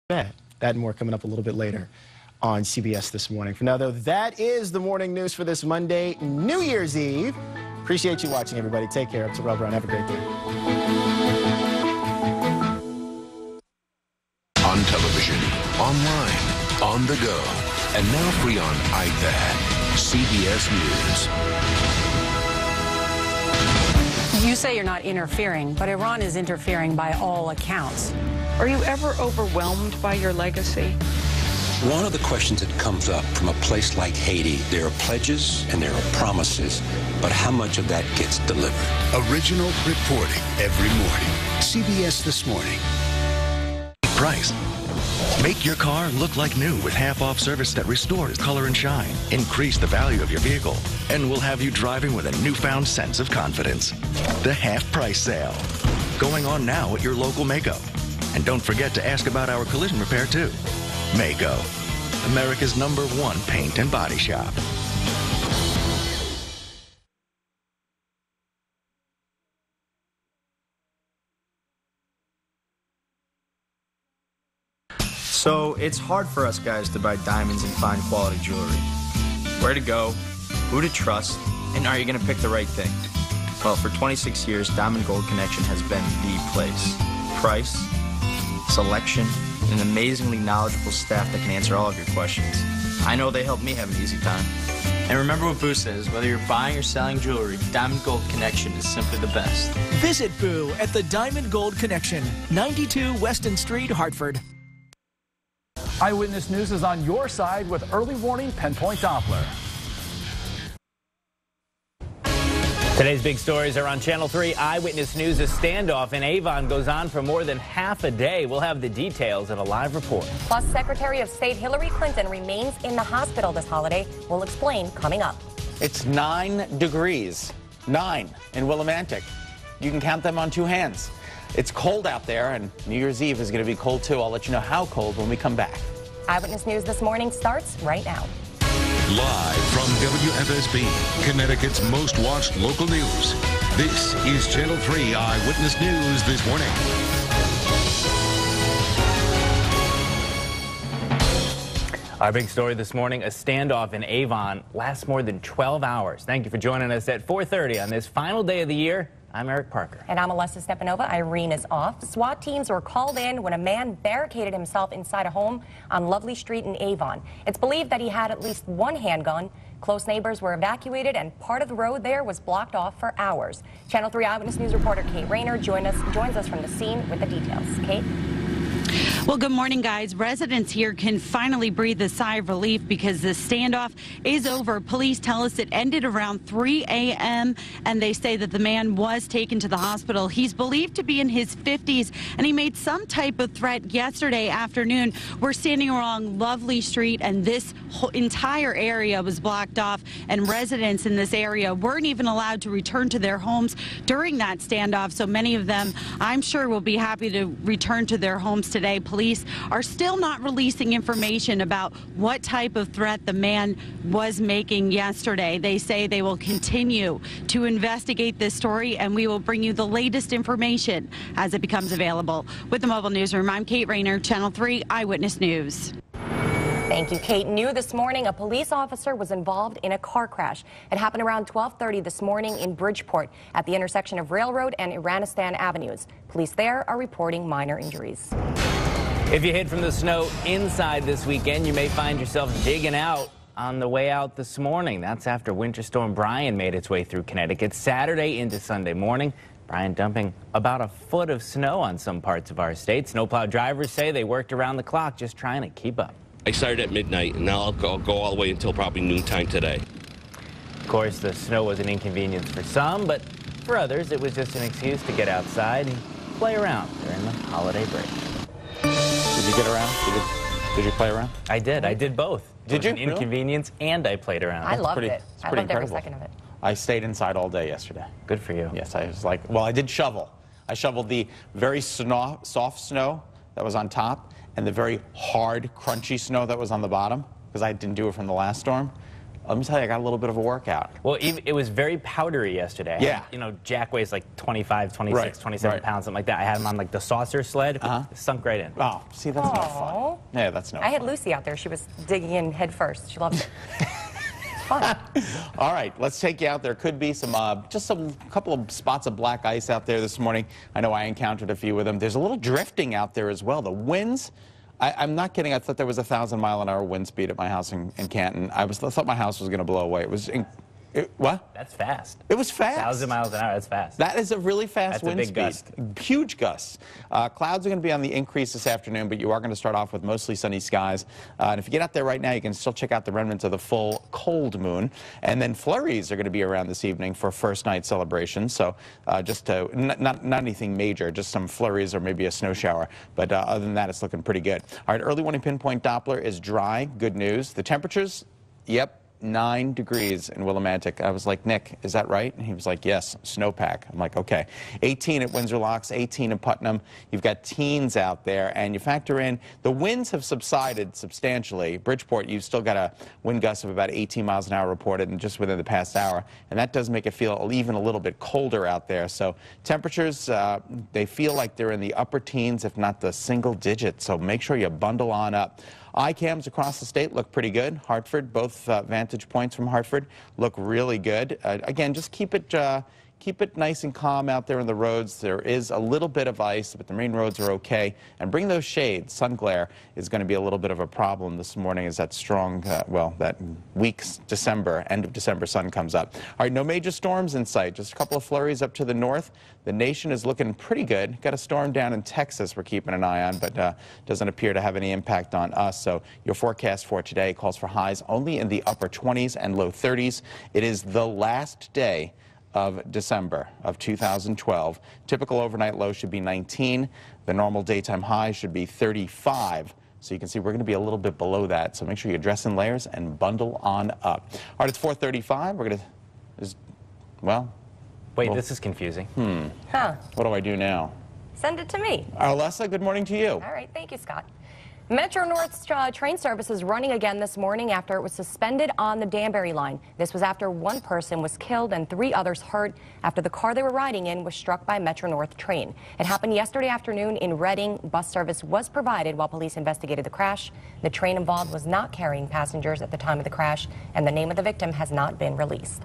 That and more coming up a little bit later on CBS This Morning. For now, though, that is the morning news for this Monday, New Year's Eve. Appreciate you watching, everybody. Take care. I'm Terrell Brown. Have a great day. On television, online, on the go, and now free on iPad. CBS News. You say you're not interfering, but Iran is interfering by all accounts. Are you ever overwhelmed by your legacy? One of the questions that comes up from a place like Haiti, there are pledges and there are promises, but how much of that gets delivered? Original reporting every morning. CBS This Morning. Price. Make your car look like new with half-off service that restores color and shine. Increase the value of your vehicle, and we'll have you driving with a newfound sense of confidence. The half-price sale. Going on now at your local Maaco. And don't forget to ask about our collision repair, too. Maaco, America's #1 paint and body shop. So it's hard for us guys to buy diamonds and fine quality jewelry. Where to go, who to trust, and are you going to pick the right thing? Well, for 26 years, Diamond Gold Connection has been the place. Price, selection, and an amazingly knowledgeable staff that can answer all of your questions. I know they help me have an easy time. And remember what Boo says, whether you're buying or selling jewelry, Diamond Gold Connection is simply the best. Visit Boo at the Diamond Gold Connection, 92 Weston Street, Hartford. Eyewitness News is on your side with early warning pinpoint Doppler. Today's big stories are on Channel 3 Eyewitness News. A standoff in Avon goes on for more than half a day. We'll have the details in a live report. Plus, Secretary of State Hillary Clinton remains in the hospital this holiday. We'll explain coming up. It's 9 degrees. 9 in Willimantic. You can count them on 2 hands. It's cold out there, and New Year's Eve is going to be cold, too. I'll let you know how cold when we come back. Eyewitness News This Morning starts right now. Live from WFSB, Connecticut's most watched local news. This is Channel 3 Eyewitness News This Morning. Our big story this morning, a standoff in Avon lasts more than 12 hours. Thank you for joining us at 4:30 on this final day of the year. I'm Eric Parker. And I'm Olessa Stepanova. Irene is off. SWAT teams were called in when a man barricaded himself inside a home on Lovely Street in Avon. It's believed that he had at least 1 handgun. Close neighbors were evacuated, and part of the road there was blocked off for hours. Channel 3 Eyewitness News reporter Kate Rayner joins us from the scene with the details. Kate? Well, good morning, guys. Residents here can finally breathe a sigh of relief because the standoff is over. Police tell us it ended around 3 a.m., and they say that the man was taken to the hospital. He's believed to be in his 50s, and he made some type of threat yesterday afternoon. We're standing along Lovely Street, and this whole entire area was blocked off, and residents in this area weren't even allowed to return to their homes during that standoff. So many of them, I'm sure, will be happy to return to their homes today. Police are still not releasing information about what type of threat the man was making yesterday. They say they will continue to investigate this story, and we will bring you the latest information as it becomes available. With the Mobile Newsroom, I'm Kate Rayner, Channel 3 Eyewitness News. Thank you, Kate. New this morning, a police officer was involved in a car crash. It happened around 12:30 this morning in Bridgeport at the intersection of Railroad and Iranistan Avenues. Police there are reporting minor injuries. If you hid from the snow inside this weekend, you may find yourself digging out on the way out this morning. That's after Winter Storm Brian made its way through Connecticut Saturday into Sunday morning. Brian dumping about a foot of snow on some parts of our state. Snowplow drivers say they worked around the clock just trying to keep up. I started at midnight, and now I'll go all the way until probably noontime today. Of course, the snow was an inconvenience for some, but for others, it was just an excuse to get outside and play around during the holiday break. Did you get around? Did you play around? I did. I did both. Did you? An inconvenience, and I played around. I loved it. I loved every second of it. I stayed inside all day yesterday. Good for you. Yes, I was like, well, I did shovel. I shoveled the very soft snow that was on top and the very hard, crunchy snow that was on the bottom, because I didn't do it from the last storm. let me tell you, I got a little bit of a workout. Well, it was very powdery yesterday. Yeah. You know, Jack weighs like 25, 26, 27 pounds, something like that. I had him on like the saucer sled. It sunk right in. Oh, see, that's not fun. Yeah, that's no I had fun. Lucy out there. She was digging in head first. She loved it. Fun. All right, let's take you out there. Could be some, just a couple of spots of black ice out there this morning. I know I encountered a few of them. There's a little drifting out there as well. The winds, I'm not kidding. I thought there was a 1,000-mile-an-hour wind speed at my house in Canton. I thought my house was going to blow away. It was, what? That's fast. It was fast. 1,000 miles an hour, that's fast. That is a really fast wind big speed. gust. Huge gusts. Clouds are going to be on the increase this afternoon, but you are going to start off with mostly sunny skies. And if you get out there right now, you can still check out the remnants of the full cold moon. And then flurries are going to be around this evening for first night celebration. So just not anything major, just some flurries or maybe a snow shower. But other than that, it's looking pretty good. All right, early morning pinpoint Doppler is dry. Good news. The temperatures, yep. 9 degrees in Willimantic. I was like, Nick, is that right? And he was like, yes, snowpack. I'm like, okay. 18 at Windsor Locks, 18 in Putnam. You've got teens out there, and you factor in the winds have subsided substantially. Bridgeport, you've still got a wind gust of about 18 miles an hour reported and just within the past hour, and that does make it feel even a little bit colder out there. So temperatures, they feel like they're in the upper teens, if not the single digits, so make sure you bundle on up. iCams across the state look pretty good. Hartford, both vantage points from Hartford look really good. Again, just keep it nice and calm out there on the roads. There is a little bit of ice, but the main roads are okay. And bring those shades. Sun glare is going to be a little bit of a problem this morning as that strong, that weak end of December sun comes up. All right, no major storms in sight. Just a couple of flurries up to the north. The nation is looking pretty good. Got a storm down in Texas we're keeping an eye on, but doesn't appear to have any impact on us. So your forecast for today calls for highs only in the upper 20s and low 30s. It is the last day of December of 2012. Typical overnight low should be 19. The normal daytime high should be 35. So you can see we're going to be a little bit below that. So make sure you dress in layers and bundle on up. All right, it's 4:35. We're going to, Wait, this is confusing. What do I do now? Send it to me. Olessa, good morning to you. All right, thank you, Scott. Metro North's train service is running again this morning after it was suspended on the Danbury line. This was after one person was killed and 3 others hurt after the car they were riding in was struck by a Metro North train. It happened yesterday afternoon in Reading. Bus service was provided while police investigated the crash. The train involved was not carrying passengers at the time of the crash, and the name of the victim has not been released.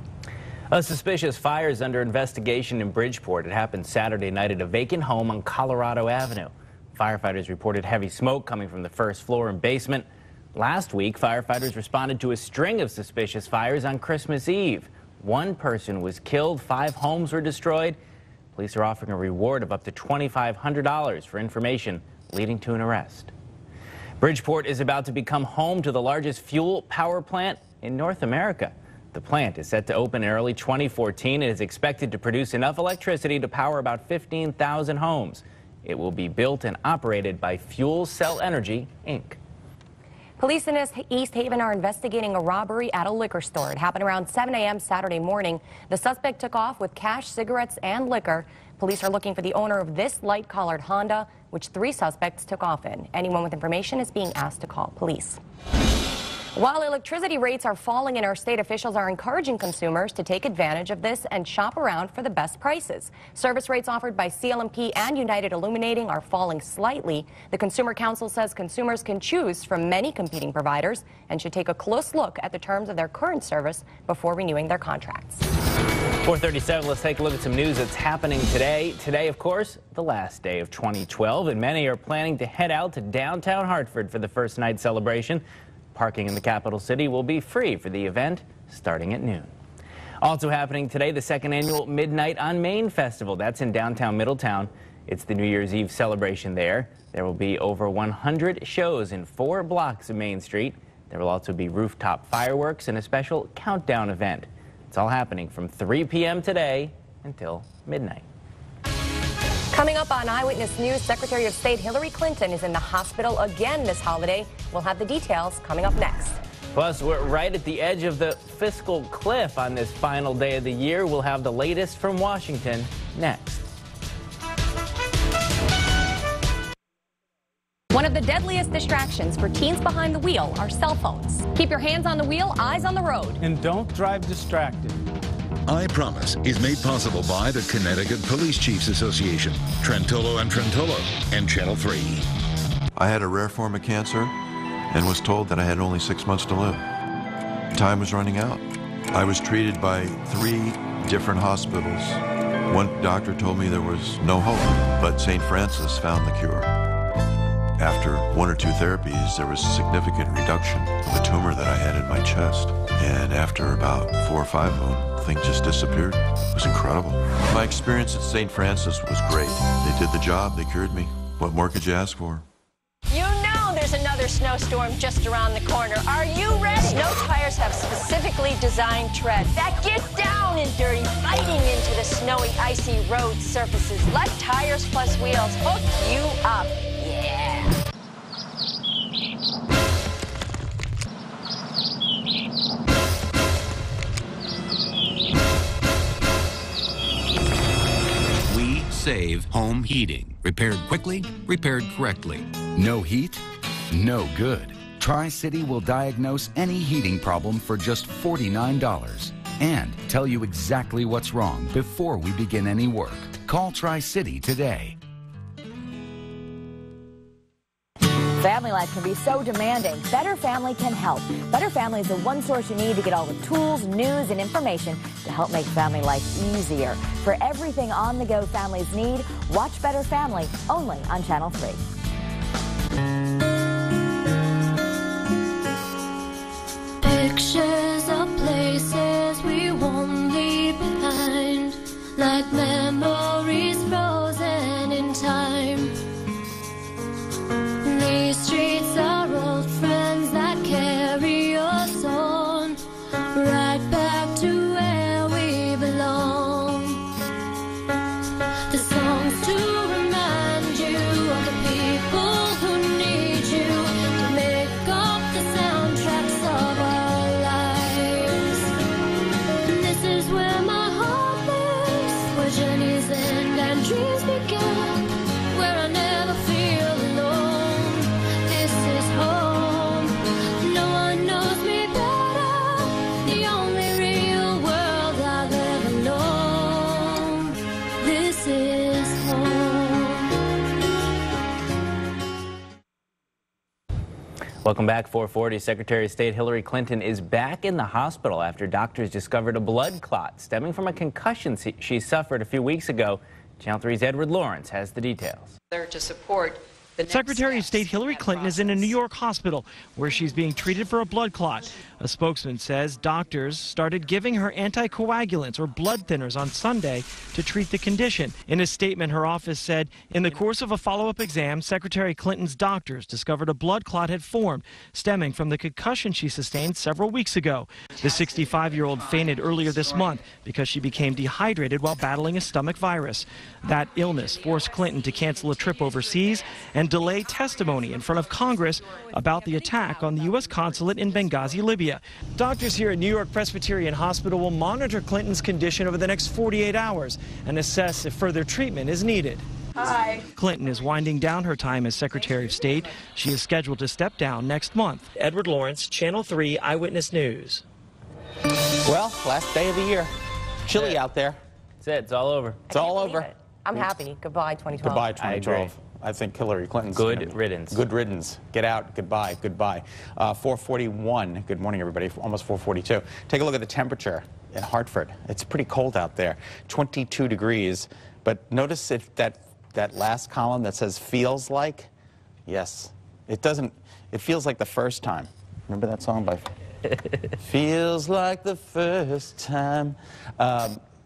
A suspicious fire is under investigation in Bridgeport. It happened Saturday night at a vacant home on Colorado Avenue. Firefighters reported heavy smoke coming from the first floor and basement. Last week, firefighters responded to a string of suspicious fires on Christmas Eve. 1 person was killed, 5 homes were destroyed. Police are offering a reward of up to $2,500 for information leading to an arrest. Bridgeport is about to become home to the largest fuel power plant in North America. The plant is set to open in early 2014 and is expected to produce enough electricity to power about 15,000 homes. It will be built and operated by Fuel Cell Energy, Inc. Police in East Haven are investigating a robbery at a liquor store. It happened around 7 a.m. Saturday morning. The suspect took off with cash, cigarettes, and liquor. Police are looking for the owner of this light-colored Honda, which 3 suspects took off in. Anyone with information is being asked to call police. While electricity rates are falling in our state, officials are encouraging consumers to take advantage of this and shop around for the best prices. Service rates offered by CLMP and United Illuminating are falling slightly. The Consumer Council says consumers can choose from many competing providers and should take a close look at the terms of their current service before renewing their contracts. 4:37, let's take a look at some news that's happening today. Today, of course, the last day of 2012, and many are planning to head out to downtown Hartford for the first night celebration. Parking in the capital city will be free for the event starting at noon. Also happening today, the 2nd annual Midnight on Main Festival. That's in downtown Middletown. It's the New Year's Eve celebration there. There will be over 100 shows in 4 blocks of Main Street. There will also be rooftop fireworks and a special countdown event. It's all happening from 3 p.m. today until midnight. Coming up on Eyewitness News, Secretary of State Hillary Clinton is in the hospital again this holiday. We'll have the details coming up next. Plus, we're right at the edge of the fiscal cliff on this final day of the year. We'll have the latest from Washington next. One of the deadliest distractions for teens behind the wheel are cell phones. Keep your hands on the wheel, eyes on the road. And don't drive distracted. I Promise is made possible by the Connecticut Police Chiefs Association, Trentolo and Trentolo, and Channel 3. I had a rare form of cancer and was told that I had only 6 months to live. Time was running out. I was treated by 3 different hospitals. One doctor told me there was no hope, but St. Francis found the cure. After 1 or 2 therapies, there was a significant reduction of a tumor that I had in my chest. And after about 4 or 5 of them, the thing just disappeared. It was incredible. My experience at St. Francis was great. They did the job, they cured me. What more could you ask for? You know there's another snowstorm just around the corner. Are you ready? Snow tires have specifically designed tread that get down and dirty, fighting into the snowy, icy road surfaces. Let Tires Plus Wheels hook you up. Yeah. We save home heating. Repaired quickly, repaired correctly. No heat? No good. Tri-City will diagnose any heating problem for just $49 and tell you exactly what's wrong before we begin any work. Call Tri-City today. Family life can be so demanding. Better Family can help. Better Family is the one source you need to get all the tools, news, and information to help make family life easier. For everything on-the-go families need, watch Better Family only on Channel 3. Pictures of places we won't leave behind, like memories frozen in time. These streets are old friends that carry us on, right back to where we belong. The songs to remind you of the people who need you to make up the soundtracks of our lives. This is where my heart lives, where journeys end and dreams begin, where I never feel alone. This is home. No one knows me better, the only real world I've ever known. This is home. Welcome back, 440. Secretary of State Hillary Clinton is back in the hospital after doctors discovered a blood clot stemming from a concussion she suffered a few weeks ago. Channel 3's Edward Lawrence has the details. There to support the Secretary of State Hillary Clinton is in a New York hospital where she's being treated for a blood clot. A spokesman says doctors started giving her anticoagulants or blood thinners on Sunday to treat the condition. In a statement, her office said, in the course of a follow-up exam, Secretary Clinton's doctors discovered a blood clot had formed, stemming from the concussion she sustained several weeks ago. The 65-year-old fainted earlier this month because she became dehydrated while battling a stomach virus. That illness forced Clinton to cancel a trip overseas and delay testimony in front of Congress about the attack on the U.S. consulate in Benghazi, Libya. Doctors here at New York Presbyterian Hospital will monitor Clinton's condition over the next 48 hours and assess if further treatment is needed. Hi. Clinton is winding down her time as Secretary of State. She is scheduled to step down next month. Edward Lawrence, Channel 3 Eyewitness News. Well, last day of the year. Chilly out there. That's it. It's all over. It's all over. I'm happy. Goodbye, 2012. Goodbye, 2012. I think Hillary Clinton's good riddance. Good riddance. Get out. Goodbye. Goodbye. 441. Good morning, everybody. Almost 442. Take a look at the temperature in Hartford. It's pretty cold out there. 22 degrees. But notice if that last column that says feels like. Yes. It doesn't. It feels like the first time. Remember that song by Feels Like the First Time.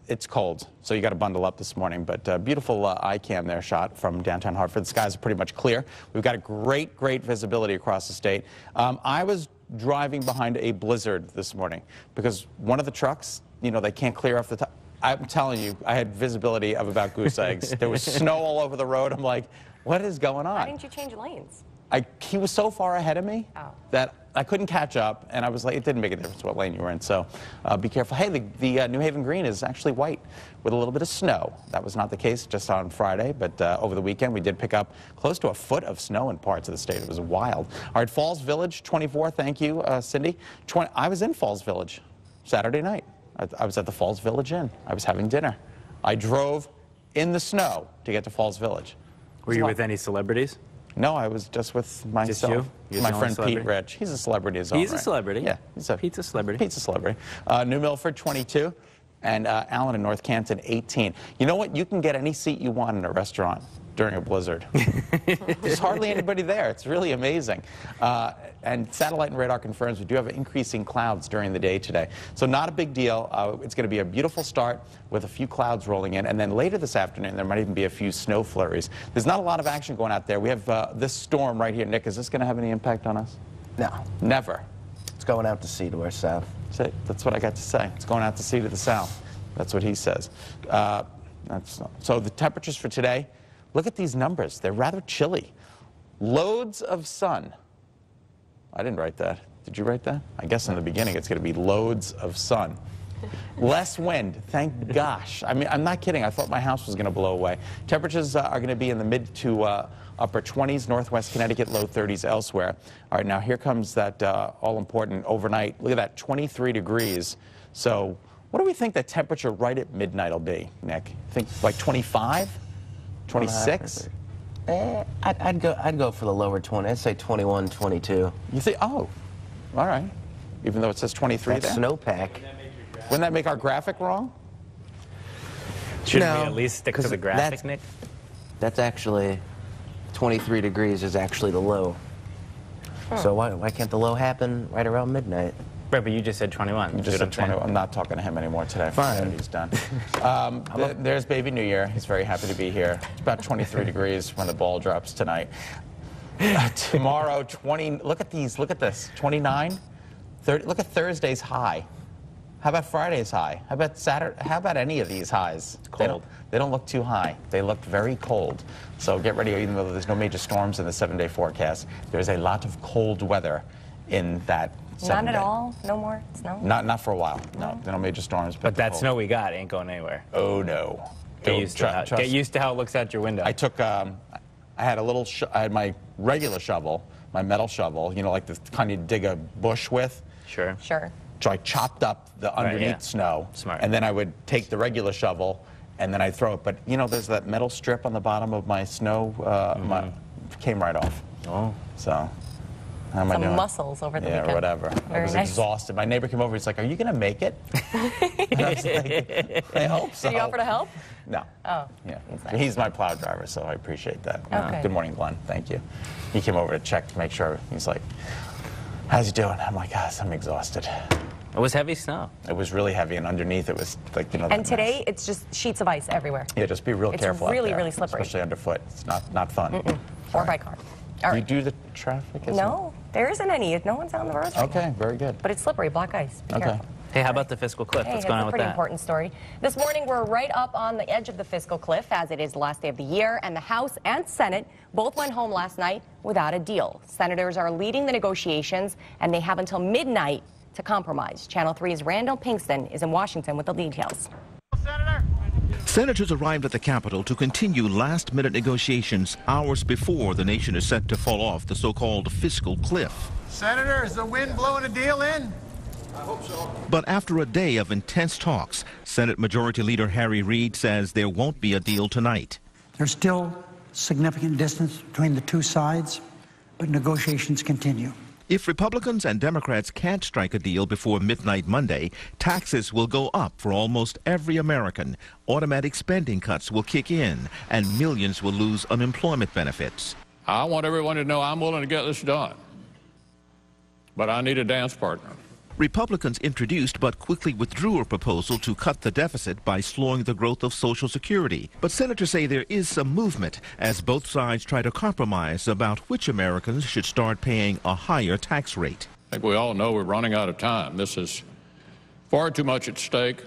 It's cold, so you got to bundle up this morning. But beautiful iCam there shot from downtown Hartford. The skies are pretty much clear. We've got a great visibility across the state. I was driving behind a blizzard this morning because one of the trucks, you know, they can't clear off the top. I'm telling you, I had visibility of about goose eggs. There was snow all over the road. I'm like, what is going on? Why didn't you change lanes? He was so far ahead of me that I couldn't catch up, and I was like, it didn't make a difference what lane you were in, so be careful. Hey, the New Haven Green is actually white with a little bit of snow. That was not the case just on Friday, but over the weekend we did pick up close to a foot of snow in parts of the state. It was wild. All right, Falls Village, 24, thank you, Cindy. I was in Falls Village Saturday night. I was at the Falls Village Inn. I was having dinner. I drove in the snow to get to Falls Village. Were you with any celebrities? No, I was just with myself. Just my friend Pete Rich. He's a celebrity as well. He's a celebrity. Yeah, he's a Pete's a celebrity. Pete's a celebrity. New Milford, 22, and Allen in North Canton, 18. You know what? You can get any seat you want in a restaurant during a blizzard. There's hardly anybody there. It's really amazing. And satellite and radar confirms we do have increasing clouds during the day today. So not a big deal. It's going to be a beautiful start with a few clouds rolling in. And then later this afternoon, there might even be a few snow flurries. There's not a lot of action going out there. We have this storm right here. Nick, is this going to have any impact on us? No. Never. It's going out to sea to our south. That's what I got to say. It's going out to sea to the south. That's what he says. So the temperatures for today, look at these numbers. They're rather chilly. Loads of sun. I didn't write that. Did you write that? I guess in the beginning it's going to be loads of sun. Less wind, thank gosh. I mean, I'm not kidding. I thought my house was going to blow away. Temperatures are going to be in the mid to upper 20s, northwest Connecticut, low 30s elsewhere. All right, now here comes that all-important overnight. Look at that, 23 degrees. So what do we think the temperature right at midnight will be, Nick? Think like 25? 26? I'd go for the lower 20. I'd say 21, 22. You think? Oh, all right. Even though it says 23 there. Snowpack. Wouldn't that make our graphic wrong? Shouldn't we at least stick to the graphic, Nick? That's actually 23 degrees is actually the low. So why can't the low happen right around midnight? Right, but you just said 21. You just said 21. I'm not talking to him anymore today. Fine. He's done. There's Baby New Year. He's very happy to be here. It's about 23 degrees when the ball drops tonight. Tomorrow, 20. Look at these. Look at this. 29, 30. Look at Thursday's high. How about Friday's high? How about Saturday? How about any of these highs? It's cold. They don't look too high. They look very cold. So get ready. Even though there's no major storms in the 7-day forecast, there's a lot of cold weather in that. Not at all? No more snow? Not for a while. No, no major storms. But that snow we got ain't going anywhere. Oh no. Get used to how it looks out your window. I took. I had a little. I had my regular shovel, my metal shovel. You know, like the kind you dig a bush with. Sure. Sure. So I chopped up the underneath snow. Smart. And then I would take the regular shovel, and then I'd throw it. But you know, there's that metal strip on the bottom of my snow. Came right off. Oh. So. How am I doing? Muscles over the weekend. Yeah, whatever. I was exhausted. My neighbor came over. He's like, "Are you going to make it?" And I was like, "I hope so." Did he offer to help? No. Oh. Yeah. He's my plow driver, so I appreciate that. Okay. Good morning, Glenn. Thank you. He came over to check to make sure. He's like, "How's you doing?" I'm like, I'm exhausted." It was heavy snow. It was really heavy, and underneath it was like, you know. And today, it's just sheets of ice everywhere. Yeah, just be real careful. It's really, out there, really slippery. especially underfoot. It's not fun. Or by car. Do you do the traffic? No, there isn't any. No one's on the roads right now. Okay, very good. But it's slippery, black ice. Be careful. Hey, how about the fiscal cliff? What's going on with that? It's a pretty important story. This morning, we're right up on the edge of the fiscal cliff, as it is the last day of the year, and the House and Senate both went home last night without a deal. Senators are leading the negotiations, and they have until midnight to compromise. Channel 3's Randall Pinkston is in Washington with the details. Senators arrived at the Capitol to continue last-minute negotiations hours before the nation is set to fall off the so-called fiscal cliff. Senator, is the wind blowing a deal in? I hope so. But after a day of intense talks, Senate Majority Leader Harry Reid says there won't be a deal tonight. There's still significant distance between the two sides, but negotiations continue. If Republicans and Democrats can't strike a deal before midnight Monday, taxes will go up for almost every American. Automatic spending cuts will kick in, and millions will lose unemployment benefits. I want everyone to know I'm willing to get this done, but I need a dance partner. Republicans introduced but quickly withdrew a proposal to cut the deficit by slowing the growth of Social Security. But senators say there is some movement as both sides try to compromise about which Americans should start paying a higher tax rate. I think we all know we're running out of time. This is far too much at stake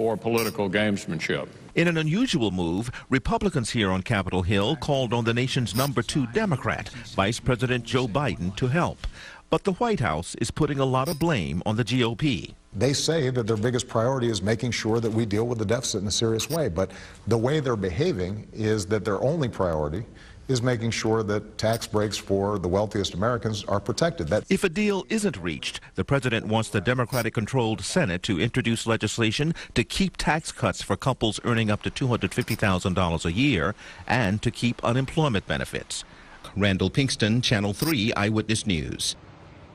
or political gamesmanship. In an unusual move, Republicans here on Capitol Hill called on the nation's #2 Democrat, Vice President Joe Biden, to help. But the White House is putting a lot of blame on the GOP. They say that their biggest priority is making sure that we deal with the deficit in a serious way, but the way they're behaving is that their only priority is making sure that tax breaks for the wealthiest Americans are protected. If a deal isn't reached, the president wants the Democratic-controlled Senate to introduce legislation to keep tax cuts for couples earning up to $250,000 a year and to keep unemployment benefits. Randall Pinkston, Channel 3 Eyewitness News.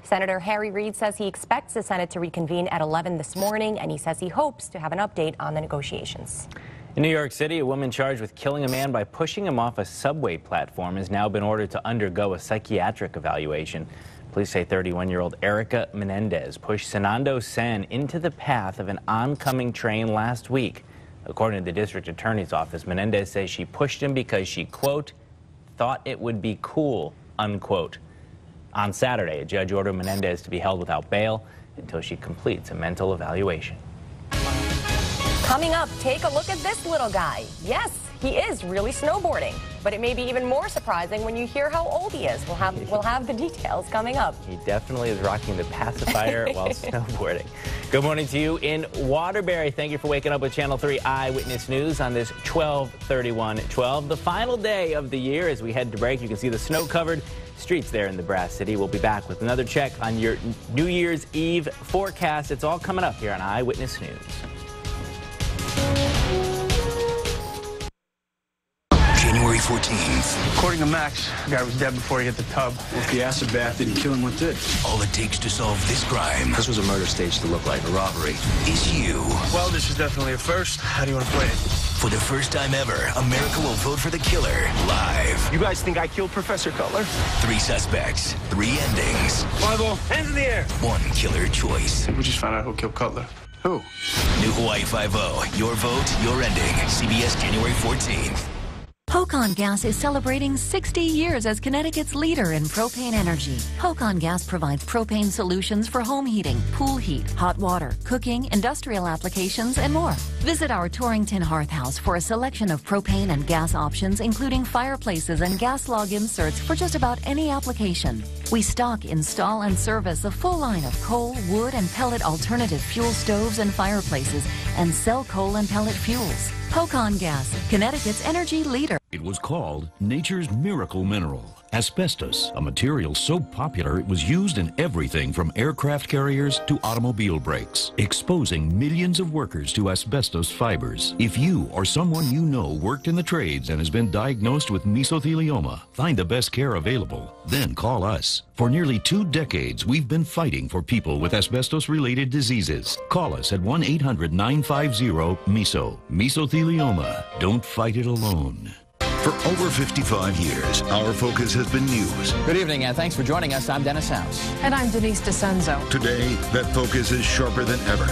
Senator Harry Reid says he expects the Senate to reconvene at 11 this morning, and he says he hopes to have an update on the negotiations. In New York City, a woman charged with killing a man by pushing him off a subway platform has now been ordered to undergo a psychiatric evaluation. Police say 31-year-old Erica Menendez pushed Sanando Sen into the path of an oncoming train last week. According to the district attorney's office, Menendez says she pushed him because she, quote, thought it would be cool, unquote. On Saturday, a judge ordered Menendez to be held without bail until she completes a mental evaluation. Coming up, take a look at this little guy. Yes, he is really snowboarding, but it may be even more surprising when you hear how old he is. We'll have the details coming up. He definitely is rocking the pacifier while snowboarding. Good morning to you in Waterbury. Thank you for waking up with Channel 3 Eyewitness News on this 12/31/12, the final day of the year. As we head to break, you can see the snow-covered streets there in the Brass City. We'll be back with another check on your New Year's Eve forecast. It's all coming up here on Eyewitness News. January 14th. According to Max, the guy was dead before he hit the tub. If the acid bath didn't kill him, what did? All it takes to solve this crime. This was a murder staged to look like a robbery. Is you. Well, this is definitely a first. How do you want to play it? For the first time ever, America will vote for the killer live. You guys think I killed Professor Cutler? 3 suspects, 3 endings. 5-0, hands in the air. 1 killer choice. We just found out who killed Cutler. Who? New Hawaii 5-0. Your vote, your ending. CBS January 14th. Hocon Gas is celebrating 60 years as Connecticut's leader in propane energy. Hocon Gas provides propane solutions for home heating, pool heat, hot water, cooking, industrial applications, and more. Visit our Torrington Hearth House for a selection of propane and gas options, including fireplaces and gas log inserts for just about any application. We stock, install, and service a full line of coal, wood, and pellet alternative fuel stoves and fireplaces, and sell coal and pellet fuels. Hocon Gas, Connecticut's energy leader. It was called nature's miracle mineral, asbestos, a material so popular it was used in everything from aircraft carriers to automobile brakes, exposing millions of workers to asbestos fibers. If you or someone you know worked in the trades and has been diagnosed with mesothelioma, find the best care available, then call us. For nearly 2 decades, we've been fighting for people with asbestos-related diseases. Call us at 1-800-950-MESO. Mesothelioma. Don't fight it alone. For over 55 years, our focus has been news. Good evening, and thanks for joining us. I'm Dennis House. And I'm Denise DeCenzo. Today, that focus is sharper than ever.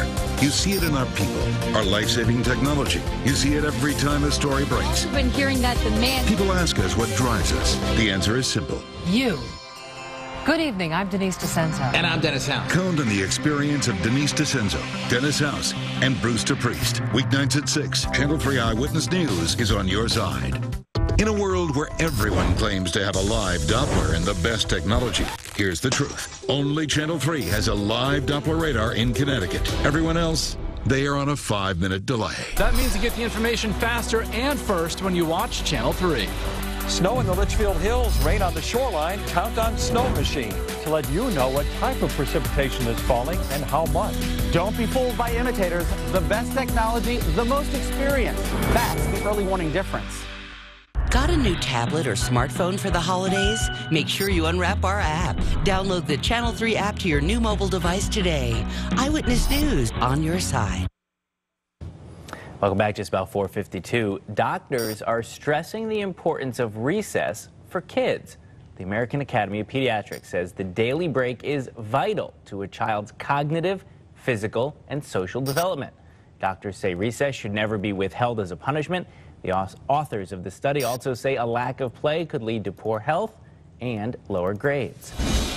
You see it in our people, our life-saving technology. You see it every time a story breaks. I've been hearing that the man... People ask us what drives us. The answer is simple. You. Good evening, I'm Denise DeCenzo. And I'm Dennis House. Count on the experience of Denise DeCenzo, Dennis House, and Brewster Priest. Weeknights at 6. Channel 3 Eyewitness News is on your side. In a world where everyone claims to have a live Doppler and the best technology, here's the truth. Only Channel 3 has a live Doppler radar in Connecticut. Everyone else, they are on a 5-minute delay. That means you get the information faster and first when you watch Channel 3. Snow in the Litchfield Hills, rain on the shoreline. Count on Snow Machine to let you know what type of precipitation is falling and how much. Don't be fooled by imitators. The best technology, the most experience. That's the early warning difference. Got a new tablet or smartphone for the holidays? Make sure you unwrap our app. Download the Channel 3 app to your new mobile device today. Eyewitness News, on your side. Welcome back. Just about 4:52. Doctors are stressing the importance of recess for kids. The American Academy of Pediatrics says the daily break is vital to a child's cognitive, physical, and social development. Doctors say recess should never be withheld as a punishment. The authors of the study also say a lack of play could lead to poor health and lower grades.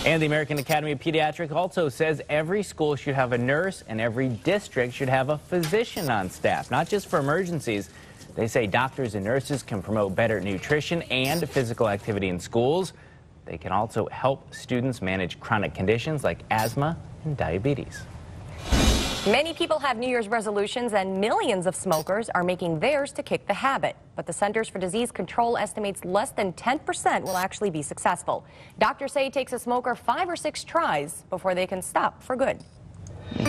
And the American Academy of Pediatrics also says every school should have a nurse and every district should have a physician on staff, not just for emergencies. They say doctors and nurses can promote better nutrition and physical activity in schools. They can also help students manage chronic conditions like asthma and diabetes. Many people have New Year's resolutions, and millions of smokers are making theirs to kick the habit. But the Centers for Disease Control estimates less than 10% will actually be successful. Doctors say it takes a smoker 5 or 6 tries before they can stop for good. What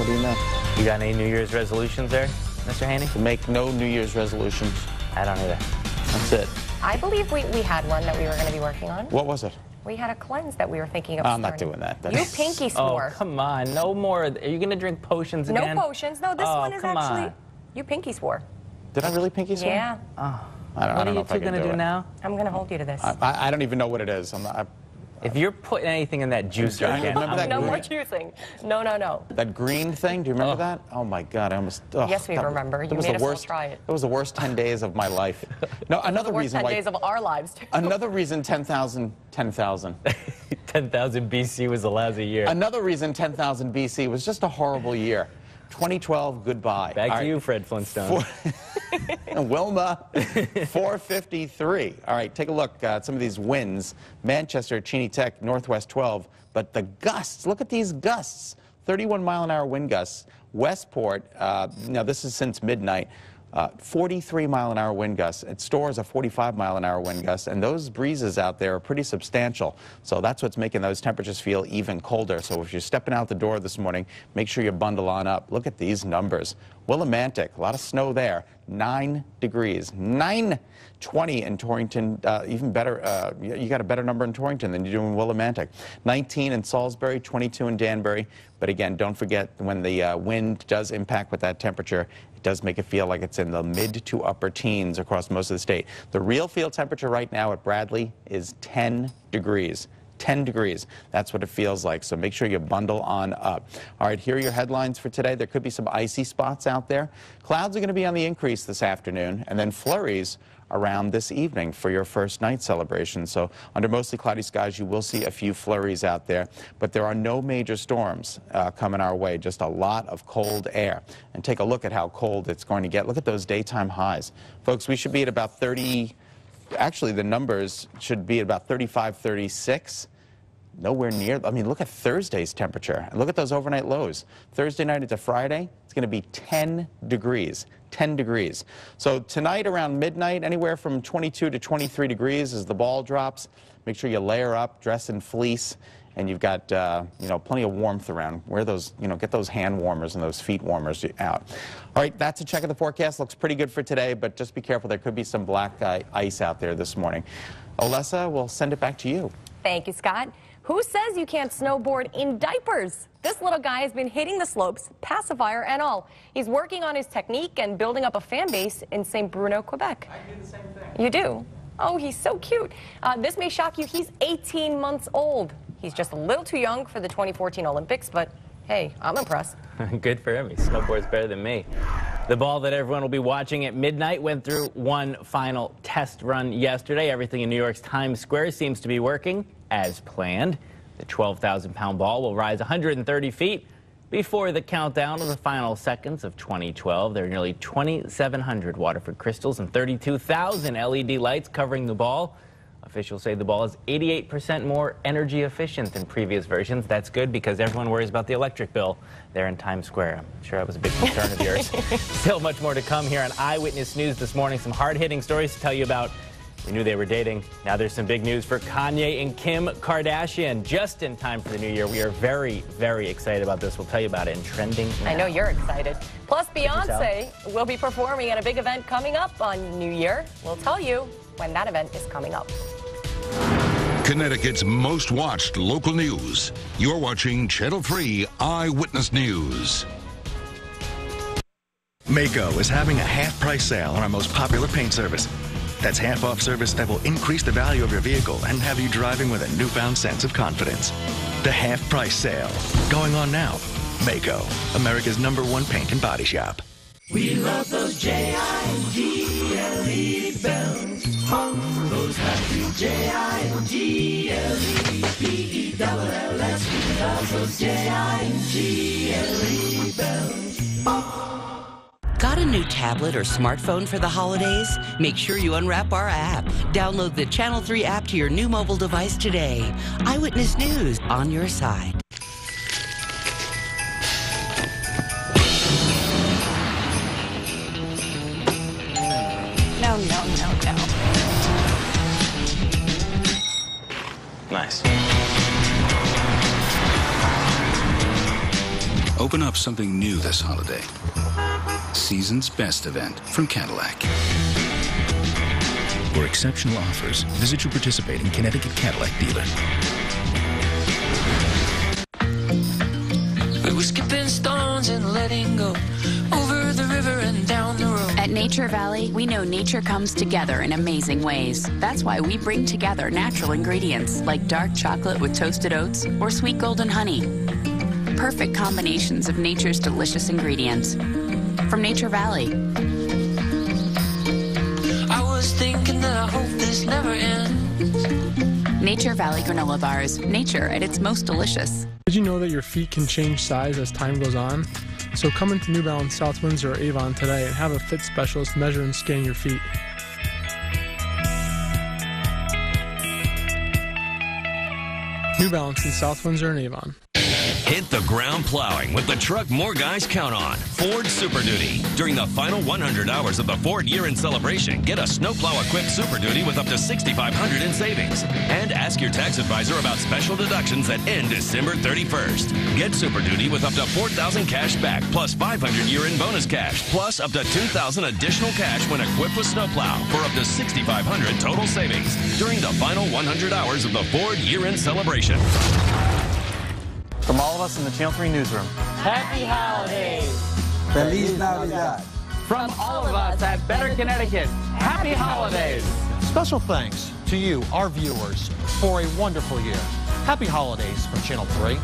do you know? You got any New Year's resolutions there, Mr. Haney? To make no New Year's resolutions. I don't either. That's it. I believe we had one that we were going to be working on. What was it? We had a cleanse that we were thinking of I'm starting. not doing that. You pinky swore. Oh, come on. No more. Are you going to drink potions again? No potions. No, this one is actually... On. You pinky swore. Did I really pinky swear? Yeah. Oh. I don't know if I can do it. What are you two going to do now? I'm going to hold you to this. I don't even know what it is. If you're putting anything in that juicer again, no more juicing. No, no, no. That green thing, do you remember that? Oh my God, I almost. Yes, we remember. You made us all try it. It was the worst 10 days of my life. No, another reason why. The worst 10 days of our lives, too. Another reason 10,000. 10,000 BC was a lousy year. Another reason 10,000 BC was just a horrible year. 2012, goodbye. Back to you, Fred Flintstone. Wilma, 453. All right, take a look at some of these winds. Manchester, Cheney Tech, Northwest 12. But the gusts, look at these gusts. 31-mile-an-hour wind gusts. Westport, now this is since midnight. 43-mile-an-hour wind gusts. It stores a 45-mile-an-hour wind gust, and those breezes out there are pretty substantial. So that's what's making those temperatures feel even colder. So if you're stepping out the door this morning, make sure you bundle on up. Look at these numbers. Willimantic, a lot of snow there. 9 degrees. 920 in Torrington. Even better, you got a better number in Torrington than you do in Willimantic. 19 in Salisbury, 22 in Danbury. But again, don't forget when the wind does impact with that temperature, it does make it feel like it's in the mid to upper teens across most of the state. The real field temperature right now at Bradley is 10 degrees. 10 degrees. That's what it feels like. So make sure you bundle on up. All right, here are your headlines for today. There could be some icy spots out there. Clouds are going to be on the increase this afternoon, and then flurries around this evening for your first night celebration. So under mostly cloudy skies, you will see a few flurries out there, but there are no major storms coming our way, just a lot of cold air. And take a look at how cold it's going to get. Look at those daytime highs. Folks, we should be at about 30, actually the numbers should be at about 35, 36. Nowhere near, I mean, look at Thursday's temperature. And look at those overnight lows. Thursday night into Friday, it's going to be 10 degrees. 10 degrees. So tonight around midnight, anywhere from 22 to 23 degrees as the ball drops. Make sure you layer up, dress in fleece, and you've got, you know, plenty of warmth around. Wear those, you know, get those hand warmers and those feet warmers out. All right, that's a check of the forecast. Looks pretty good for today, but just be careful. There could be some black ice out there this morning. Olessa, we'll send it back to you. Thank you, Scott. Who says you can't snowboard in diapers? This little guy has been hitting the slopes, pacifier and all. He's working on his technique and building up a fan base in St. Bruno, Quebec. I do the same thing. You do? Oh, he's so cute. This may shock you. He's 18 months old. He's just a little too young for the 2014 Olympics, but hey, I'm impressed. Good for him. He snowboards better than me. The ball that everyone will be watching at midnight went through one final test run yesterday. Everything in New York's Times Square seems to be working as planned. The 12,000-pound ball will rise 130 feet before the countdown of the final seconds of 2012. There are nearly 2,700 Waterford crystals and 32,000 LED lights covering the ball. Officials say the ball is 88% more energy efficient than previous versions. That's good because everyone worries about the electric bill there in Times Square. I'm sure that was a big concern of yours. Still much more to come here on Eyewitness News this morning. Some hard-hitting stories to tell you about. We knew they were dating. Now there's some big news for Kanye and Kim Kardashian. Just in time for the new year. We are very, very excited about this. We'll tell you about it in Trending Now. I know you're excited. Plus, Beyonce will be performing at a big event coming up on New Year. We'll tell you when that event is coming up. Connecticut's most watched local news. You're watching Channel 3 Eyewitness News. Maaco is having a half-price sale on our most popular paint service. That's half-off service that will increase the value of your vehicle and have you driving with a newfound sense of confidence. The half-price sale, going on now. Maaco, America's #1 paint and body shop. We love those J-I-N-G-L-E bells. Those happy J-I-N-G-L-E. those giant bells. Got a new tablet or smartphone for the holidays? Make sure you unwrap our app. Download the Channel 3 app to your new mobile device today. Eyewitness News, on your side. No. Nice. Open up something new this holiday. Season's Best event from Cadillac. For exceptional offers, visit your participating Connecticut Cadillac dealer. We were skipping stones and letting go over the river and down the road. At Nature Valley, we know nature comes together in amazing ways. That's why we bring together natural ingredients like dark chocolate with toasted oats or sweet golden honey. Perfect combinations of nature's delicious ingredients. From Nature Valley. I was thinking that I hope this never ends. Nature Valley granola bars. Nature at its most delicious. Did you know that your feet can change size as time goes on? So come into New Balance South Windsor or Avon today and have a fit specialist measure and scan your feet. New Balance in South Windsor and Avon. Hit the ground plowing with the truck more guys count on. Ford Super Duty. During the final 100 hours of the Ford year-end celebration, get a snowplow-equipped Super Duty with up to $6,500 in savings. And ask your tax advisor about special deductions that end December 31st. Get Super Duty with up to $4,000 cash back, plus $500 year-end bonus cash, plus up to $2,000 additional cash when equipped with snowplow for up to $6,500 total savings during the final 100 hours of the Ford year-end celebration. From all of us in the Channel 3 newsroom, Happy holidays. Feliz Navidad. From all of us at Better Connecticut, happy holidays. Special thanks to you, our viewers, for a wonderful year. Happy holidays from Channel 3.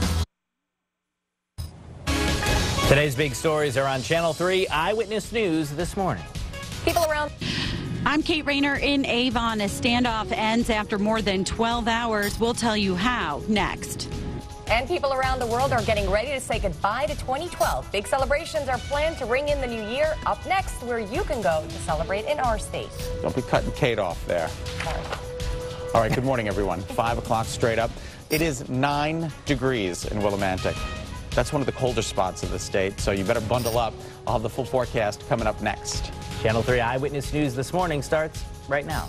Today's big stories are on Channel 3 Eyewitness News this morning. People around. I'm Kate Rayner in Avon. A standoff ends after more than 12 hours. We'll tell you how next. And people around the world are getting ready to say goodbye to 2012. Big celebrations are planned to ring in the new year. Up next, where you can go to celebrate in our state. Don't be cutting Kate off there. All right, good morning, everyone. 5 o'clock straight up. It is 9 degrees in Willimantic. That's one of the colder spots of the state, so you better bundle up. I'll have the full forecast coming up next. Channel 3 Eyewitness News this morning starts right now.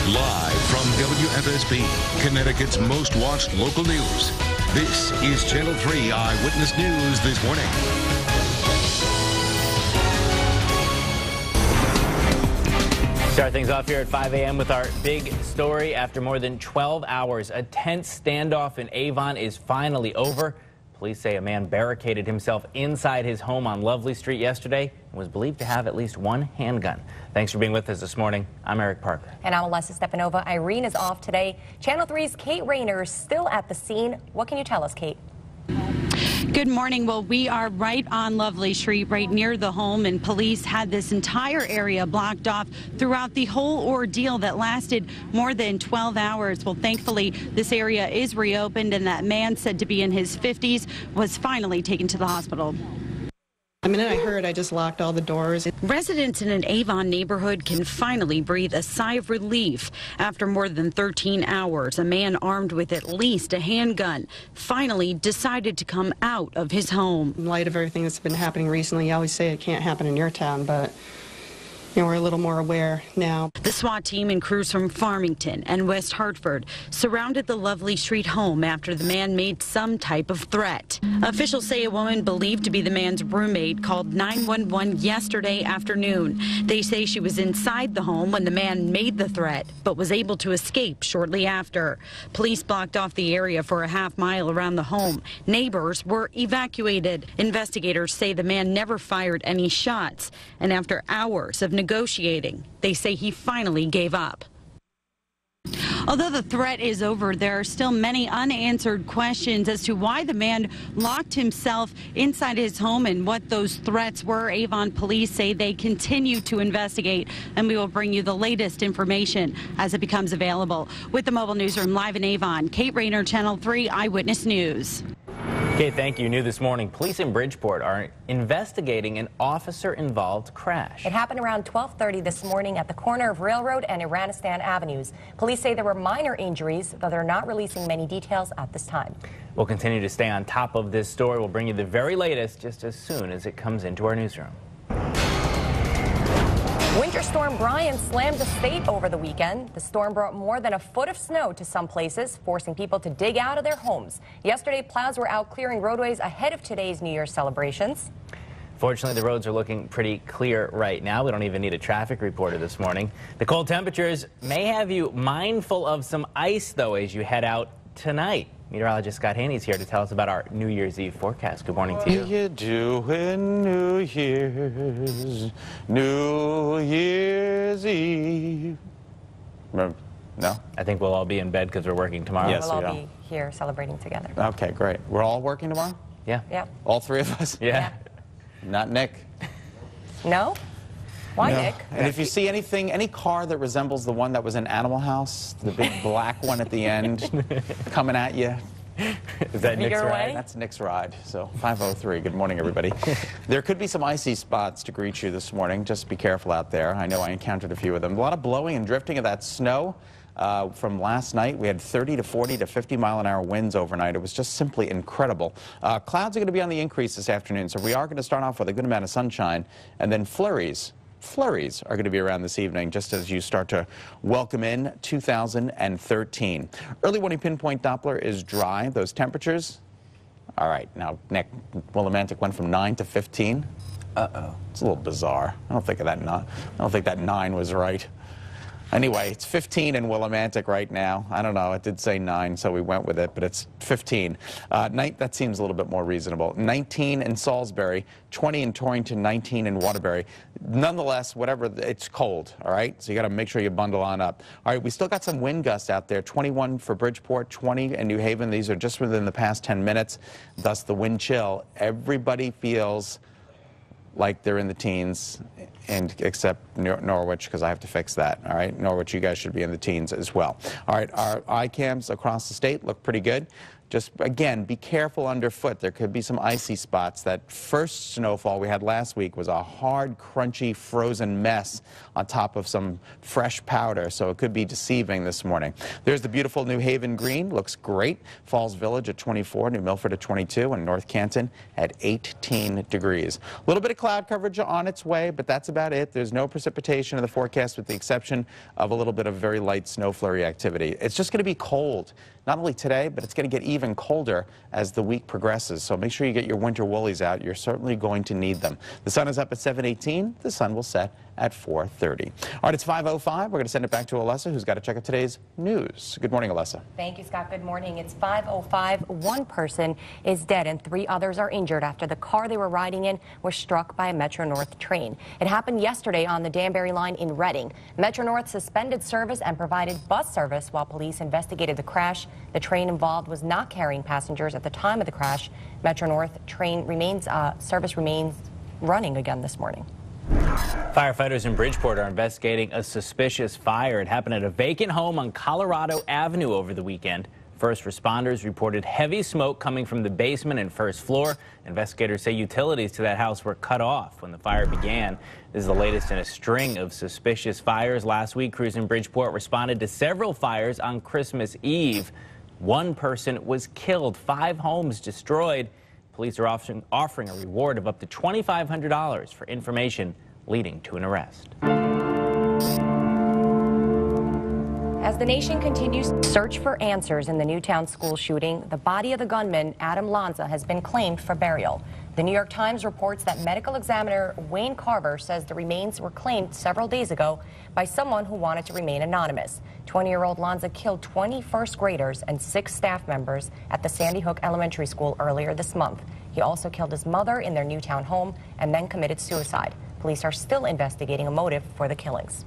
Live from WFSB, Connecticut's most watched local news. This is Channel 3 Eyewitness News this morning. Start things off here at 5 a.m. with our big story. After more than 12 hours, a tense standoff in Avon is finally over. Police say a man barricaded himself inside his home on Lovely Street yesterday and was believed to have at least one handgun. Thanks for being with us this morning. I'm Eric Parker. And I'm Olessa Stepanova. Irene is off today. Channel 3's Kate Rayner is still at the scene. What can you tell us, Kate? Good morning. Well, we are right on Lovely Street, right near the home, and police had this entire area blocked off throughout the whole ordeal that lasted more than 12 hours. Well, thankfully, this area is reopened, and that man, said to be in his 50s, was finally taken to the hospital. The minute I heard, I just locked all the doors. Residents in an Avon neighborhood can finally breathe a sigh of relief. After more than 13 hours, a man armed with at least a handgun finally decided to come out of his home. In light of everything that's been happening recently, you always say it can't happen in your town, but you know, we're a little more aware now. The SWAT team and crews from Farmington and West Hartford surrounded the Lovely Street home after the man made some type of threat. Officials say a woman believed to be the man's roommate called 911 yesterday afternoon. They say she was inside the home when the man made the threat, but was able to escape shortly after. Police blocked off the area for a half-mile around the home. Neighbors were evacuated. Investigators say the man never fired any shots, and after hours of negotiating, they say he finally gave up. Although the threat is over, there are still many unanswered questions as to why the man locked himself inside his home and what those threats were. Avon police say they continue to investigate, and we will bring you the latest information as it becomes available. With the mobile newsroom live in Avon, Kate Rayner, Channel 3 Eyewitness News. Kate, thank you. New this morning, police in Bridgeport are investigating an officer-involved crash. It happened around 12:30 this morning at the corner of Railroad and Iranistan Avenues. Police say there were minor injuries, though they're not releasing many details at this time. We'll continue to stay on top of this story. We'll bring you the very latest just as soon as it comes into our newsroom. Winter Storm Brian slammed the state over the weekend. The storm brought more than a foot of snow to some places, forcing people to dig out of their homes. Yesterday, plows were out clearing roadways ahead of today's New Year's celebrations. Fortunately, the roads are looking pretty clear right now. We don't even need a traffic reporter this morning. The cold temperatures may have you mindful of some ice, though, as you head out tonight. Meteorologist Scott Haney's here to tell us about our New Year's Eve forecast. Good morning to you. What are you doing New Year's Eve? No? I think we'll all be in bed because we're working tomorrow. Yes, we'll all be here celebrating together. Okay, great. We're all working tomorrow? Yeah. Yeah. All three of us? Yeah. Not Nick. No? Why, No. Nick? And if you see anything, any car that resembles the one that was in Animal House, the big black one at the end, coming at you. Is that Nick's ride? That's Nick's ride. So 5:03. Good morning, everybody. There could be some icy spots to greet you this morning. Just be careful out there. I know I encountered a few of them. A lot of blowing and drifting of that snow from last night. We had 30 to 40 to 50 mile-an-hour winds overnight. It was just simply incredible. Clouds are going to be on the increase this afternoon, so we are going to start off with a good amount of sunshine, and then flurries are going to be around this evening, just as you start to welcome in 2013. Early morning pinpoint Doppler is dry. Those temperatures, all right, now, Nick, Willimantic went from 9 to 15. Uh-oh. It's a little bizarre. I don't think that 9 was right. Anyway, it's 15 in Willimantic right now. I don't know. It did say 9, so we went with it, but it's 15. That seems a little bit more reasonable. 19 in Salisbury, 20 in Torrington, 19 in Waterbury. Nonetheless, whatever, it's cold, all right? So you got to make sure you bundle on up. All right, we still got some wind gusts out there. 21 for Bridgeport, 20 in New Haven. These are just within the past 10 minutes, thus the wind chill. Everybody feels like they're in the teens, and except Norwich, because I have to fix that. All right, Norwich, you guys should be in the teens as well. All right, our iCams across the state look pretty good. Just, again, be careful underfoot. There could be some icy spots. That first snowfall we had last week was a hard, crunchy, frozen mess on top of some fresh powder, so it could be deceiving this morning. There's the beautiful New Haven green. Looks great. Falls Village at 24, New Milford at 22, and North Canton at 18 degrees. A little bit of cloud coverage on its way, but that's about it. There's no precipitation in the forecast with the exception of a little bit of very light snow flurry activity. It's just going to be cold. Not only today, but it's going to get even colder as the week progresses. So make sure you get your winter woolies out. You're certainly going to need them. The sun is up at 7:18. The sun will set at 4:30. All right, it's 5:05. We're going to send it back to Olessa, who's got to check out today's news. Good morning, Olessa. Thank you, Scott. Good morning. It's 5:05. One person is dead and 3 others are injured after the car they were riding in was struck by a Metro North train. It happened yesterday on the Danbury line in Reading. Metro North suspended service and provided bus service while police investigated the crash. The train involved was not carrying passengers at the time of the crash. Metro North train service remains running again this morning. Firefighters in Bridgeport are investigating a suspicious fire. It happened at a vacant home on Colorado Avenue over the weekend. First responders reported heavy smoke coming from the basement and first floor. Investigators say utilities to that house were cut off when the fire began. This is the latest in a string of suspicious fires. Last week, crews in Bridgeport responded to several fires on Christmas Eve. One person was killed, 5 homes destroyed. Police are offering a reward of up to $2,500 for information leading to an arrest. As the nation continues to search for answers in the Newtown school shooting, the body of the gunman, Adam Lanza, has been claimed for burial. The New York Times reports that medical examiner Wayne Carver says the remains were claimed several days ago by someone who wanted to remain anonymous. 20-year-old Lanza killed 20 first graders and 6 staff members at the Sandy Hook Elementary School earlier this month. He also killed his mother in their Newtown home and then committed suicide. Police are still investigating a motive for the killings.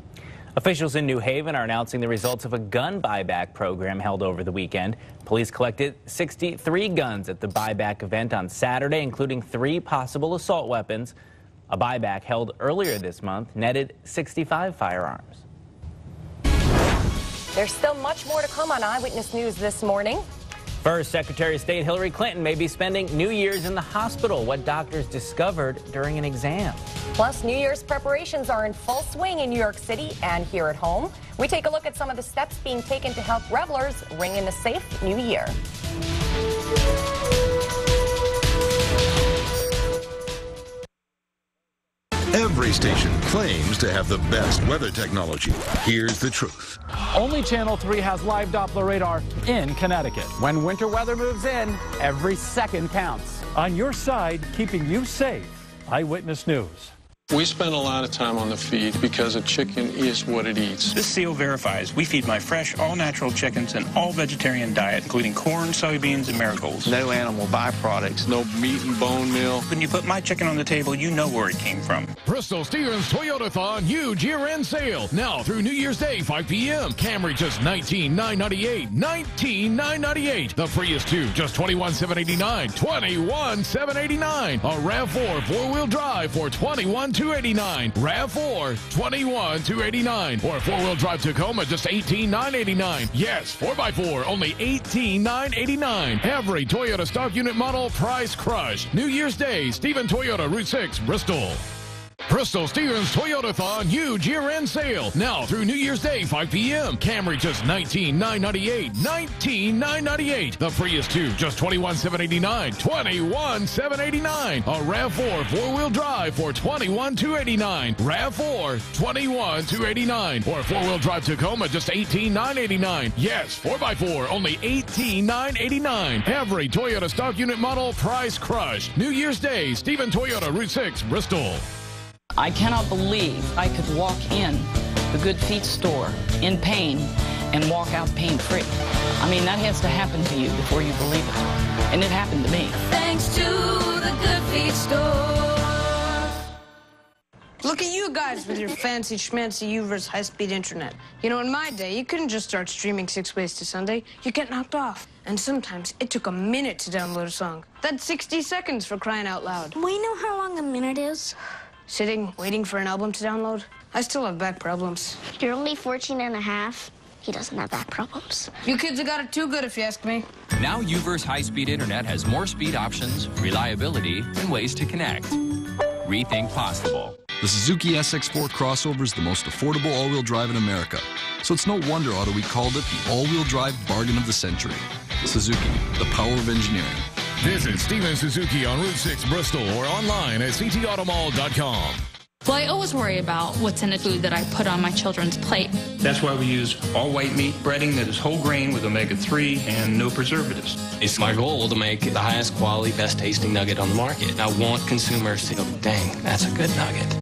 Officials in New Haven are announcing the results of a gun buyback program held over the weekend. Police collected 63 guns at the buyback event on Saturday, including 3 possible assault weapons. A buyback held earlier this month netted 65 firearms. There's still much more to come on Eyewitness News this morning. First, Secretary of State Hillary Clinton may be spending New Year's in the hospital. What doctors discovered during an exam. Plus, New Year's preparations are in full swing in New York City and here at home. We take a look at some of the steps being taken to help revelers ring in a safe new year. Every station claims to have the best weather technology. Here's the truth. Only Channel 3 has live Doppler radar in Connecticut. When winter weather moves in, every second counts. On your side, keeping you safe. Eyewitness News. We spend a lot of time on the feed because a chicken is what it eats. This seal verifies we feed my fresh, all-natural chickens an all-vegetarian diet, including corn, soybeans, and marigolds. No animal byproducts, no meat and bone meal. When you put my chicken on the table, you know where it came from. Bristol Stevens Toyotathon huge year-end sale. Now through New Year's Day, 5 p.m. Camry just $19,998. $19,998. The Prius 2 just $21,789. $21,789. A RAV4 4-wheel drive for $21,289. RAV4 $21,289. Or a 4-wheel drive Tacoma just $18,989. Yes, 4x4 only $18,989. Every Toyota stock unit model price crushed. New Year's Day, Stephen Toyota, Route 6, Bristol. Bristol Stevens Toyotathon huge year-end sale. Now through New Year's Day, 5 p.m. Camry just $19,998. $19,998. The Prius 2 just $21,789. $21,789. A RAV4 4-wheel drive for $21,289. RAV4 $21,289. Or a 4-wheel drive Tacoma just $18,989. Yes, 4x4 only $18,989. Every Toyota stock unit model price crushed. New Year's Day, Stephen Toyota, Route 6, Bristol. I cannot believe I could walk in the Good Feet store in pain and walk out pain-free. I mean, that has to happen to you before you believe it. And it happened to me. Thanks to the Good Feet store. Look at you guys with your fancy schmancy U-verse high-speed internet. You know, in my day, you couldn't just start streaming 6 ways to Sunday. You get knocked off. And sometimes it took a minute to download a song. That's 60 seconds for crying out loud. We know how long a minute is. Sitting, waiting for an album to download. I still have back problems. You're only 14 and a half. He doesn't have back problems. You kids have got it too good, if you ask me. Now U-verse high-speed internet has more speed options, reliability, and ways to connect. Rethink possible. The Suzuki SX4 crossover is the most affordable all-wheel drive in America. So it's no wonder Auto Week called it the all-wheel drive bargain of the century. Suzuki, the power of engineering. Visit Steven Suzuki on Route 6 Bristol or online at ctautomall.com. Well, I always worry about what's in the food that I put on my children's plate. That's why we use all-white meat breading that is whole grain with omega-3 and no preservatives. It's my goal to make the highest quality, best tasting nugget on the market. I want consumers to go, dang, that's a good nugget.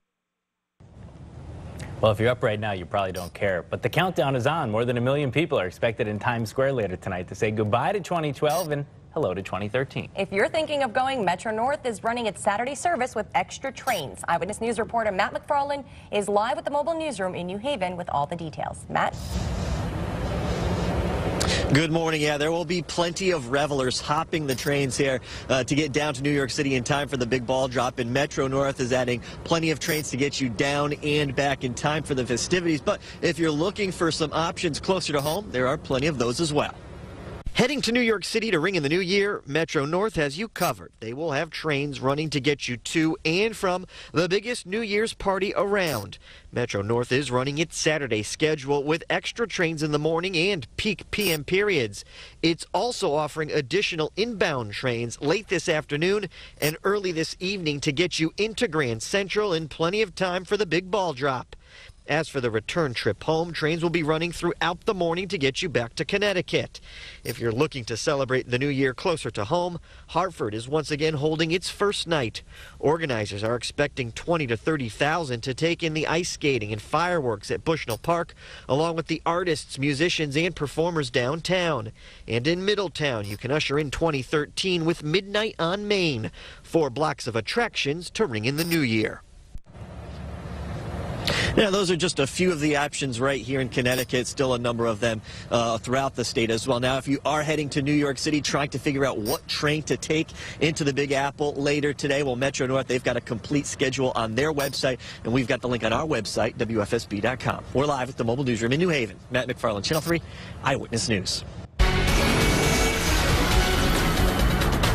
Well, if you're up right now, you probably don't care. But the countdown is on. More than 1 million people are expected in Times Square later tonight to say goodbye to 2012 and hello to 2013. If you're thinking of going, Metro North is running its Saturday service with extra trains. Eyewitness News reporter Matt McFarland is live at the mobile newsroom in New Haven with all the details. Matt? Good morning. Yeah, there will be plenty of revelers hopping the trains here to get down to New York City in time for the big ball drop. And Metro North is adding plenty of trains to get you down and back in time for the festivities. But if you're looking for some options closer to home, there are plenty of those as well. Heading to New York City to ring in the new year, Metro North has you covered. They will have trains running to get you to and from the biggest New Year's party around. Metro North is running its Saturday schedule with extra trains in the morning and peak PM periods. It's also offering additional inbound trains late this afternoon and early this evening to get you into Grand Central in plenty of time for the big ball drop. As for the return trip home, trains will be running throughout the morning to get you back to Connecticut. If you're looking to celebrate the new year closer to home, Hartford is once again holding its first night. Organizers are expecting 20,000 to 30,000 to take in the ice skating and fireworks at Bushnell Park, along with the artists, musicians, and performers downtown. And in Middletown, you can usher in 2013 with Midnight on Main, 4 blocks of attractions to ring in the new year. Now, those are just a few of the options right here in Connecticut. Still a number of them throughout the state as well. Now, if you are heading to New York City trying to figure out what train to take into the Big Apple later today, well, Metro North, they've got a complete schedule on their website, and we've got the link on our website, WFSB.com. We're live at the mobile newsroom in New Haven. Matt McFarland, Channel 3 Eyewitness News.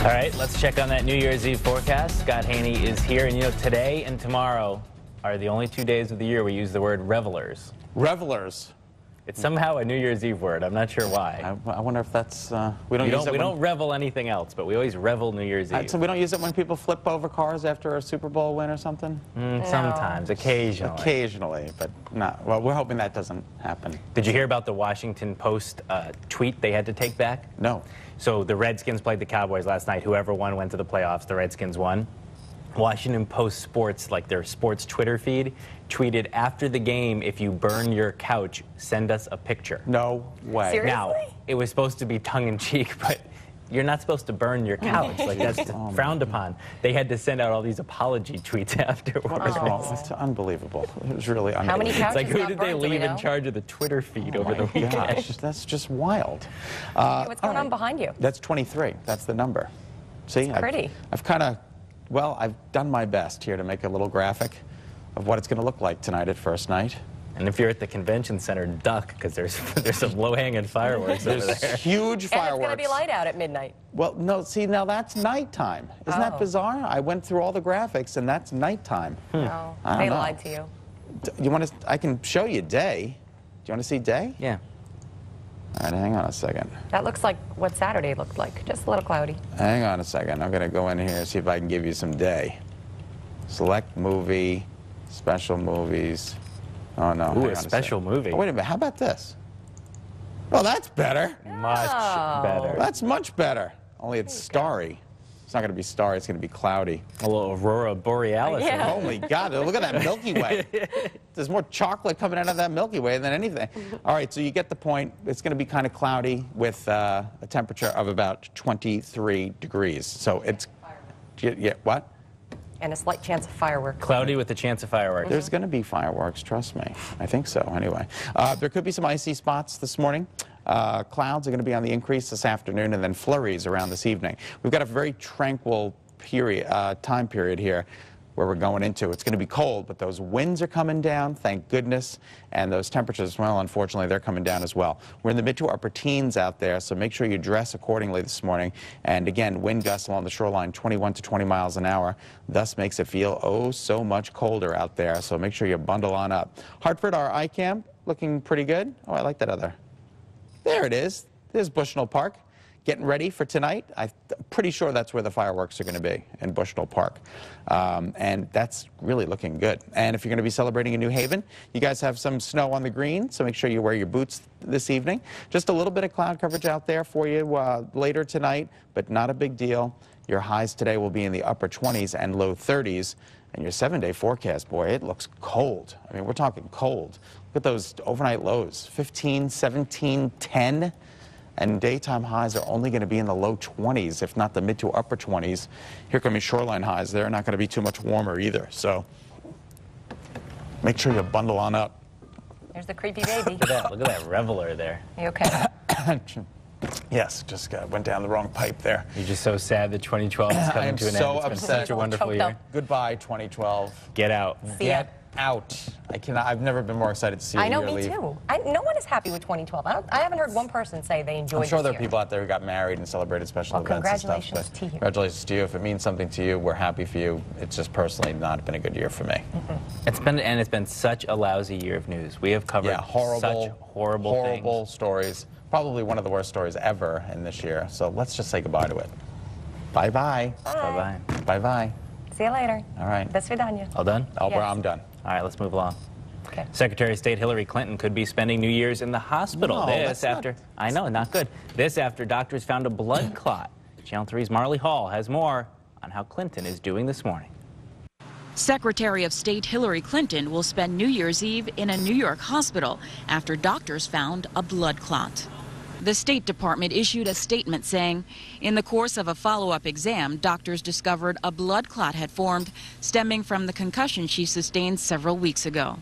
All right, let's check on that New Year's Eve forecast. Scott Haney is here, and you know, today and tomorrow are the only 2 days of the year we use the word revelers. Revelers. It's somehow a New Year's Eve word. I'm not sure why. I wonder if that's we don't revel anything else, but we always revel New Year's Eve. So we don't use it when people flip over cars after a Super Bowl win or something? Sometimes, occasionally. Occasionally, but not. Well, we're hoping that doesn't happen. Did you hear about the Washington Post tweet they had to take back? No. So the Redskins played the Cowboys last night. Whoever won went to the playoffs. The Redskins won. Washington Post Sports, like their sports Twitter feed, tweeted after the game, if you burn your couch, send us a picture. No way. Seriously? Now, it was supposed to be tongue-in-cheek, but you're not supposed to burn your couch. Like, that's frowned upon. They had to send out all these apology tweets afterwards. Oh, it's unbelievable. It was really unbelievable. How many couches It's like, who got did they burned, do we leave in know? charge of the Twitter feed over the weekend? Gosh, that's just wild. Hey, what's going on behind you? That's 23. That's the number. See? It's pretty. I've kind of, well, I've done my best here to make a little graphic of what it's going to look like tonight at first night. And if you're at the convention center, duck, because there's some low-hanging fireworks over There's there. huge And fireworks. it's going to be light out at midnight. Well, no, see, now that's nighttime. Isn't that bizarre? I went through all the graphics, and that's nighttime. No, I don't they know. lied to you. You want to? I can show you day. Do you want to see day? Yeah. All right, hang on a second. That looks like what Saturday looked like, just a little cloudy. Hang on a second. I'm going to go in here and see if I can give you some day. Select movie, special movies. Oh, no. Ooh, a special movie. Oh, wait a minute. How about this? Oh, that's better. Much better. That's much better. Only it's starry. It's not going to be starry. It's going to be cloudy. A little Aurora Borealis. Yeah. Holy God, look at that Milky Way. There's more chocolate coming out of that Milky Way than anything. All right, so you get the point. It's going to be kind of cloudy with a temperature of about 23 degrees. So it's, yeah, what? And a slight chance of fireworks. Cloudy with a chance of fireworks. There's going to be fireworks, trust me. I think so, anyway. There could be some icy spots this morning. Clouds are going to be on the increase this afternoon, and then flurries around this evening. We've got a very tranquil time period here where we're going into. It's going to be cold, but those winds are coming down, thank goodness, and those temperatures, well, unfortunately, they're coming down as well. We're in the mid to upper teens out there, so make sure you dress accordingly this morning. And again, wind gusts along the shoreline 21 to 20 miles an hour, thus makes it feel oh so much colder out there, so make sure you bundle on up. Hartford, our iCam, looking pretty good. Oh, I like that other. There it is. There's Bushnell Park. Getting ready for tonight. I'm pretty sure that's where the fireworks are going to be, in Bushnell Park. And that's really looking good. And if you're going to be celebrating in New Haven, you guys have some snow on the green, so make sure you wear your boots this evening. Just a little bit of cloud coverage out there for you later tonight, but not a big deal. Your highs today will be in the upper 20s and low 30s. And your 7-day forecast, boy, it looks cold. I mean, we're talking cold. Look at those overnight lows, 15, 17, 10. And daytime highs are only going to be in the low 20s, if not the mid to upper 20s. Here come your shoreline highs. They're not going to be too much warmer either. So make sure you bundle on up. There's the creepy baby. Look at that reveler there. Are you okay? Yes, just went down the wrong pipe there. You're just so sad that 2012 is coming to an end. so It's been such a wonderful year. Goodbye, 2012. Get out. See ya. Get out. I cannot. I've never been more excited to see I know, you me leave. too. No one is happy with 2012. I haven't heard one person say they enjoyed I'm sure this there are year. people out there who got married and celebrated special Well, events and stuff. congratulations to you. Congratulations to you. If it means something to you, we're happy for you. It's just personally not been a good year for me. It's been such a lousy year of news. We have covered such horrible things. Stories. Probably one of the worst stories ever in this year. So let's just say goodbye to it. Bye-bye. Bye-bye. Bye-bye. See you later. All right. До свидания. All done? Yes. I'm done. All right, let's move along. Okay. Secretary of State Hillary Clinton could be spending New Year's in the hospital. I know, not good. This after doctors found a blood clot. Channel 3's Marley Hall has more on how Clinton is doing this morning. Secretary of State Hillary Clinton will spend New Year's Eve in a New York hospital after doctors found a blood clot. The State Department issued a statement saying, in the course of a follow-up exam, doctors discovered a blood clot had formed stemming from the concussion she sustained several weeks ago.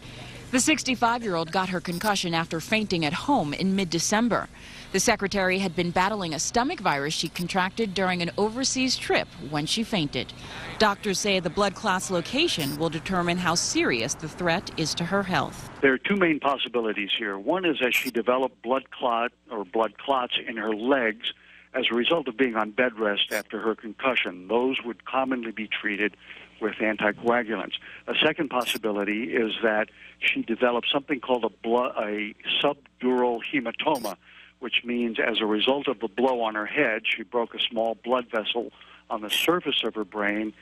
The 65-year-old got her concussion after fainting at home in mid-December. The secretary had been battling a stomach virus she contracted during an overseas trip when she fainted. Doctors say the blood clot's location will determine how serious the threat is to her health. There are two main possibilities here. One is that she developed blood clot or blood clots in her legs as a result of being on bed rest after her concussion. Those would commonly be treated with anticoagulants. A second possibility is that she developed something called a subdural hematoma, which means as a result of the blow on her head, she broke a small blood vessel on the surface of her brain.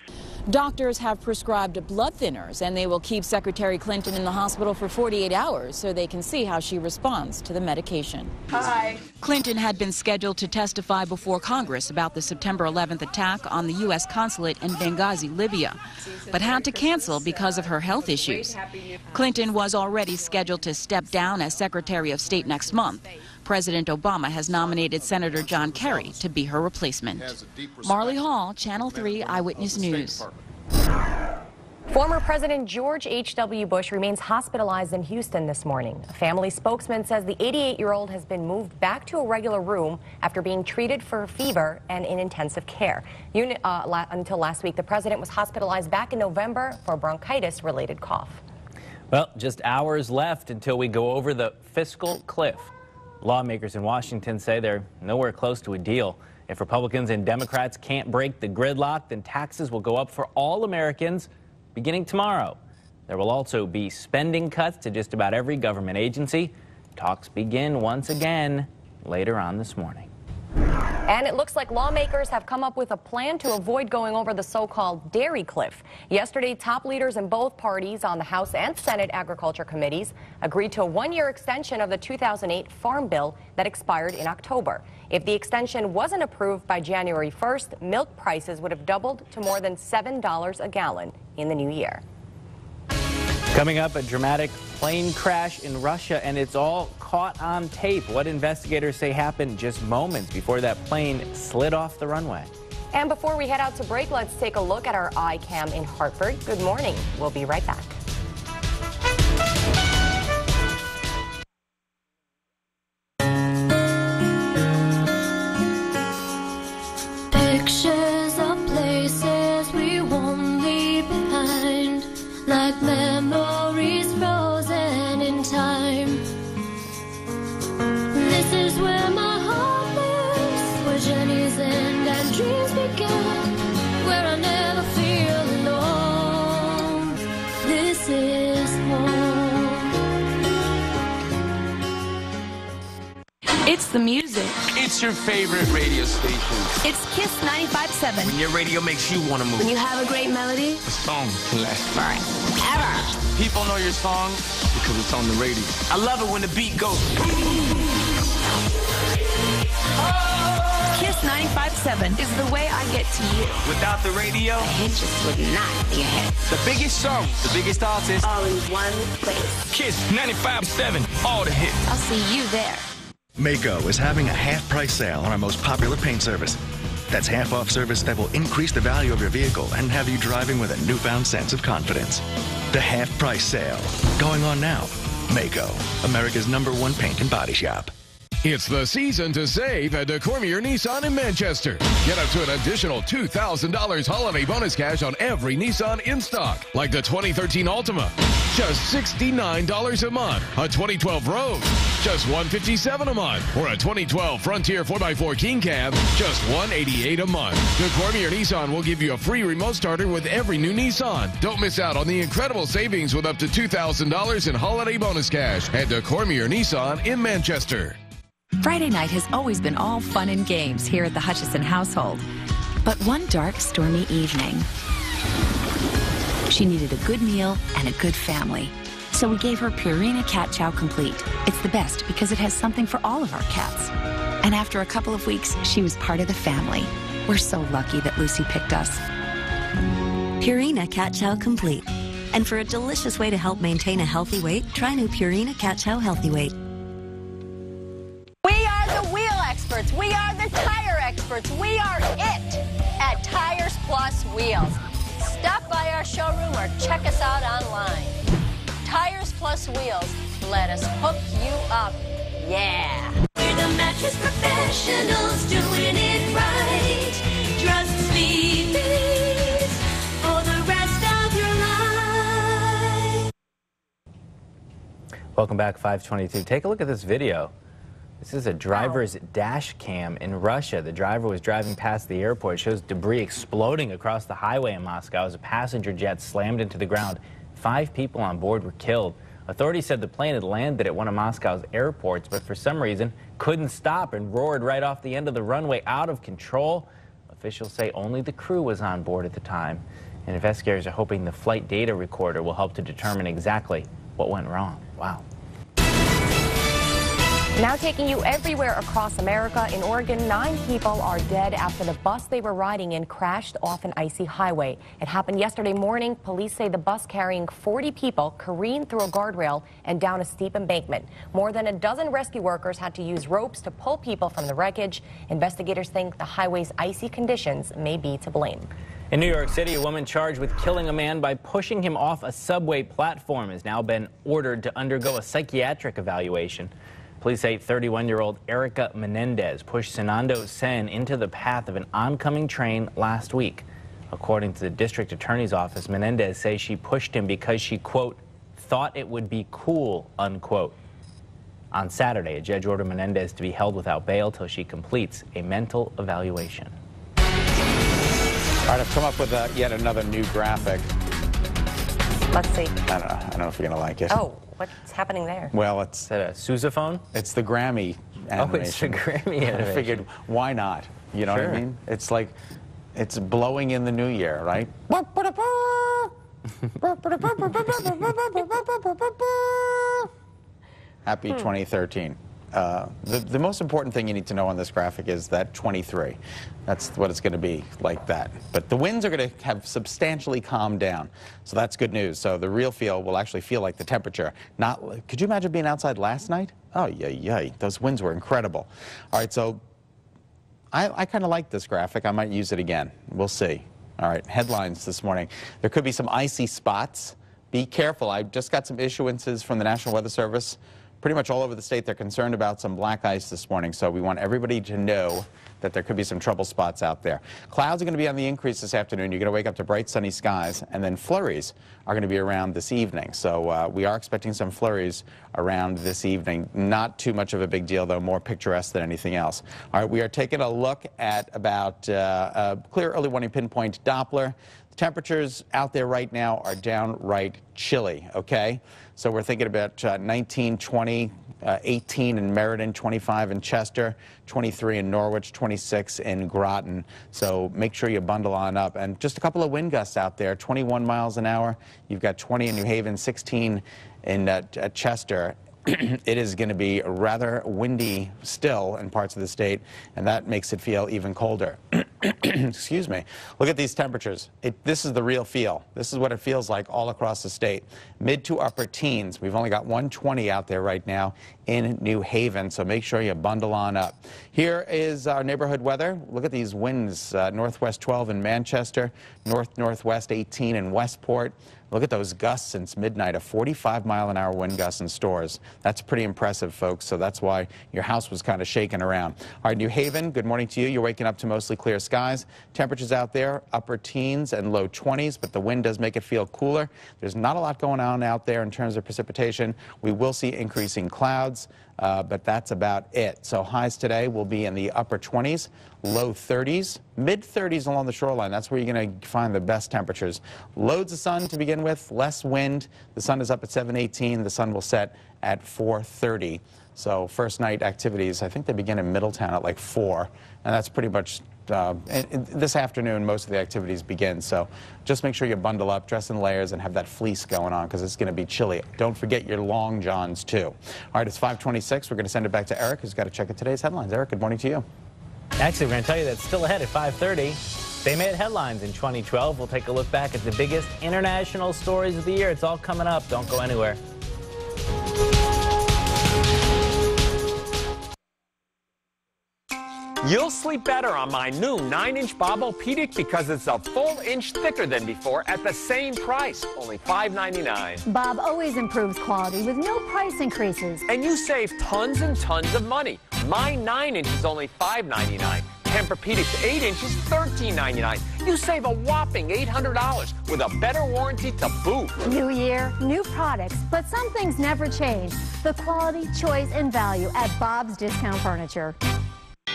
Doctors have prescribed blood thinners, and they will keep Secretary Clinton in the hospital for 48 hours so they can see how she responds to the medication. Hi. Clinton had been scheduled to testify before Congress about the September 11th attack on the U.S. consulate in Benghazi, Libya, but had to cancel because of her health issues. Clinton was already scheduled to step down as Secretary of State next month. President Obama has nominated Senator John Kerry to be her replacement. Marley Hall, Channel 3 Eyewitness News. Former President George H.W. Bush remains hospitalized in Houston this morning. A family spokesman says the 88-year-old has been moved back to a regular room after being treated for a fever and in intensive care. Until last week, the president was hospitalized back in November for bronchitis-related cough. Well, just hours left until we go over the fiscal cliff. Lawmakers in Washington say they're nowhere close to a deal. If Republicans and Democrats can't break the gridlock, then taxes will go up for all Americans beginning tomorrow. There will also be spending cuts to just about every government agency. Talks begin once again later on this morning. And it looks like lawmakers have come up with a plan to avoid going over the so-called dairy cliff. Yesterday, top leaders in both parties on the House and Senate Agriculture Committees agreed to a one-year extension of the 2008 Farm Bill that expired in October. If the extension wasn't approved by January 1st, milk prices would have doubled to more than $7 a gallon in the new year. Coming up, a dramatic plane crash in Russia, and it's all caught on tape. What investigators say happened just moments before that plane slid off the runway. And before we head out to break, let's take a look at our iCam in Hartford. Good morning. We'll be right back. Pictures of places we won't leave behind, like memories frozen in time. This is where my heart lives, where journeys end and dreams begin, where I never feel alone. This is home. It's the music. It's your favorite radio station. It's Kiss 95.7. When your radio makes you want to move. When you have a great melody. The song can last forever. People know your song because it's on the radio. I love it when the beat goes. Kiss 95.7 is the way I get to you. Without the radio, the hit just would not be a hit. The biggest song, the biggest artist, all in one place. Kiss 95.7, all the hits. I'll see you there. Maaco is having a half-price sale on our most popular paint service. That's half-off service that will increase the value of your vehicle and have you driving with a newfound sense of confidence. The half-price sale, going on now. Maaco, America's #1 paint and body shop. It's the season to save at DeCormier Nissan in Manchester. Get up to an additional $2,000 holiday bonus cash on every Nissan in stock, like the 2013 Altima, just $69 a month. A 2012 Rogue, just $157 a month. Or a 2012 Frontier 4x4 King Cab, just $188 a month. DeCormier Nissan will give you a free remote starter with every new Nissan. Don't miss out on the incredible savings with up to $2,000 in holiday bonus cash at DeCormier Nissan in Manchester. Friday night has always been all fun and games here at the Hutchison household. But one dark, stormy evening, she needed a good meal and a good family. So we gave her Purina Cat Chow Complete. It's the best because it has something for all of our cats. And after a couple of weeks, she was part of the family. We're so lucky that Lucy picked us. Purina Cat Chow Complete. And for a delicious way to help maintain a healthy weight, try new Purina Cat Chow Healthy Weight. We are the wheel experts. We are the tire experts. We are it at Tires Plus Wheels. Stop by our showroom or check us out online. Tires Plus Wheels. Let us hook you up. Yeah. We're the mattress professionals doing it right. Trust Sleepy's for the rest of your life. Welcome back, 522. Take a look at this video. This is a driver's dash cam in Russia. The driver was driving past the airport. It shows debris exploding across the highway in Moscow as a passenger jet slammed into the ground. 5 people on board were killed. Authorities said the plane had landed at one of Moscow's airports, but for some reason couldn't stop and roared right off the end of the runway, out of control. Officials say only the crew was on board at the time, and investigators are hoping the flight data recorder will help to determine exactly what went wrong. Wow. Now taking you everywhere across America. In Oregon, 9 people are dead after the bus they were riding in crashed off an icy highway. It happened yesterday morning. Police say the bus carrying 40 people careened through a guardrail and down a steep embankment. More than a dozen rescue workers had to use ropes to pull people from the wreckage. Investigators think the highway's icy conditions may be to blame. In New York City, a woman charged with killing a man by pushing him off a subway platform has now been ordered to undergo a psychiatric evaluation. Police say 31-year-old Erica Menendez pushed Senando Sen into the path of an oncoming train last week. According to the district attorney's office, Menendez says she pushed him because she, quote, thought it would be cool, unquote. On Saturday, a judge ordered Menendez to be held without bail till she completes a mental evaluation. All right, I've come up with yet another new graphic. Let's see. I don't know if you're going to like it. Oh, what's happening there? Well, it's... Is that a sousaphone? It's the Grammy animation. Oh, it's the Grammy animation. I figured, why not? You know what I mean? It's like, it's blowing in the new year, right? Happy 2013. The most important thing you need to know on this graphic is that 23. That's what it's going to be, like that. But the winds are going to have substantially calmed down, so that's good news. So the real feel will actually feel like the temperature. Could you imagine being outside last night? Oh, yay. Those winds were incredible. All right, so I kind of like this graphic. I might use it again. We'll see. All right, headlines this morning. There could be some icy spots. Be careful. I just got some issuances from the National Weather Service. Pretty much all over the state, they're concerned about some black ice this morning, so we want everybody to know that there could be some trouble spots out there. Clouds are going to be on the increase this afternoon. You're going to wake up to bright sunny skies, and then flurries are going to be around this evening. So we are expecting some flurries around this evening. Not too much of a big deal, though, more picturesque than anything else. All right, we are taking a look at about a clear early warning pinpoint Doppler. The temperatures out there right now are downright chilly, okay? So we're thinking about 19, 20, 18 in Meriden, 25 in Chester, 23 in Norwich, 26 in Groton. So make sure you bundle on up. And just a couple of wind gusts out there, 21 miles an hour. You've got 20 in New Haven, 16 in Chester. It is going to be rather windy still in parts of the state, and that makes it feel even colder. Excuse me. Look at these temperatures. This is the real feel. This is what it feels like all across the state. Mid to upper teens. We've only got 120 out there right now in New Haven, so make sure you bundle on up. Here is our neighborhood weather. Look at these winds. Northwest 12 in Manchester, northwest 18 in Westport. Look at those gusts since midnight, a 45-mile-an-hour wind gust in Stores. That's pretty impressive, folks, so that's why your house was kind of shaking around. All right, New Haven, good morning to you. You're waking up to mostly clear skies. Temperatures out there, upper teens and low 20s, but the wind does make it feel cooler. There's not a lot going on out there in terms of precipitation. We will see increasing clouds, but that's about it. So highs today will be in the upper 20s, low 30s, mid 30s along the shoreline. That's where you're going to find the best temperatures. Loads of sun to begin with, less wind. The sun is up at 7:18. The sun will set at 4:30. So first night activities, I think they begin in Middletown at like 4, and that's pretty much this afternoon most of the activities begin. So just make sure you bundle up, dress in layers, and have that fleece going on because it's going to be chilly. Don't forget your long johns too. All right, it's 5:26. We're going to send it back to Eric, who's got to check out today's headlines. Eric, good morning to you. Actually, we're going to tell you that's still ahead at 5:30. They made headlines in 2012. We'll take a look back at the biggest international stories of the year. It's all coming up. Don't go anywhere. You'll sleep better on my new 9-inch Bob-O-Pedic because it's a full inch thicker than before at the same price, only $5.99. Bob always improves quality with no price increases. And you save tons and tons of money. My 9-inch is only $5.99. Tempur-Pedic's 8 inches, $13.99. You save a whopping $800 with a better warranty to boot. New year, new products, but some things never change. The quality, choice, and value at Bob's Discount Furniture.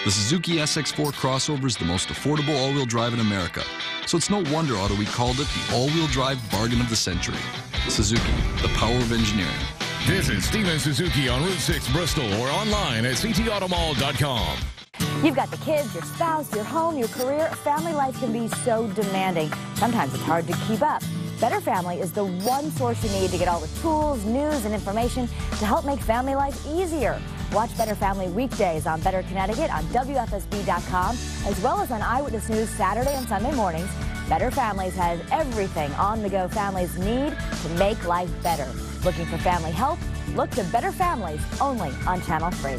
The Suzuki SX4 crossover is the most affordable all-wheel drive in America. So it's no wonder Auto Week called it the all-wheel drive bargain of the century. Suzuki, the power of engineering. Visit Steven Suzuki on Route 6 Bristol or online at ctautomall.com. You've got the kids, your spouse, your home, your career. Family life can be so demanding. Sometimes it's hard to keep up. Better Family is the one source you need to get all the tools, news, and information to help make family life easier. Watch Better Family weekdays on Better Connecticut on WFSB.com, as well as on Eyewitness News Saturday and Sunday mornings. Better Families has everything on-the-go families need to make life better. Looking for family help? Look to Better Families, only on Channel 3.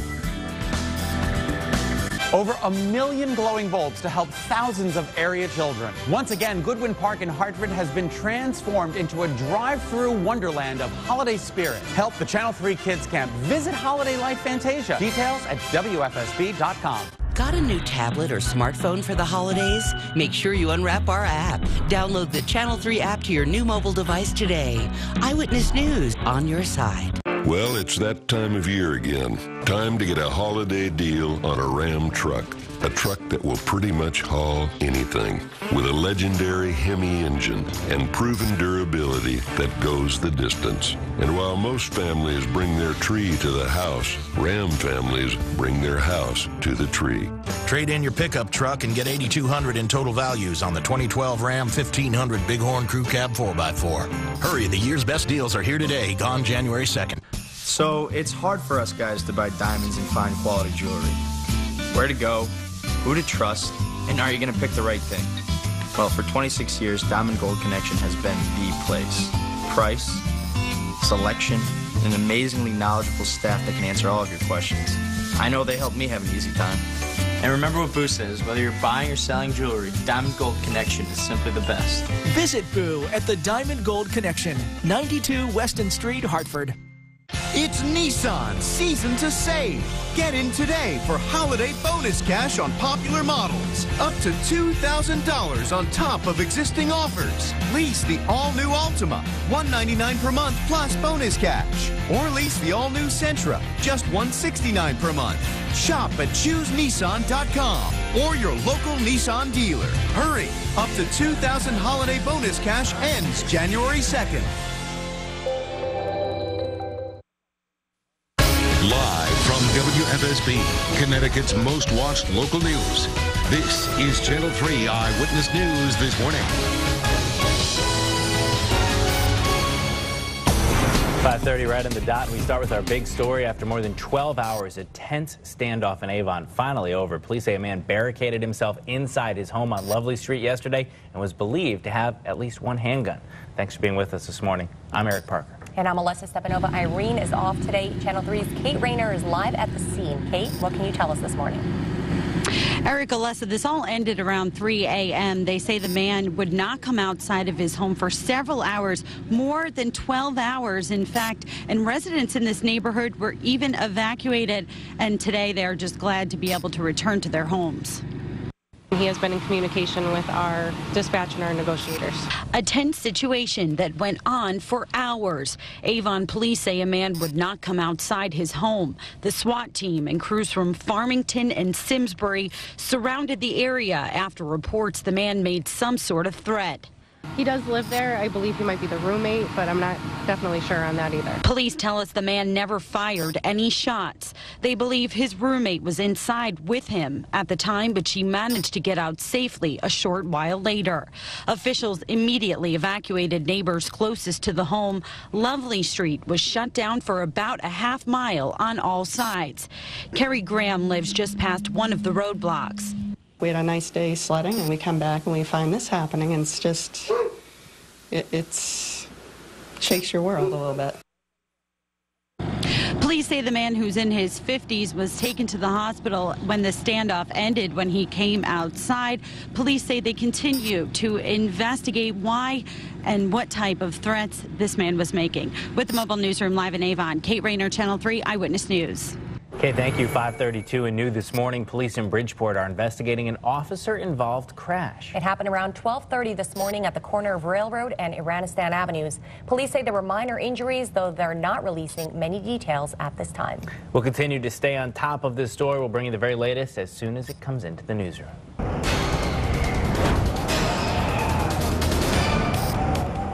Over 1 million glowing bulbs to help thousands of area children. Once again, Goodwin Park in Hartford has been transformed into a drive-through wonderland of holiday spirit. Help the Channel 3 Kids Camp. Visit Holiday Light Fantasia. Details at WFSB.com. Got a new tablet or smartphone for the holidays? Make sure you unwrap our app. Download the Channel 3 app to your new mobile device today. Eyewitness News on your side. Well, it's that time of year again. Time to get a holiday deal on a Ram truck. A truck that will pretty much haul anything. With a legendary Hemi engine and proven durability that goes the distance. And while most families bring their tree to the house, Ram families bring their house to the tree. Trade in your pickup truck and get $8,200 in total values on the 2012 Ram 1500 Bighorn Crew Cab 4x4. Hurry, the year's best deals are here today, gone January 2nd. So it's hard for us guys to buy diamonds and fine quality jewelry. Where to go, who to trust, and are you going to pick the right thing? Well, for 26 years, Diamond Gold Connection has been the place. Price, selection, and an amazingly knowledgeable staff that can answer all of your questions. I know they help me have an easy time. And remember what Boo says, whether you're buying or selling jewelry, Diamond Gold Connection is simply the best. Visit Boo at the Diamond Gold Connection, 92 Weston Street, Hartford. It's Nissan season to save. Get in today for holiday bonus cash on popular models. Up to $2,000 on top of existing offers. Lease the all-new Altima, $199 per month plus bonus cash. Or lease the all-new Sentra, just $169 per month. Shop at ChooseNissan.com or your local Nissan dealer. Hurry, up to $2,000 holiday bonus cash ends January 2nd. Live from WFSB, Connecticut's most watched local news. This is Channel 3 Eyewitness News this morning. 5:30 right on the dot. We start with our big story. After more than 12 hours, a tense standoff in Avon finally over. Police say a man barricaded himself inside his home on Lovely Street yesterday and was believed to have at least one handgun. Thanks for being with us this morning. I'm Eric Parker. And I'm Olessa Stepanova. Irene is off today. Channel 3's Kate Rayner is live at the scene. Kate, what can you tell us this morning? Eric, Olessa, this all ended around 3 a.m. They say the man would not come outside of his home for several hours, more than 12 hours, in fact. And residents in this neighborhood were even evacuated. And today they're just glad to be able to return to their homes. He has been in communication with our dispatch and our negotiators. A tense situation that went on for hours. Avon police say a man would not come outside his home. The SWAT team and crews from Farmington and Simsbury surrounded the area after reports the man made some sort of threat. He does live there. I believe he might be the roommate, but I'm not definitely sure on that either. Police tell us the man never fired any shots. They believe his roommate was inside with him at the time, but she managed to get out safely a short while later. Officials immediately evacuated neighbors closest to the home. Lovely Street was shut down for about a half mile on all sides. Carrie Graham lives just past one of the roadblocks. We had a nice day sledding, and we come back and we find this happening, and it's just, it shakes your world a little bit. Police say the man, who's in his 50s, was taken to the hospital when the standoff ended when he came outside. Police say they continue to investigate why and what type of threats this man was making. With the mobile newsroom live in Avon, Kate Rayner, Channel 3 Eyewitness News. Okay, thank you. 5:32 and new this morning. Police in Bridgeport are investigating an officer-involved crash. It happened around 12:30 this morning at the corner of Railroad and Iranistan Avenues. Police say there were minor injuries, though they're not releasing many details at this time. We'll continue to stay on top of this story. We'll bring you the very latest as soon as it comes into the newsroom.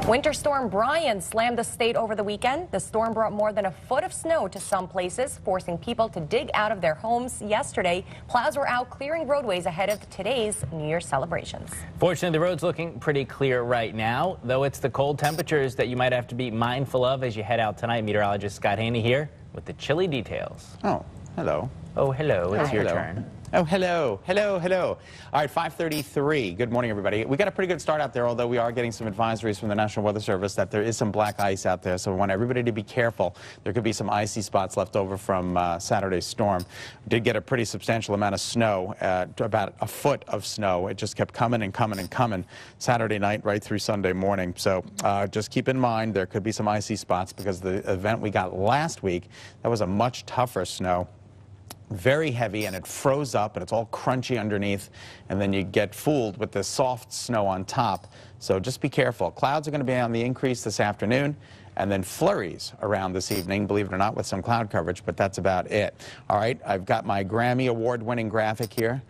Winter Storm Brian slammed the state over the weekend. The storm brought more than a foot of snow to some places, forcing people to dig out of their homes yesterday. Plows were out clearing roadways ahead of today's New Year's celebrations. Fortunately, the road's looking pretty clear right now, though it's the cold temperatures that you might have to be mindful of as you head out tonight. Meteorologist Scott Haney here with the chilly details. Oh, hello. Oh, hello. It's your hello. turn. Oh, hello, hello, hello. All right, 5:33. Good morning, everybody. We got a pretty good start out there, although we are getting some advisories from the National Weather Service that there is some black ice out there, so we want everybody to be careful. There could be some icy spots left over from Saturday's storm. We did get a pretty substantial amount of snow, about a foot of snow. It just kept coming and coming and coming Saturday night right through Sunday morning. So just keep in mind there could be some icy spots because the event we got last week, that was a much tougher snow. Very heavy, and it froze up, and it's all crunchy underneath, and then you get fooled with the soft snow on top. So just be careful. Clouds are going to be on the increase this afternoon, and then flurries around this evening, believe it or not, with some cloud coverage, but that's about it. All right, I've got my Grammy award-winning graphic here.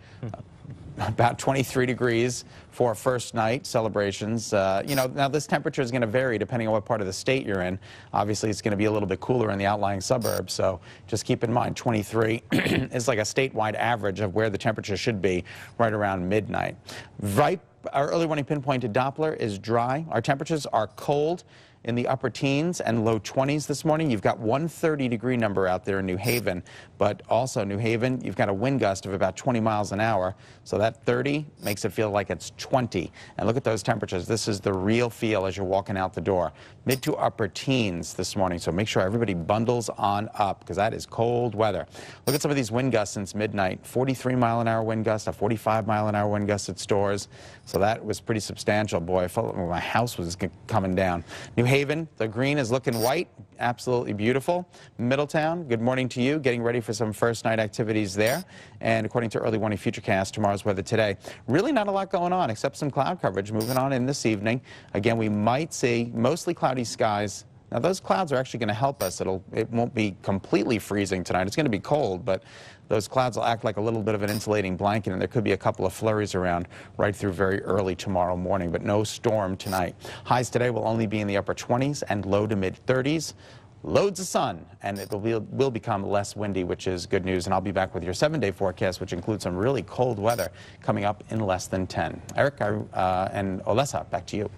About 23 degrees for first night celebrations. You know, now this temperature is going to vary depending on what part of the state you're in. Obviously, it's going to be a little bit cooler in the outlying suburbs, so just keep in mind 23 is like a statewide average of where the temperature should be right around midnight. Right, our early warning pinpointed Doppler is dry. Our temperatures are cold in the upper teens and low 20s this morning. You've got 130-degree number out there in New Haven, but also New Haven, you've got a wind gust of about 20 miles an hour, so that 30 makes it feel like it's 20. And look at those temperatures. This is the real feel as you're walking out the door. Mid to upper teens this morning, so make sure everybody bundles on up because that is cold weather. Look at some of these wind gusts since midnight. 43-mile-an-hour wind gust, a 45-mile-an-hour wind gust at stores, so that was pretty substantial. Boy, I felt like my house was coming down. New Haven, the green is looking white, absolutely beautiful. Middletown, good morning to you, getting ready for some first night activities there. And according to early warning futurecast, tomorrow's weather today, really not a lot going on except some cloud coverage moving on in this evening. Again, we might see mostly cloudy skies. Now, those clouds are actually going to help us. It won't be completely freezing tonight. It's going to be cold, but those clouds will act like a little bit of an insulating blanket, and there could be a couple of flurries around right through very early tomorrow morning, but no storm tonight. Highs today will only be in the upper 20s and low to mid 30s. Loads of sun, and it will become less windy, which is good news. And I'll be back with your 7-day forecast, which includes some really cold weather coming up in less than 10. Eric and Olessa, back to you.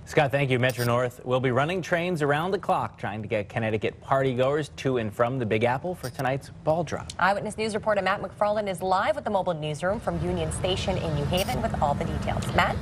Scott, thank you. Metro North will be running trains around the clock trying to get Connecticut partygoers to and from the Big Apple for tonight's ball drop. Eyewitness News reporter Matt McFarland is live with the mobile newsroom from Union Station in New Haven with all the details. Matt?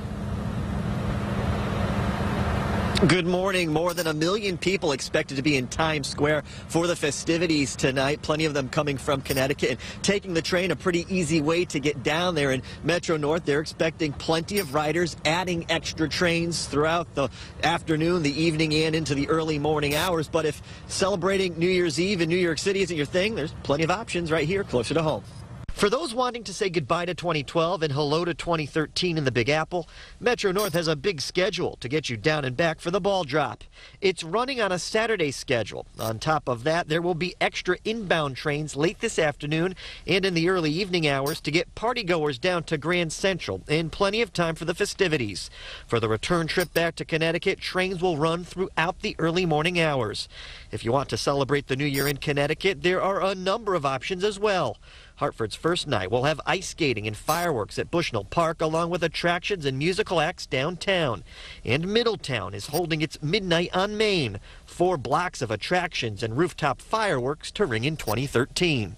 Good morning. More than 1 million people expected to be in Times Square for the festivities tonight. Plenty of them coming from Connecticut and taking the train, a pretty easy way to get down there. In Metro North, they're expecting plenty of riders adding extra trains throughout the afternoon, the evening, and into the early morning hours. But if celebrating New Year's Eve in New York City isn't your thing, there's plenty of options right here closer to home. For those wanting to say goodbye to 2012 and hello to 2013 in the Big Apple, Metro North has a big schedule to get you down and back for the ball drop. It's running on a Saturday schedule. On top of that, there will be extra inbound trains late this afternoon and in the early evening hours to get partygoers down to Grand Central and plenty of time for the festivities. For the return trip back to Connecticut, trains will run throughout the early morning hours. If you want to celebrate the new year in Connecticut, there are a number of options as well. Hartford's first night will have ice skating and fireworks at Bushnell Park, along with attractions and musical acts downtown. And Middletown is holding its Midnight on Main, 4 blocks of attractions and rooftop fireworks to ring in 2013.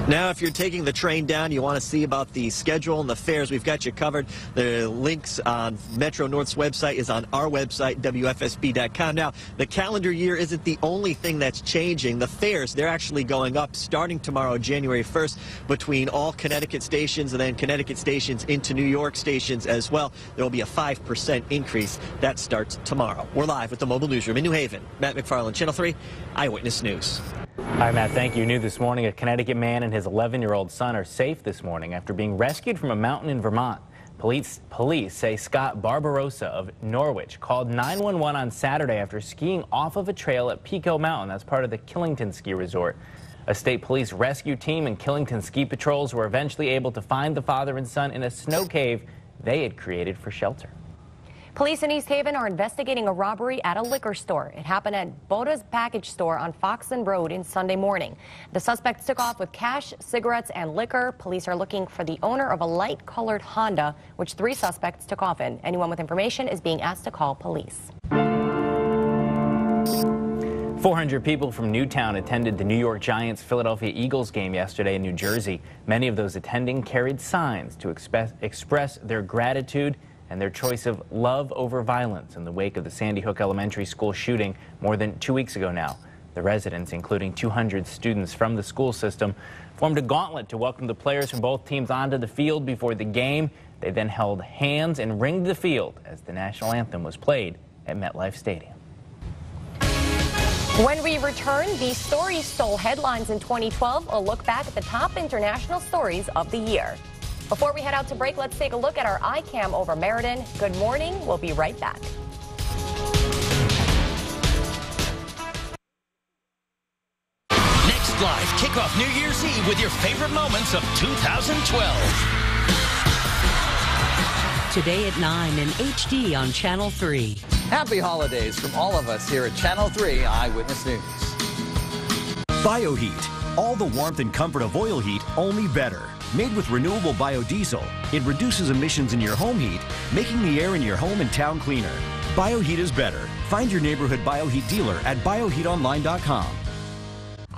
Now, if you're taking the train down, you want to see about the schedule and the fares, we've got you covered. The links on Metro North's website is on our website, WFSB.com. Now, the calendar year isn't the only thing that's changing. The fares, they're actually going up starting tomorrow, January 1st, between all Connecticut stations and then Connecticut stations into New York stations as well. There will be a 5% increase. That starts tomorrow. We're live with the mobile newsroom in New Haven. Matt McFarland, Channel 3 Eyewitness News. Hi, Matt. Thank you. New this morning, a Connecticut man and his 11-year-old son are safe this morning after being rescued from a mountain in Vermont. Police say Scott Barbarossa of Norwich called 911 on Saturday after skiing off of a trail at Pico Mountain. That's part of the Killington Ski Resort. A state police rescue team and Killington ski patrols were eventually able to find the father and son in a snow cave they had created for shelter. Police in East Haven are investigating a robbery at a liquor store. It happened at Boda's Package Store on Foxen Road in Sunday morning. The suspects took off with cash, cigarettes, and liquor. Police are looking for the owner of a light-colored Honda, which 3 suspects took off in. Anyone with information is being asked to call police. 400 people from Newtown attended the New York Giants-Philadelphia Eagles game yesterday in New Jersey. Many of those attending carried signs to express their gratitude and their choice of love over violence in the wake of the Sandy Hook Elementary School shooting more than 2 weeks ago now. The residents, including 200 students from the school system, formed a gauntlet to welcome the players from both teams onto the field before the game. They then held hands and ringed the field as the national anthem was played at MetLife Stadium. When we return, these stories stole headlines in 2012. A look back at the top international stories of the year. Before we head out to break, let's take a look at our iCam over Meriden. Good morning. We'll be right back. Next Live, kick off New Year's Eve with your favorite moments of 2012. Today at 9 in HD on Channel 3. Happy holidays from all of us here at Channel 3 Eyewitness News. BioHeat. All the warmth and comfort of oil heat, only better. Made with renewable biodiesel, it reduces emissions in your home heat, making the air in your home and town cleaner. BioHeat is better. Find your neighborhood BioHeat dealer at bioheatonline.com.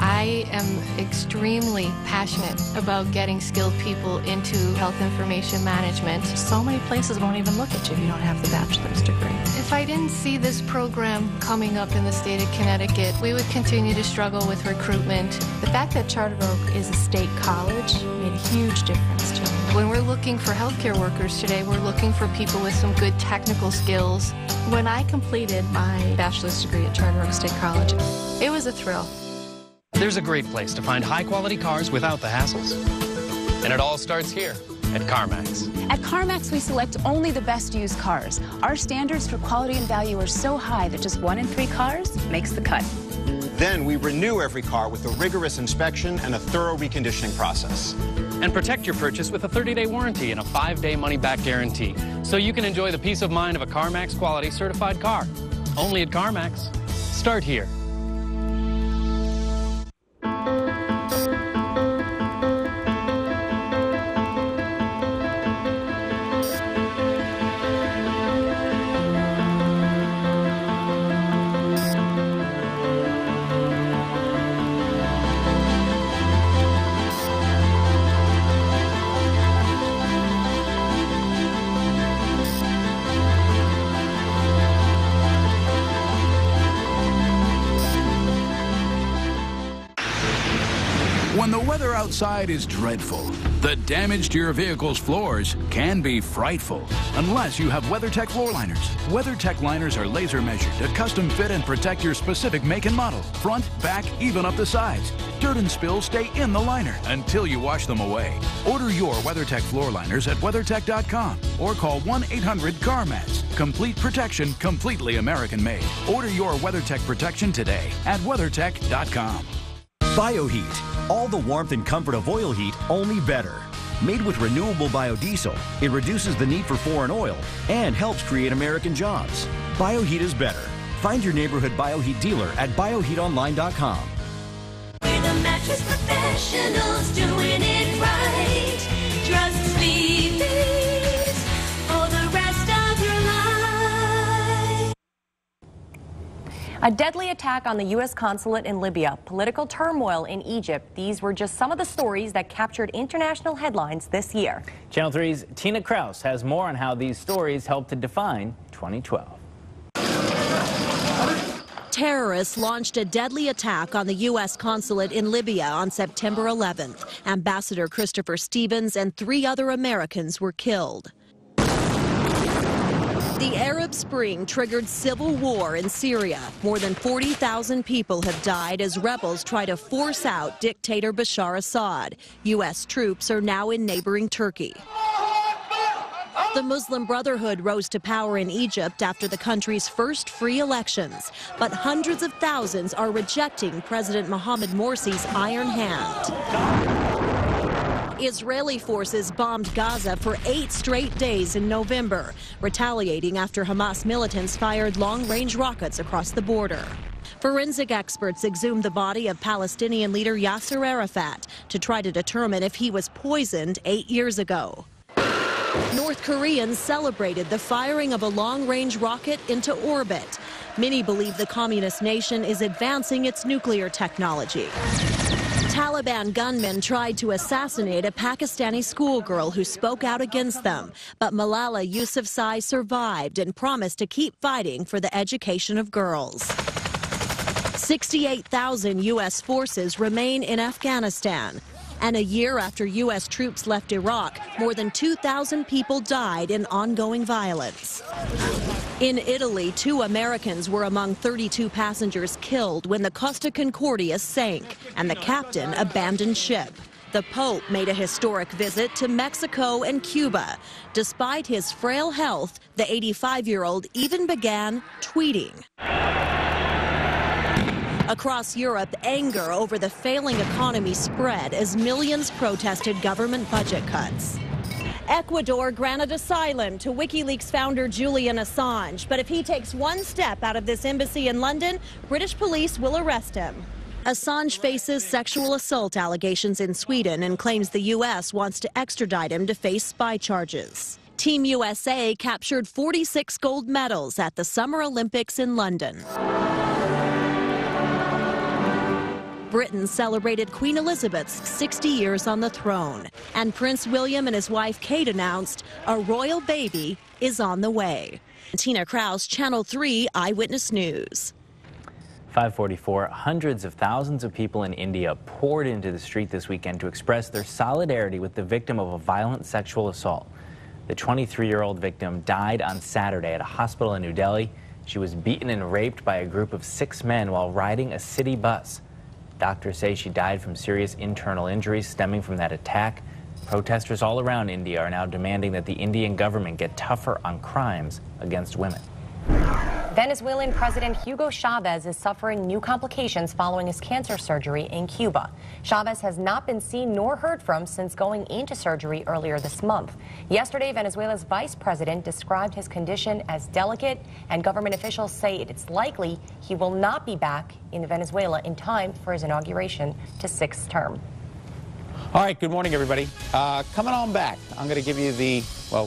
I am extremely passionate about getting skilled people into health information management. So many places won't even look at you if you don't have the bachelor's degree. If I didn't see this program coming up in the state of Connecticut, we would continue to struggle with recruitment. The fact that Charter Oak is a state college made a huge difference to me. When we're looking for healthcare workers today, we're looking for people with some good technical skills. When I completed my bachelor's degree at Charter Oak State College, it was a thrill. There's a great place to find high-quality cars without the hassles. And it all starts here at CarMax. At CarMax, we select only the best used cars. Our standards for quality and value are so high that just 1 in 3 cars makes the cut. Then we renew every car with a rigorous inspection and a thorough reconditioning process. And protect your purchase with a 30-day warranty and a 5-day money-back guarantee, so you can enjoy the peace of mind of a CarMax quality certified car. Only at CarMax. Start here. When the weather outside is dreadful, the damage to your vehicle's floors can be frightful. Unless you have WeatherTech floor liners. WeatherTech liners are laser measured to custom fit and protect your specific make and model. Front, back, even up the sides. Dirt and spills stay in the liner until you wash them away. Order your WeatherTech floor liners at WeatherTech.com or call 1-800-CarMats. Complete protection, completely American made. Order your WeatherTech protection today at WeatherTech.com. BioHeat. All the warmth and comfort of oil heat, only better. Made with renewable biodiesel, it reduces the need for foreign oil and helps create American jobs. BioHeat is better. Find your neighborhood BioHeat dealer at bioheatonline.com. We're the mattress professionals doing it right. Trust Sleepy's for the rest of your life. A deadly attack on the U.S. consulate in Libya, political turmoil in Egypt. These were just some of the stories that captured international headlines this year. Channel 3's Tina Kraus has more on how these stories helped to define 2012. Terrorists launched a deadly attack on the U.S. consulate in Libya on September 11th. Ambassador Christopher Stevens and 3 other Americans were killed. The Arab Spring triggered civil war in Syria. More than 40,000 people have died as rebels try to force out dictator Bashar Assad. U.S. troops are now in neighboring Turkey. The Muslim Brotherhood rose to power in Egypt after the country's first free elections. But hundreds of thousands are rejecting President Mohamed Morsi's iron hand. Israeli forces bombed Gaza for 8 straight days in November, retaliating after Hamas militants fired long-range rockets across the border. Forensic experts exhumed the body of Palestinian leader Yasser Arafat to try to determine if he was poisoned 8 years ago. North Koreans celebrated the firing of a long-range rocket into orbit. Many believe the communist nation is advancing its nuclear technology. Taliban gunmen tried to assassinate a Pakistani schoolgirl who spoke out against them. But Malala Yousafzai survived and promised to keep fighting for the education of girls. 68,000 U.S. forces remain in Afghanistan. And a year after U.S. troops left Iraq, more than 2,000 people died in ongoing violence. In Italy, 2 Americans were among 32 passengers killed when the Costa Concordia sank and the captain abandoned ship. The Pope made a historic visit to Mexico and Cuba. Despite his frail health, the 85-year-old even began tweeting. Across Europe, anger over the failing economy spread as millions protested government budget cuts. Ecuador granted asylum to WikiLeaks founder Julian Assange, but if he takes one step out of this embassy in London, British police will arrest him. Assange faces sexual assault allegations in Sweden and claims the U.S. wants to extradite him to face spy charges. Team USA captured 46 gold medals at the Summer Olympics in London. Britain celebrated Queen Elizabeth's 60 years on the throne. And Prince William and his wife Kate announced a royal baby is on the way. Tina Kraus, Channel 3 Eyewitness News. 5:44, hundreds of thousands of people in India poured into the street this weekend to express their solidarity with the victim of a violent sexual assault. The 23-year-old victim died on Saturday at a hospital in New Delhi. She was beaten and raped by a group of 6 men while riding a city bus. Doctors say she died from serious internal injuries stemming from that attack. Protesters all around India are now demanding that the Indian government get tougher on crimes against women. Venezuelan President Hugo Chavez is suffering new complications following his cancer surgery in Cuba. Chavez has not been seen nor heard from since going into surgery earlier this month. Yesterday, Venezuela's vice president described his condition as delicate, and government officials say it's likely he will not be back in Venezuela in time for his inauguration to 6th term. All right, good morning, everybody. Coming on back, I'm going to give you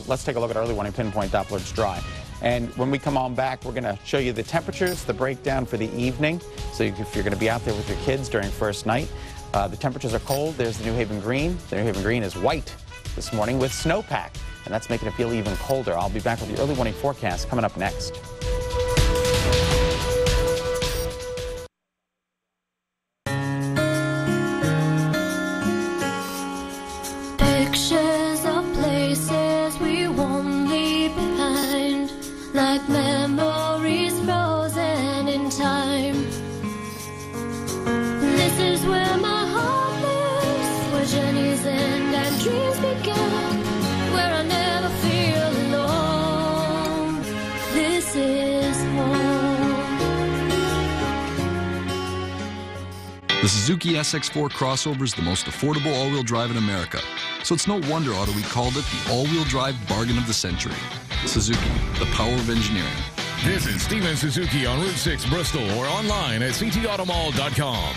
let's take a look at early warning pinpoint Doppler's dry. And when we come on back, we're going to show you the temperatures, the breakdown for the evening. So if you're going to be out there with your kids during first night, the temperatures are cold. There's the New Haven green. The New Haven green is white this morning with snowpack, and that's making it feel even colder. I'll be back with the early warning forecast coming up next. Pictures of places we won't leave behind, like memories frozen in time. This is where my heart lives, where journeys end and dreams begin, where I never feel alone. This is home. The Suzuki SX4 crossover is the most affordable all-wheel drive in America, so it's no wonder Auto Week called it the all-wheel drive bargain of the century. Suzuki, the power of engineering. Visit Steven Suzuki on Route 6 Bristol or online at ctautomall.com.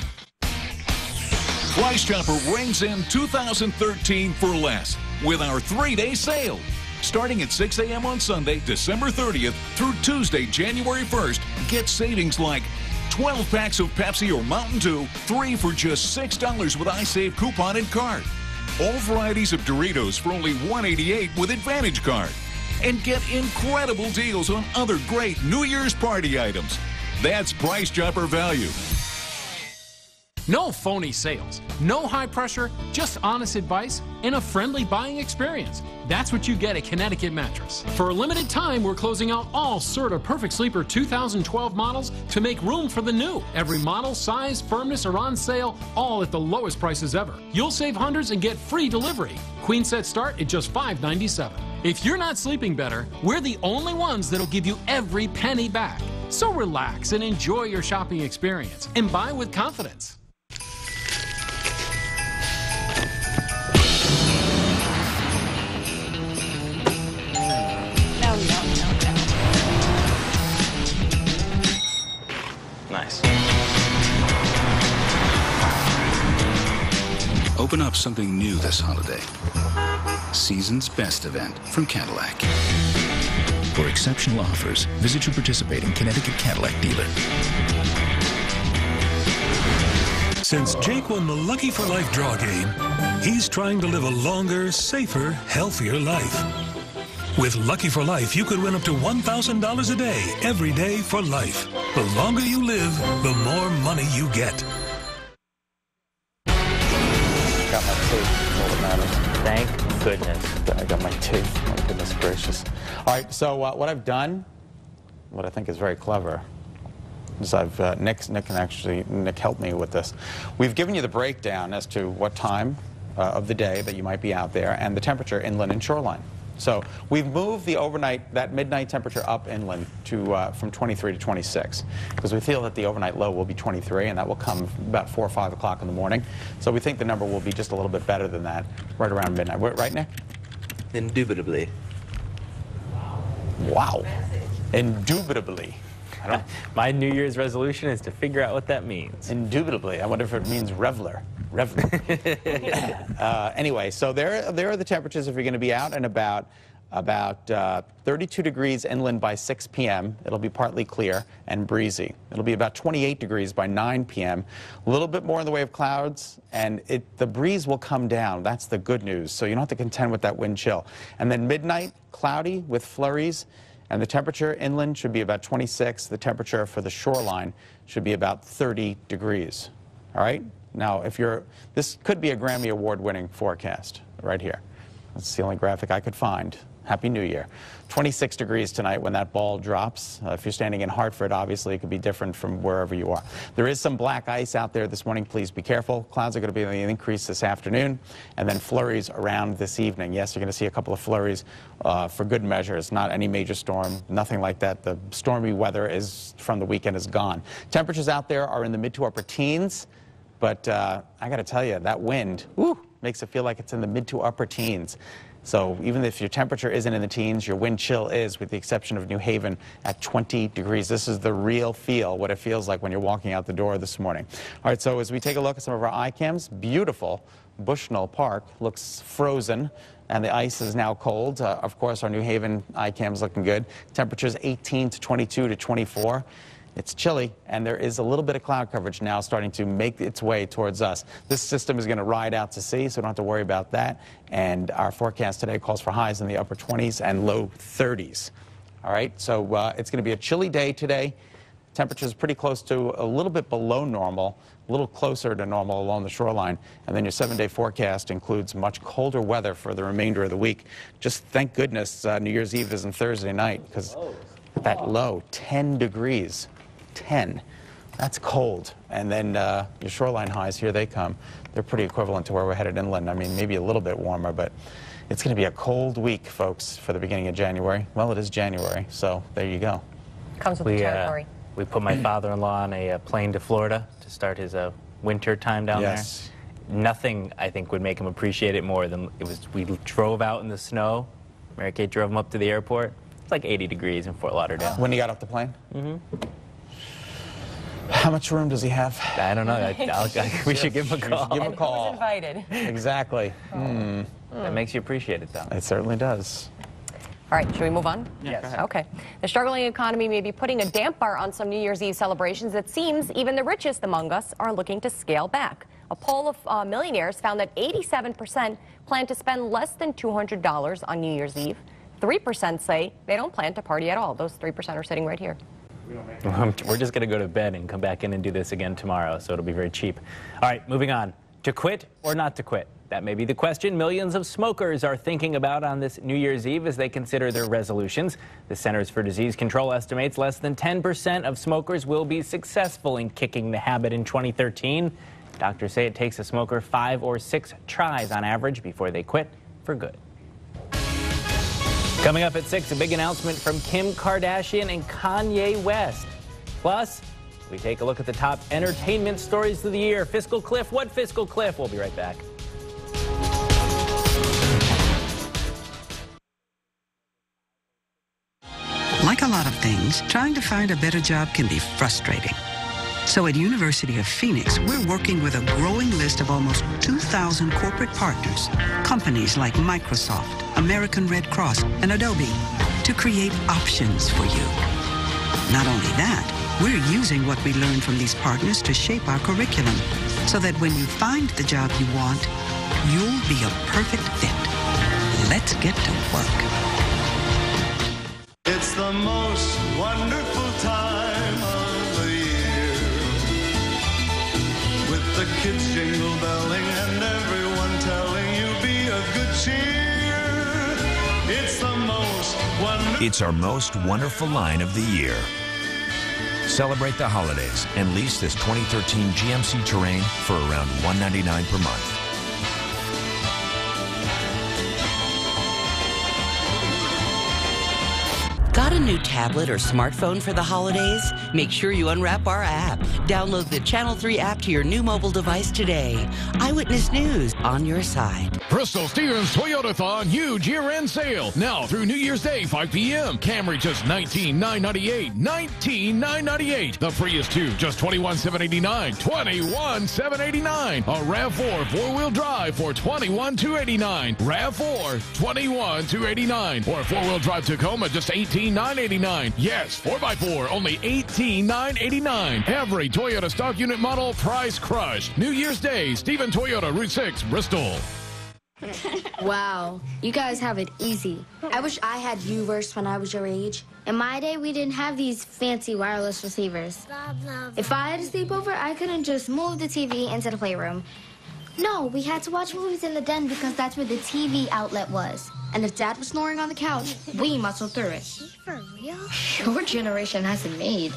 Price Chopper rings in 2013 for less with our 3-day sale. Starting at 6 a.m. on Sunday, December 30th through Tuesday, January 1st, get savings like 12 packs of Pepsi or Mountain Dew, 3 for just $6 with iSave coupon and card. All varieties of Doritos for only $1.88 with Advantage card. And get incredible deals on other great New Year's party items. That's Price Chopper value. No phony sales, no high pressure, just honest advice and a friendly buying experience. That's what you get at Connecticut Mattress. For a limited time, we're closing out all Serta Perfect Sleeper 2012 models to make room for the new. Every model, size, firmness are on sale, all at the lowest prices ever. You'll save hundreds and get free delivery. Queen set start at just $5.97. If you're not sleeping better, we're the only ones that'll give you every penny back. So relax and enjoy your shopping experience and buy with confidence. Nice. Open up something new this holiday. Season's Best event from Cadillac. For exceptional offers, visit your participating Connecticut Cadillac dealer. Since Jake won the Lucky for Life draw game, he's trying to live a longer, safer, healthier life. With Lucky for Life, you could win up to $1,000 a day, every day for life. The longer you live, the more money you get. Got my tooth, all that matters. Thank goodness. I got my tooth, my goodness gracious. All right, so what I've done, what I think is very clever, is Nick helped me with this. We've given you the breakdown as to what time of the day that you might be out there and the temperature inland and shoreline. So we've moved the overnight, that midnight temperature up inland to from 23 to 26, because we feel that the overnight low will be 23, and that will come about 4 or 5 o'clock in the morning. So we think the number will be just a little bit better than that, right around midnight. Right, Nick? Indubitably. Wow. Indubitably. My New Year's resolution is to figure out what that means. Indubitably. I wonder if it means reveler. Anyway, so there are the temperatures if you're going to be out and about 32 degrees inland by 6 p.m. It'll be partly clear and breezy. It'll be about 28 degrees by 9 p.m. A little bit more in the way of clouds, and the breeze will come down. That's the good news. So you don't have to contend with that wind chill. And then midnight, cloudy with flurries. And the temperature inland should be about 26. The temperature for the shoreline should be about 30 degrees. All right? Now, this could be a Grammy Award-winning forecast right here. That's the only graphic I could find. Happy New Year. 26 degrees tonight when that ball drops. If you're standing in Hartford, obviously, it could be different from wherever you are. There is some black ice out there this morning. Please be careful. Clouds are going to be on the increase this afternoon, and then flurries around this evening. Yes, you're going to see a couple of flurries for good measure. It's not any major storm, nothing like that. The stormy weather from the weekend is gone. Temperatures out there are in the mid to upper teens, but I got to tell you, that wind, makes it feel like it's in the mid to upper teens. So even if your temperature isn't in the teens, your wind chill is, with the exception of New Haven, at 20 degrees. This is the real feel, what it feels like when you're walking out the door this morning. All right, so as we take a look at some of our iCams, beautiful Bushnell Park looks frozen, and the ice is now cold. Of course, our New Haven iCam is looking good. Temperatures 18 to 22 to 24. It's chilly, and there is a little bit of cloud coverage now starting to make its way towards us. This system is going to ride out to sea, so don't have to worry about that. And our forecast today calls for highs in the upper 20s and low 30s. All right, so it's going to be a chilly day today. Temperatures pretty close to a little bit below normal, a little closer to normal along the shoreline. And then your 7-day forecast includes much colder weather for the remainder of the week. Just thank goodness New Year's Eve isn't Thursday night, because that low, 10 degrees. 10. That's cold. And then your shoreline highs, here they come. They're pretty equivalent to where we're headed inland. I mean, maybe a little bit warmer, but it's going to be a cold week, folks, for the beginning of January. Well, it is January, so there you go. Comes with the territory. We put my father-in-law on a plane to Florida to start his winter time down there. Nothing, I think, would make him appreciate it more than we drove out in the snow. Mary Kate drove him up to the airport. It's like 80 degrees in Fort Lauderdale. When he got off the plane? How much room does he have? I don't know. We should give him a call. Give him a call. Who's invited? Exactly. That makes you appreciate it, though. It certainly does. All right, should we move on? Yes. Go ahead. Okay. The struggling economy may be putting a damper on some New Year's Eve celebrations. It seems even the richest among us are looking to scale back. A poll of millionaires found that 87% plan to spend less than $200 on New Year's Eve. 3% say they don't plan to party at all. Those 3% are sitting right here. We're just going to go to bed and come back in and do this again tomorrow, so it'll be very cheap. All right, moving on. To quit or not to quit? That may be the question millions of smokers are thinking about on this New Year's Eve as they consider their resolutions. The Centers for Disease Control estimates less than 10% of smokers will be successful in kicking the habit in 2013. Doctors say it takes a smoker 5 or 6 tries on average before they quit for good. Coming up at 6, a big announcement from Kim Kardashian and Kanye West. Plus, we take a look at the top entertainment stories of the year. Fiscal cliff, what fiscal cliff? We'll be right back. Like a lot of things, trying to find a better job can be frustrating. So at University of Phoenix, we're working with a growing list of almost 2,000 corporate partners, companies like Microsoft, American Red Cross, and Adobe, to create options for you. Not only that, we're using what we learned from these partners to shape our curriculum so that when you find the job you want, you'll be a perfect fit. Let's get to work. It's the most wonderful time of the year, with the kids jingle belling and everyone telling you be of good cheer. It's the most wonderful. It's our most wonderful line of the year. Celebrate the holidays and lease this 2013 GMC Terrain for around $199 per month. Got a new tablet or smartphone for the holidays? Make sure you unwrap our app. Download the Channel 3 app to your new mobile device today. Eyewitness News on your side. Bristol Stevens Toyotathon huge year-end sale. Now through New Year's Day, 5 p.m. Camry just $19,998. $19,998. The Prius 2 just $21,789. $21,789. A RAV4 4-wheel drive for $21,289. RAV4 $21,289. Or a 4-wheel drive Tacoma just $18,989. Yes, 4x4 only $18,989. Every Toyota stock unit model price crushed. New Year's Day, Stephen Toyota, Route 6, Bristol. Wow, you guys have it easy. I wish I had U-verse when I was your age. In my day, we didn't have these fancy wireless receivers. If I had a sleepover, I couldn't just move the TV into the playroom. No, we had to watch movies in the den because that's where the TV outlet was. And if Dad was snoring on the couch, we muscled through it. For real? Your generation hasn't made.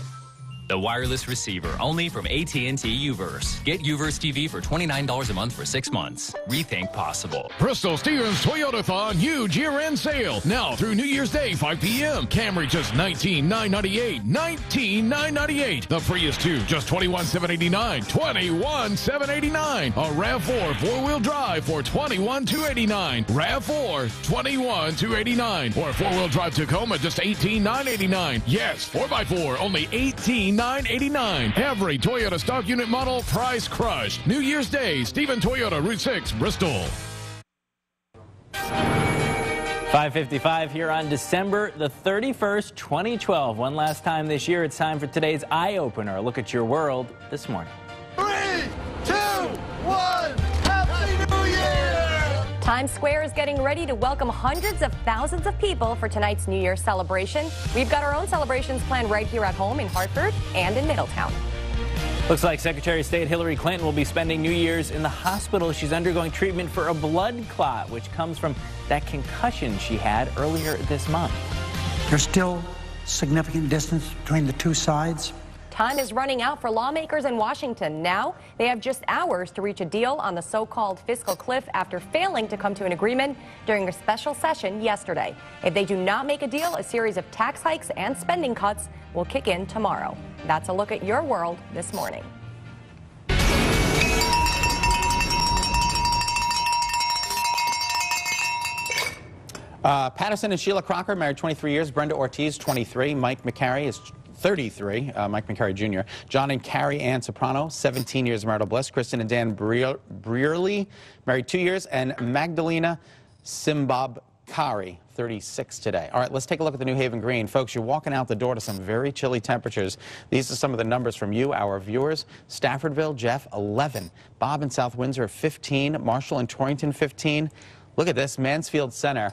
The wireless receiver, only from AT&T U-verse. Get U-verse TV for $29 a month for 6 months. Rethink possible. Bristol Stevens Toyotathon huge year-end sale. Now through New Year's Day, 5 p.m. Camry just $19,998. $19,998. The Prius 2 just $21,789. $21,789. A RAV4 4-wheel drive for $21,289. RAV4 $21,289. Or a 4-wheel drive Tacoma just $18,989. Yes, 4x4 only $18,989. Every Toyota stock unit model price crushed. New Year's Day, Stephen Toyota, Route 6, Bristol. 5:55 here on December the 31st, 2012. One last time this year, it's time for today's eye-opener. A look at your world this morning. 3, 2, 1, Happy New Year! Times Square is getting ready to welcome hundreds of thousands of people for tonight's New Year's celebration. We've got our own celebrations planned right here at home in Hartford and in Middletown. Looks like Secretary of State Hillary Clinton will be spending New Year's in the hospital. She's undergoing treatment for a blood clot, which comes from that concussion she had earlier this month. There's still significant distance between the two sides. Time is running out for lawmakers in Washington. Now they have just hours to reach a deal on the so-called fiscal cliff after failing to come to an agreement during a special session yesterday. If they do not make a deal, a series of tax hikes and spending cuts will kick in tomorrow. That's a look at your world this morning. Patterson and Sheila Crocker married 23 years. Brenda Ortiz, 23. Mike McCary is 33, Mike McCary Jr. John and Carrie Ann Soprano, 17 years marital bliss. Kristen and Dan Brearley, married 2 years. And Magdalena Kari, 36 today. All right, let's take a look at the New Haven Green. Folks, you're walking out the door to some very chilly temperatures. These are some of the numbers from you, our viewers. Staffordville, Jeff, 11. Bob in South Windsor, 15. Marshall and Torrington, 15. Look at this, Mansfield Center.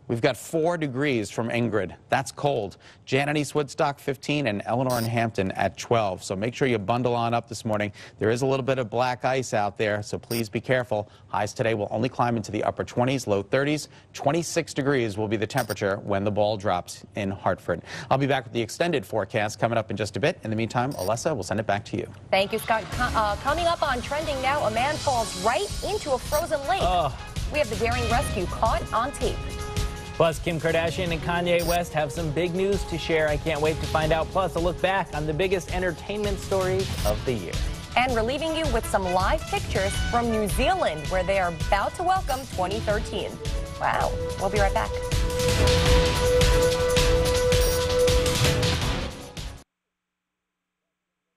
We've got 4 degrees from Ingrid. That's cold. Jan in East Woodstock, 15, and Eleanor in Hampton at 12. So make sure you bundle on up this morning. There is a little bit of black ice out there, so please be careful. Highs today will only climb into the upper 20s, low 30s. 26 degrees will be the temperature when the ball drops in Hartford. I'll be back with the extended forecast coming up in just a bit. In the meantime, Olessa, we'll send it back to you. Thank you, Scott. Coming up on Trending Now, a man falls right into a frozen lake. We have the daring rescue caught on tape. Plus, Kim Kardashian and Kanye West have some big news to share. I can't wait to find out. Plus, a look back on the biggest entertainment stories of the year. And we're leaving you with some live pictures from New Zealand, where they are about to welcome 2013. Wow. We'll be right back.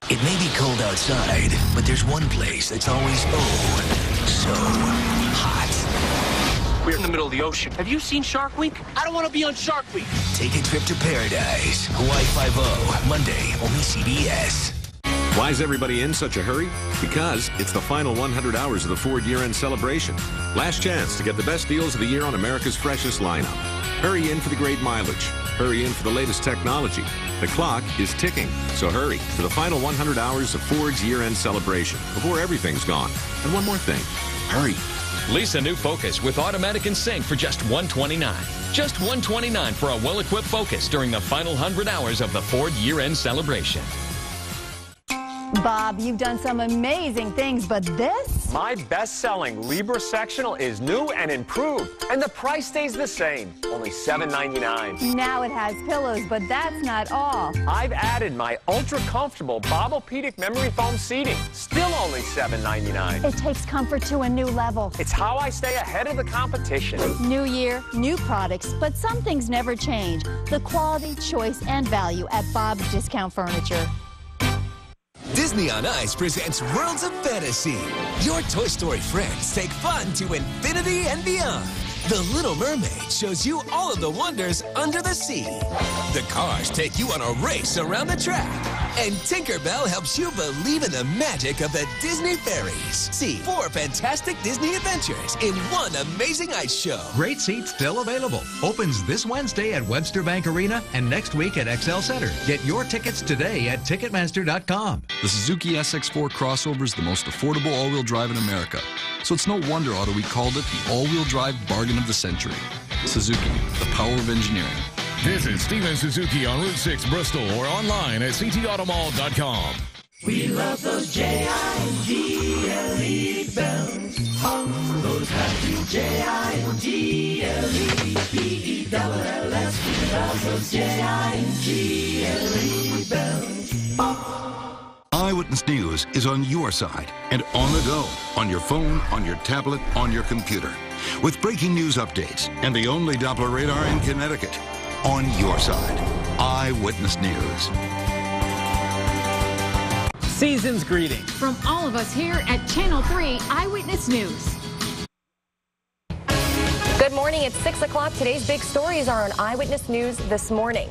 It may be cold outside, but there's one place that's always so hot. We're in the middle of the ocean. Have you seen Shark Week? I don't want to be on Shark Week. Take a trip to paradise. Hawaii 5-0, Monday, only CBS. Why is everybody in such a hurry? Because it's the final 100 hours of the Ford year-end celebration. Last chance to get the best deals of the year on America's freshest lineup. Hurry in for the great mileage. Hurry in for the latest technology. The clock is ticking, so hurry for the final 100 hours of Ford's year-end celebration before everything's gone. And one more thing, hurry. Lease a new Focus with automatic and sync for just $129. Just $129 for a well-equipped Focus during the final 100 hours of the Ford year-end celebration. Bob, you've done some amazing things, but this? My best-selling Libra sectional is new and improved, and the price stays the same, only $7.99. Now it has pillows, but that's not all. I've added my ultra-comfortable Bobopedic memory foam seating, still only $7.99. It takes comfort to a new level. It's how I stay ahead of the competition. New year, new products, but some things never change. The quality, choice, and value at Bob's Discount Furniture. Disney on Ice presents Worlds of Fantasy. Your Toy Story friends take fun to infinity and beyond. The Little Mermaid shows you all of the wonders under the sea. The Cars take you on a race around the track. And Tinkerbell helps you believe in the magic of the Disney fairies. See 4 fantastic Disney adventures in one amazing ice show. Great seats still available. Opens this Wednesday at Webster Bank Arena and next week at XL Center. Get your tickets today at Ticketmaster.com. The Suzuki SX4 crossover is the most affordable all-wheel drive in America. So it's no wonder Auto Week called it the all-wheel drive bargain of the century. Suzuki, the power of engineering. Visit Steven Suzuki on Route 6 Bristol or online at ctautomall.com. We love those J-I-N-G-L-E bells. Oh, those happy J-I-N-G-L-E-P-E-double-L-S. We love those J-I-N-G-L-E bells. Eyewitness News is on your side and on the go, on your phone, on your tablet, on your computer. With breaking news updates and the only Doppler radar in Connecticut. On your side, Eyewitness News. Season's greetings from all of us here at Channel 3 Eyewitness News. Good morning. It's 6 o'clock. Today's big stories are on Eyewitness News this morning.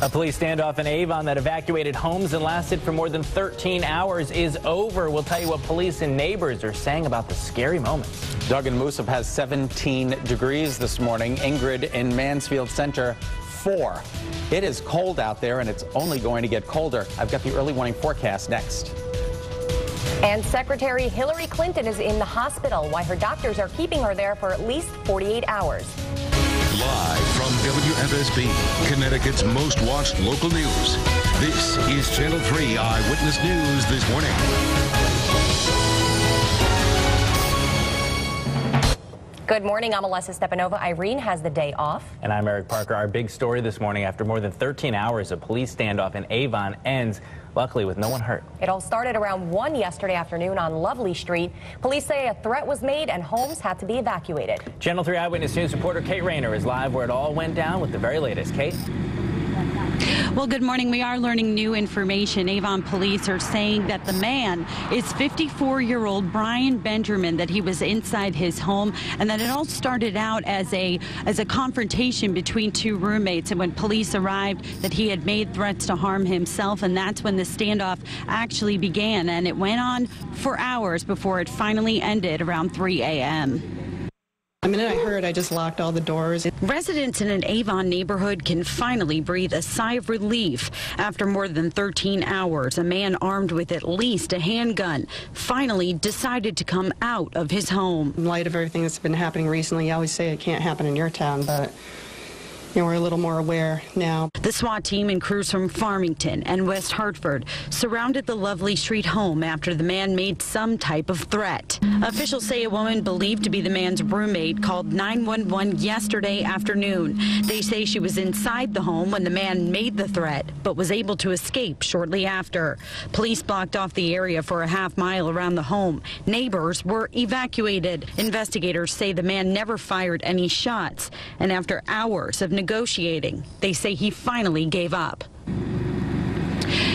A police standoff in Avon that evacuated homes and lasted for more than 13 hours is over. We'll tell you what police and neighbors are saying about the scary moments. Doug in Moosop has 17 degrees this morning. Ingrid in Mansfield Center, 4. It is cold out there, and it's only going to get colder. I've got the early warning forecast next. And Secretary Hillary Clinton is in the hospital. Why her doctors are keeping her there for at least 48 hours. Live from WFSB, Connecticut's most watched local news. This is Channel 3 Eyewitness News this morning. Good morning. I'm Olessa Stepanova. Irene has the day off. And I'm Eric Parker. Our big story this morning: after more than 13 hours, a police standoff in Avon ends, luckily with no one hurt. It all started around 1 yesterday afternoon on Lovely Street. Police say a threat was made and homes had to be evacuated. Channel 3 Eyewitness News reporter Kate Rayner is live where it all went down with the very latest. Kate? Well, good morning. We are learning new information. Avon police are saying that the man is 54-year-old Brian Benjamin, that he was inside his home, and that it all started out as a confrontation between two roommates. And when police arrived, that he had made threats to harm himself, and that's when the standoff actually began. And it went on for hours before it finally ended around 3 a.m. The minute I heard, I just locked all the doors. Residents in an Avon neighborhood can finally breathe a sigh of relief. After more than 13 hours, a man armed with at least a handgun finally decided to come out of his home. In light of everything that's been happening recently, I always say it can't happen in your town, but you know, we're a little more aware now. The SWAT team and crews from Farmington and West Hartford surrounded the Lovely Street home after the man made some type of threat. Officials say a woman believed to be the man's roommate called 911 yesterday afternoon. They say she was inside the home when the man made the threat, but was able to escape shortly after. Police blocked off the area for a half-mile around the home. Neighbors were evacuated. Investigators say the man never fired any shots, and after hours of negotiating, they say he finally gave up.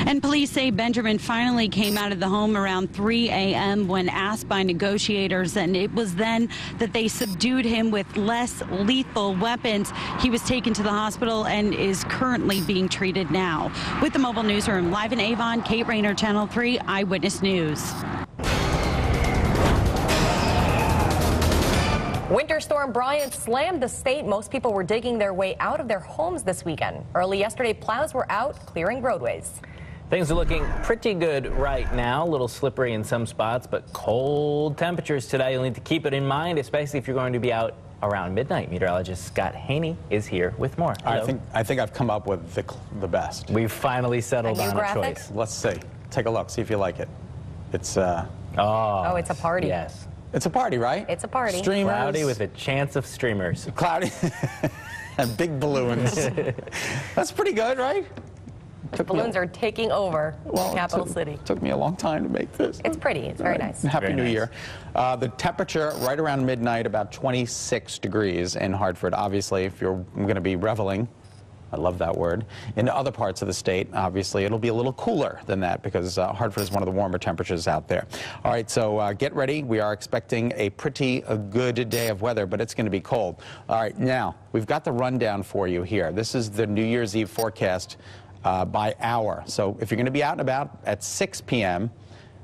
And police say Benjamin finally came out of the home around 3 a.m. when asked by negotiators, and it was then that they subdued him with less lethal weapons. He was taken to the hospital and is currently being treated now. With the mobile newsroom live in Avon, Kate Rayner, Channel 3 Eyewitness News. Winter Storm Brian slammed the state. Most people were digging their way out of their homes this weekend. Early yesterday, plows were out clearing roadways. Things are looking pretty good right now. A little slippery in some spots, but cold temperatures today. You'll need to keep it in mind, especially if you're going to be out around midnight. Meteorologist Scott Haney is here with more. Hello. I think I've come up with the best. We've finally settled on a choice. Let's see. Take a look. See if you like it. It's oh, it's a party. Yes. It's a party, right? It's a party. Streamers. Cloudy with a chance of streamers. Cloudy. And big balloons. That's pretty good, right? The balloons are taking over the capital city. It took me a long time to make this. It's pretty. It's very nice. Happy New Year. The temperature right around midnight, about 26 degrees in Hartford. Obviously, if you're going to be reveling, I love that word, in other parts of the state, obviously, it'll be a little cooler than that because Hartford is one of the warmer temperatures out there. All right, so get ready. We are expecting a pretty good day of weather, but it's going to be cold. All right, now, we've got the rundown for you here. This is the New Year's Eve forecast by hour. So if you're going to be out and about at 6 p.m.,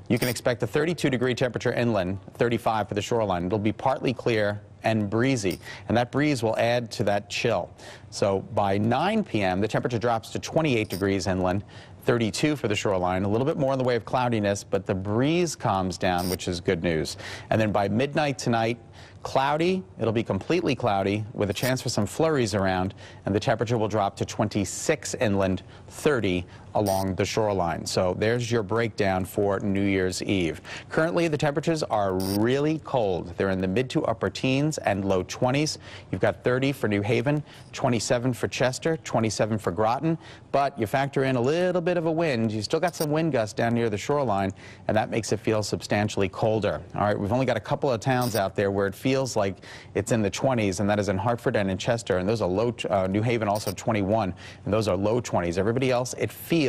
you can expect a 32-degree temperature inland, 35 for the shoreline. It'll be partly clear and breezy, and that breeze will add to that chill. So by 9 p.m., the temperature drops to 28 degrees inland, 32 for the shoreline, a little bit more in the way of cloudiness, but the breeze calms down, which is good news. And then by midnight tonight, cloudy. It'll be completely cloudy with a chance for some flurries around, and the temperature will drop to 26 inland, 30 along the shoreline. So there's your breakdown for New Year's Eve. Currently, the temperatures are really cold. They're in the mid to upper teens and low 20s. You've got 30 for New Haven, 27 for Chester, 27 for Groton, but you factor in a little bit of a wind. You still got some wind gusts down near the shoreline, and that makes it feel substantially colder. All right, we've only got a couple of towns out there where it feels like it's in the 20s, and that is in Hartford and in Chester, and those are low. New Haven also 21, and those are low 20s. Everybody else, it feels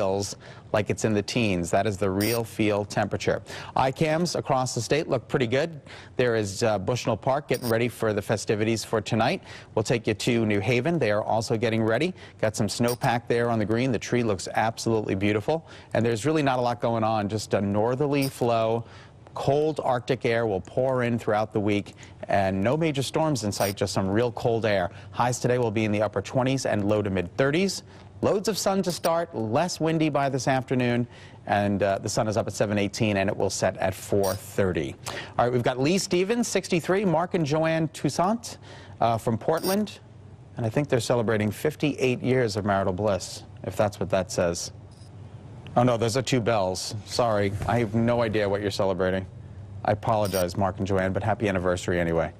like it's in the teens. That is the real feel temperature. ICAMs across the state look pretty good. There is Bushnell Park getting ready for the festivities for tonight. We'll take you to New Haven. They are also getting ready. Got some snowpack there on the green. The tree looks absolutely beautiful, and there's really not a lot going on, just a northerly flow. Cold Arctic air will pour in throughout the week, and no major storms in sight, just some real cold air. Highs today will be in the upper 20s and low to mid 30s. Loads of sun to start, less windy by this afternoon, and the sun is up at 7:18, and it will set at 4:30. All right, we've got Lee Stevens, 63, Mark and Joanne Toussaint from Portland, and I think they're celebrating 58 years of marital bliss, if that's what that says. Oh, no, those are two bells. Sorry, I have no idea what you're celebrating. I apologize, Mark and Joanne, but happy anniversary anyway.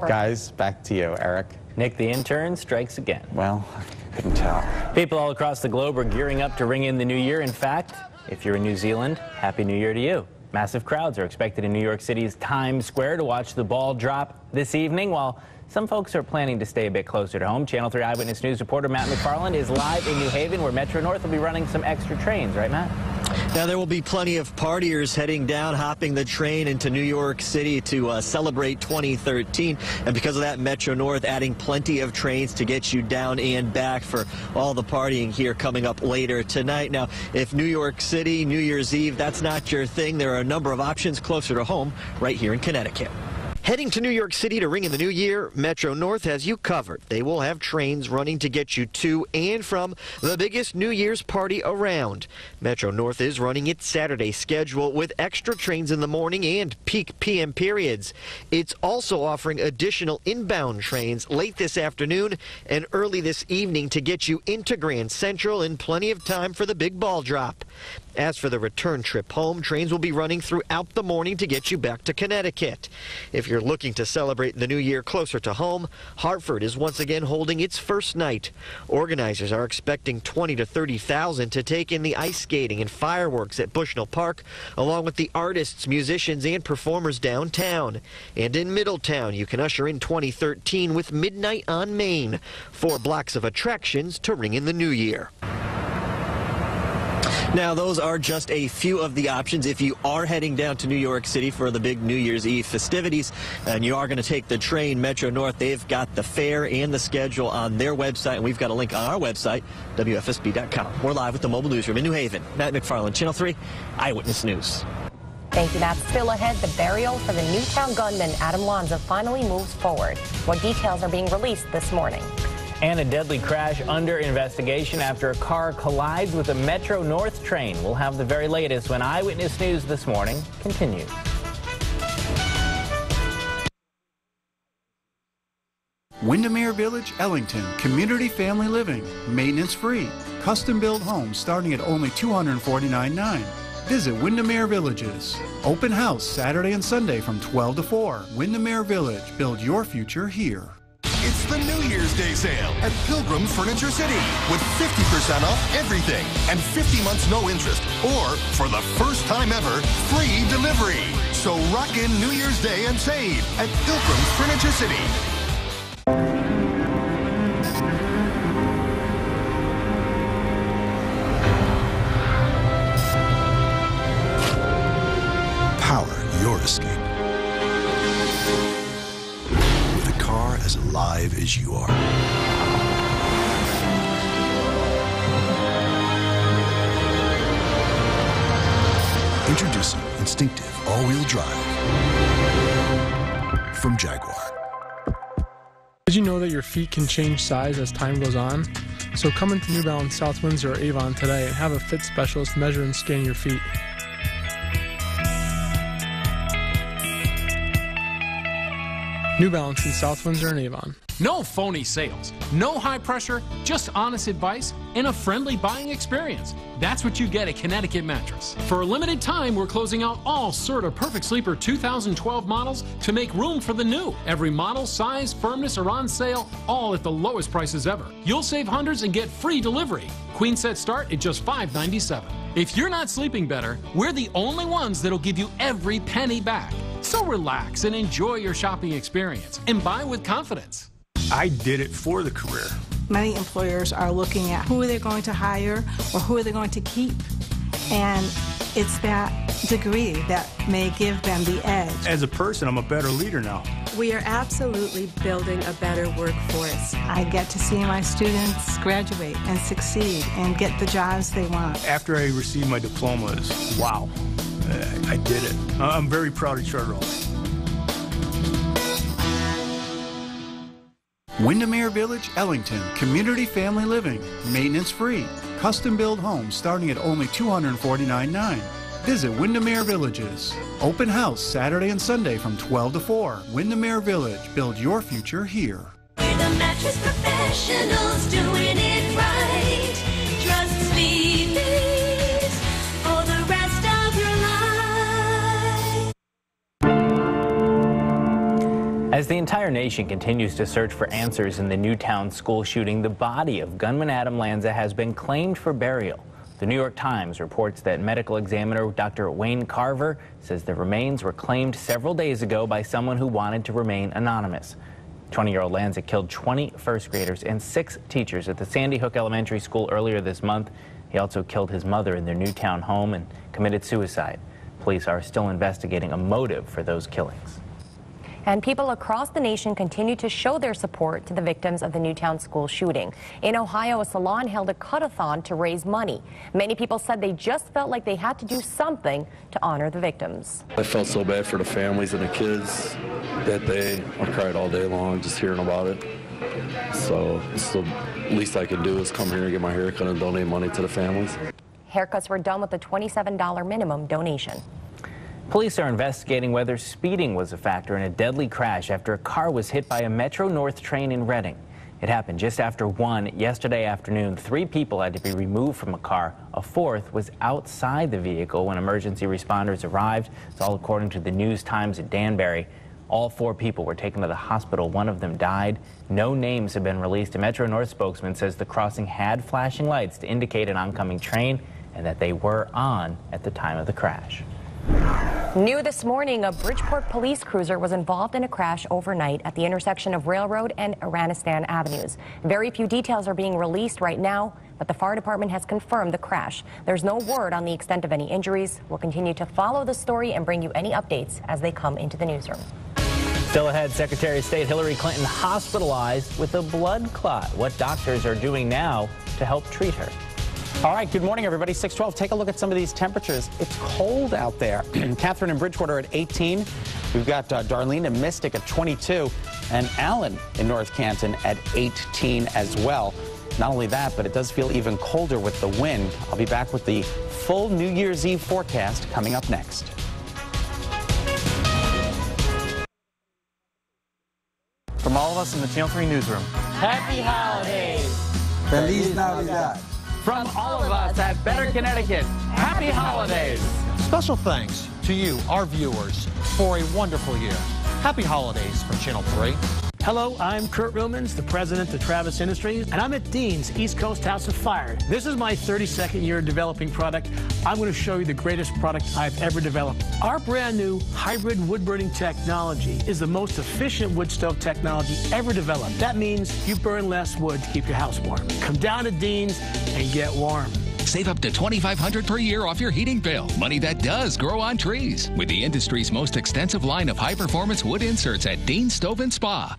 Guys, back to you, Eric. Nick, the intern, strikes again. Well, I couldn't tell. People all across the globe are gearing up to ring in the new year. In fact, if you're in New Zealand, Happy New Year to you. Massive crowds are expected in New York City's Times Square to watch the ball drop this evening, while some folks are planning to stay a bit closer to home. Channel 3 Eyewitness News reporter Matt McFarland is live in New Haven, where Metro North will be running some extra trains. Right, Matt? Now, there will be plenty of partiers heading down, hopping the train into New York City to celebrate 2013. And because of that, Metro North adding plenty of trains to get you down and back for all the partying here coming up later tonight. Now, if New York City, New Year's Eve, that's not your thing, there are a number of options closer to home right here in Connecticut. Heading to New York City to ring in the new year, Metro North has you covered. They will have trains running to get you to and from the biggest New Year's party around. Metro North is running its Saturday schedule with extra trains in the morning and peak PM periods. It's also offering additional inbound trains late this afternoon and early this evening to get you into Grand Central in plenty of time for the big ball drop. As for the return trip home, trains will be running throughout the morning to get you back to Connecticut. If you're looking to celebrate the new year closer to home, Hartford is once again holding its first night. Organizers are expecting 20 to 30,000 to take in the ice skating and fireworks at Bushnell Park, along with the artists, musicians, and performers downtown. And in Middletown, you can usher in 2013 with Midnight on Main, 4 blocks of attractions to ring in the new year. Now, those are just a few of the options. If you are heading down to New York City for the big New Year's Eve festivities and you are going to take the train, Metro North, they've got the fare and the schedule on their website, and we've got a link on our website, WFSB.com. We're live at the Mobile Newsroom in New Haven. Matt McFarland, Channel 3 Eyewitness News. Thank you, Matt. Still ahead, the burial for the Newtown gunman Adam Lanza finally moves forward. What details are being released this morning? And a deadly crash under investigation after a car collides with a Metro North train. We'll have the very latest when Eyewitness News this morning continues. Windermere Village, Ellington, community family living, maintenance free, custom built homes starting at only $249.9. Visit Windermere Villages. Open house Saturday and Sunday from 12 to 4. Windermere Village, build your future here. It's the New Year's Day sale at Pilgrim's Furniture City with 50% off everything and 50 months no interest, or for the first time ever, free delivery. So rock in New Year's Day and save at Pilgrim's Furniture City. Power your escape. As alive as you are. Introducing Instinctive All-Wheel Drive from Jaguar. Did you know that your feet can change size as time goes on? So come into New Balance, South Windsor, or Avon today and have a fit specialist measure and scan your feet. New Balance in South Windsor and Avon. No phony sales, no high pressure, just honest advice and a friendly buying experience. That's what you get at Connecticut Mattress. For a limited time, we're closing out all Serta Perfect Sleeper 2012 models to make room for the new. Every model, size, firmness are on sale, all at the lowest prices ever. You'll save hundreds and get free delivery. Queen set start at just $597. If you're not sleeping better, we're the only ones that'll give you every penny back. So relax and enjoy your shopping experience and buy with confidence. I did it for the career. Many employers are looking at who they're going to hire or who are they going to keep. And it's that degree that may give them the edge. As a person, I'm a better leader now. We are absolutely building a better workforce. I get to see my students graduate and succeed and get the jobs they want. After I received my diplomas, wow. I did it. I'm very proud of Charter Oak. Windermere Village, Ellington, community family living, maintenance free, custom built homes starting at only $249.9. Visit Windermere Villages. Open house Saturday and Sunday from 12 to 4. Windermere Village, build your future here. We're the mattress professionals doing it right. Trust Sleepy's for the rest of your life. As the entire nation continues to search for answers in the Newtown school shooting, the body of gunman Adam Lanza has been claimed for burial. The New York Times reports that medical examiner Dr. Wayne Carver says the remains were claimed several days ago by someone who wanted to remain anonymous. 20-year-old Lanza killed 20 first graders and 6 teachers at the Sandy Hook Elementary School earlier this month. He also killed his mother in their Newtown home and committed suicide. Police are still investigating a motive for those killings. And people across the nation continue to show their support to the victims of the Newtown school shooting. In Ohio, a salon held a cut-a-thon to raise money. Many people said they just felt like they had to do something to honor the victims. I felt so bad for the families and the kids that day. I cried all day long just hearing about it. So it's the least I can do is come here and get my hair cut and donate money to the families. Haircuts were done with a $27 minimum donation. Police are investigating whether speeding was a factor in a deadly crash after a car was hit by a Metro North train in Reading. It happened just after 1 yesterday afternoon. 3 people had to be removed from a car. A 4th was outside the vehicle when emergency responders arrived. It's all according to the News-Times at Danbury. All 4 people were taken to the hospital. 1 of them died. No names have been released. A Metro North spokesman says the crossing had flashing lights to indicate an oncoming train and that they were on at the time of the crash. New this morning, a Bridgeport police cruiser was involved in a crash overnight at the intersection of Railroad and Iranistan Avenues. Very few details are being released right now, but the fire department has confirmed the crash. There's no word on the extent of any injuries. We'll continue to follow the story and bring you any updates as they come into the newsroom. Still ahead, Secretary of State Hillary Clinton hospitalized with a blood clot. What doctors are doing now to help treat her. All right, good morning, everybody. 612. Take a look at some of these temperatures. It's cold out there. Catherine and Bridgewater at 18. We've got Darlene and Mystic at 22. And Allen in North Canton at 18 as well. Not only that, but it does feel even colder with the wind. I'll be back with the full New Year's Eve forecast coming up next. From all of us in the Channel 3 newsroom, Happy holidays! Feliz Navidad. From all of us at Better Connecticut, happy holidays! Special thanks to you, our viewers, for a wonderful year. Happy holidays from Channel 3. Hello, I'm Kurt Rumens, the president of Travis Industries, and I'm at Dean's East Coast House of Fire. This is my 32nd year developing product. I'm going to show you the greatest product I've ever developed. Our brand new hybrid wood burning technology is the most efficient wood stove technology ever developed. That means you burn less wood to keep your house warm. Come down to Dean's and get warm. Save up to $2,500 per year off your heating bill. Money that does grow on trees. With the industry's most extensive line of high-performance wood inserts at Dean's Stove and Spa.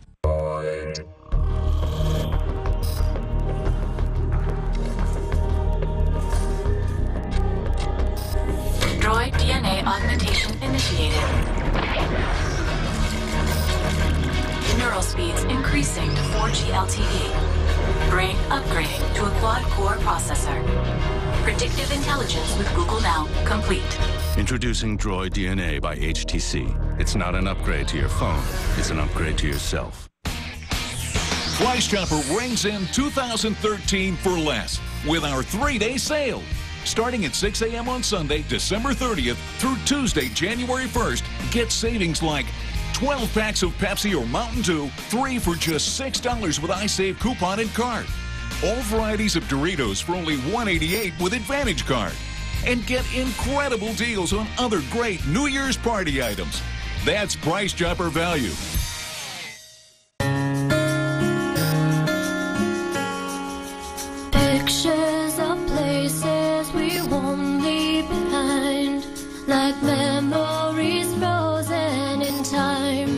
Droid DNA augmentation initiated. Neural speeds increasing to 4G LTE. Brain upgrading to a quad-core processor. Predictive intelligence with Google Now complete. Introducing Droid DNA by HTC. It's not an upgrade to your phone, it's an upgrade to yourself. Price Chopper rings in 2013 for less with our 3-day sale. Starting at 6 a.m. on Sunday, December 30th through Tuesday, January 1st, get savings like 12 packs of Pepsi or Mountain Dew, 3 for just $6 with iSave coupon and card. All varieties of Doritos for only $1.88 with Advantage card. And get incredible deals on other great New Year's party items. That's Price Chopper value. Pictures of places we won't leave behind, like memories frozen in time.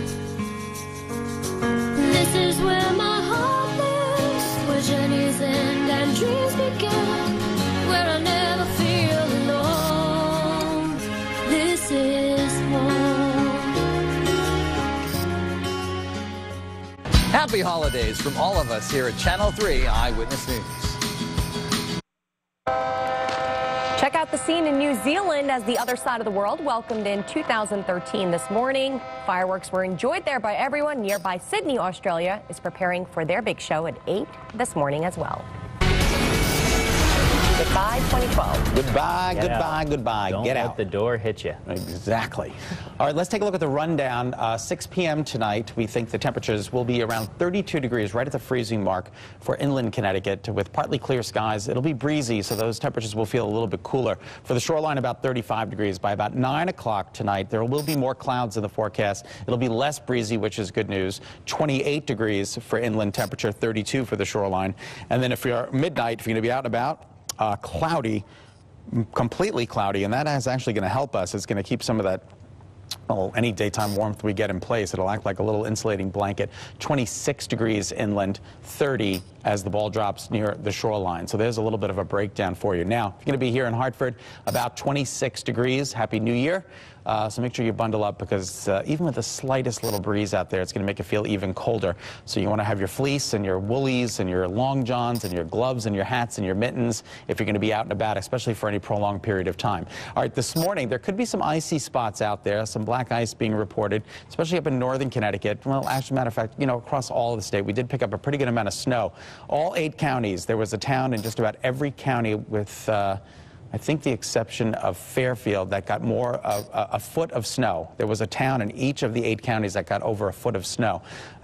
This is where my heart lives, where journeys end and dreams begin, where I never feel alone. This is home. Happy holidays from all of us here at Channel 3 Eyewitness News. Check out the scene in New Zealand as the other side of the world welcomed in 2013 this morning. Fireworks were enjoyed there by everyone. Nearby Sydney, Australia is preparing for their big show at 8 this morning as well. Goodbye, 2012. Goodbye, goodbye, goodbye. Don't Get let out. the door hit you. Exactly. All right, let's take a look at the rundown. 6 p.m. tonight, we think the temperatures will be around 32 degrees, right at the freezing mark for inland Connecticut with partly clear skies. It'll be breezy, so those temperatures will feel a little bit cooler. For the shoreline, about 35 degrees. By about 9 o'clock tonight, there will be more clouds in the forecast. It'll be less breezy, which is good news. 28 degrees for inland temperature, 32 for the shoreline. And then if you're midnight, if you're going to be out and about, cloudy, completely cloudy, and that is actually going to help us. It's going to keep some of that, well, any daytime warmth we get in place. It'll act like a little insulating blanket. 26 degrees inland, 30 as the ball drops near the shoreline. So there's a little bit of a breakdown for you. Now, if you're going to be here in Hartford, about 26 degrees. Happy New Year. So make sure you bundle up because even with the slightest little breeze out there, it's going to make it feel even colder. So you want to have your fleece and your woolies and your long johns and your gloves and your hats and your mittens if you're going to be out and about, especially for any prolonged period of time. All right, this morning, there could be some icy spots out there, some black ice being reported, especially up in northern Connecticut. Well, actually, matter of fact, you know, across all of the state, we did pick up a pretty good amount of snow. All 8 counties, there was a town in just about every county with I think the exception of Fairfield that got more of a foot of snow. There was a town in each of the 8 counties that got over a foot of snow.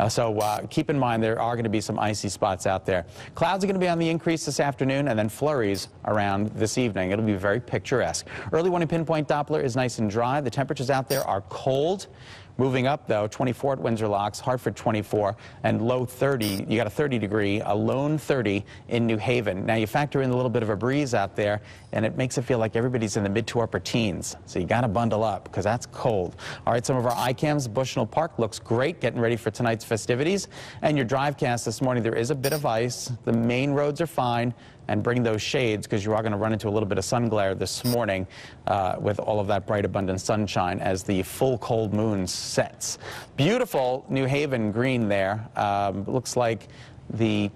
So keep in mind there are going to be some icy spots out there. Clouds are going to be on the increase this afternoon and then flurries around this evening. It'll be very picturesque. Early morning pinpoint Doppler is nice and dry. The temperatures out there are cold. Moving up, though, 24 at Windsor Locks, Hartford 24, and low 30. You got a 30 degree, a lone 30 in New Haven. Now, you factor in a little bit of a breeze out there, and it makes it feel like everybody's in the mid to upper teens. So you got to bundle up because that's cold. All right, some of our iCams. Bushnell Park looks great, getting ready for tonight's festivities. And your drivecast this morning, there is a bit of ice. The main roads are fine. And bring those shades because you are going to run into a little bit of sun glare this morning with all of that bright, abundant sunshine as the full cold moon sets. Beautiful New Haven green there. Looks like there's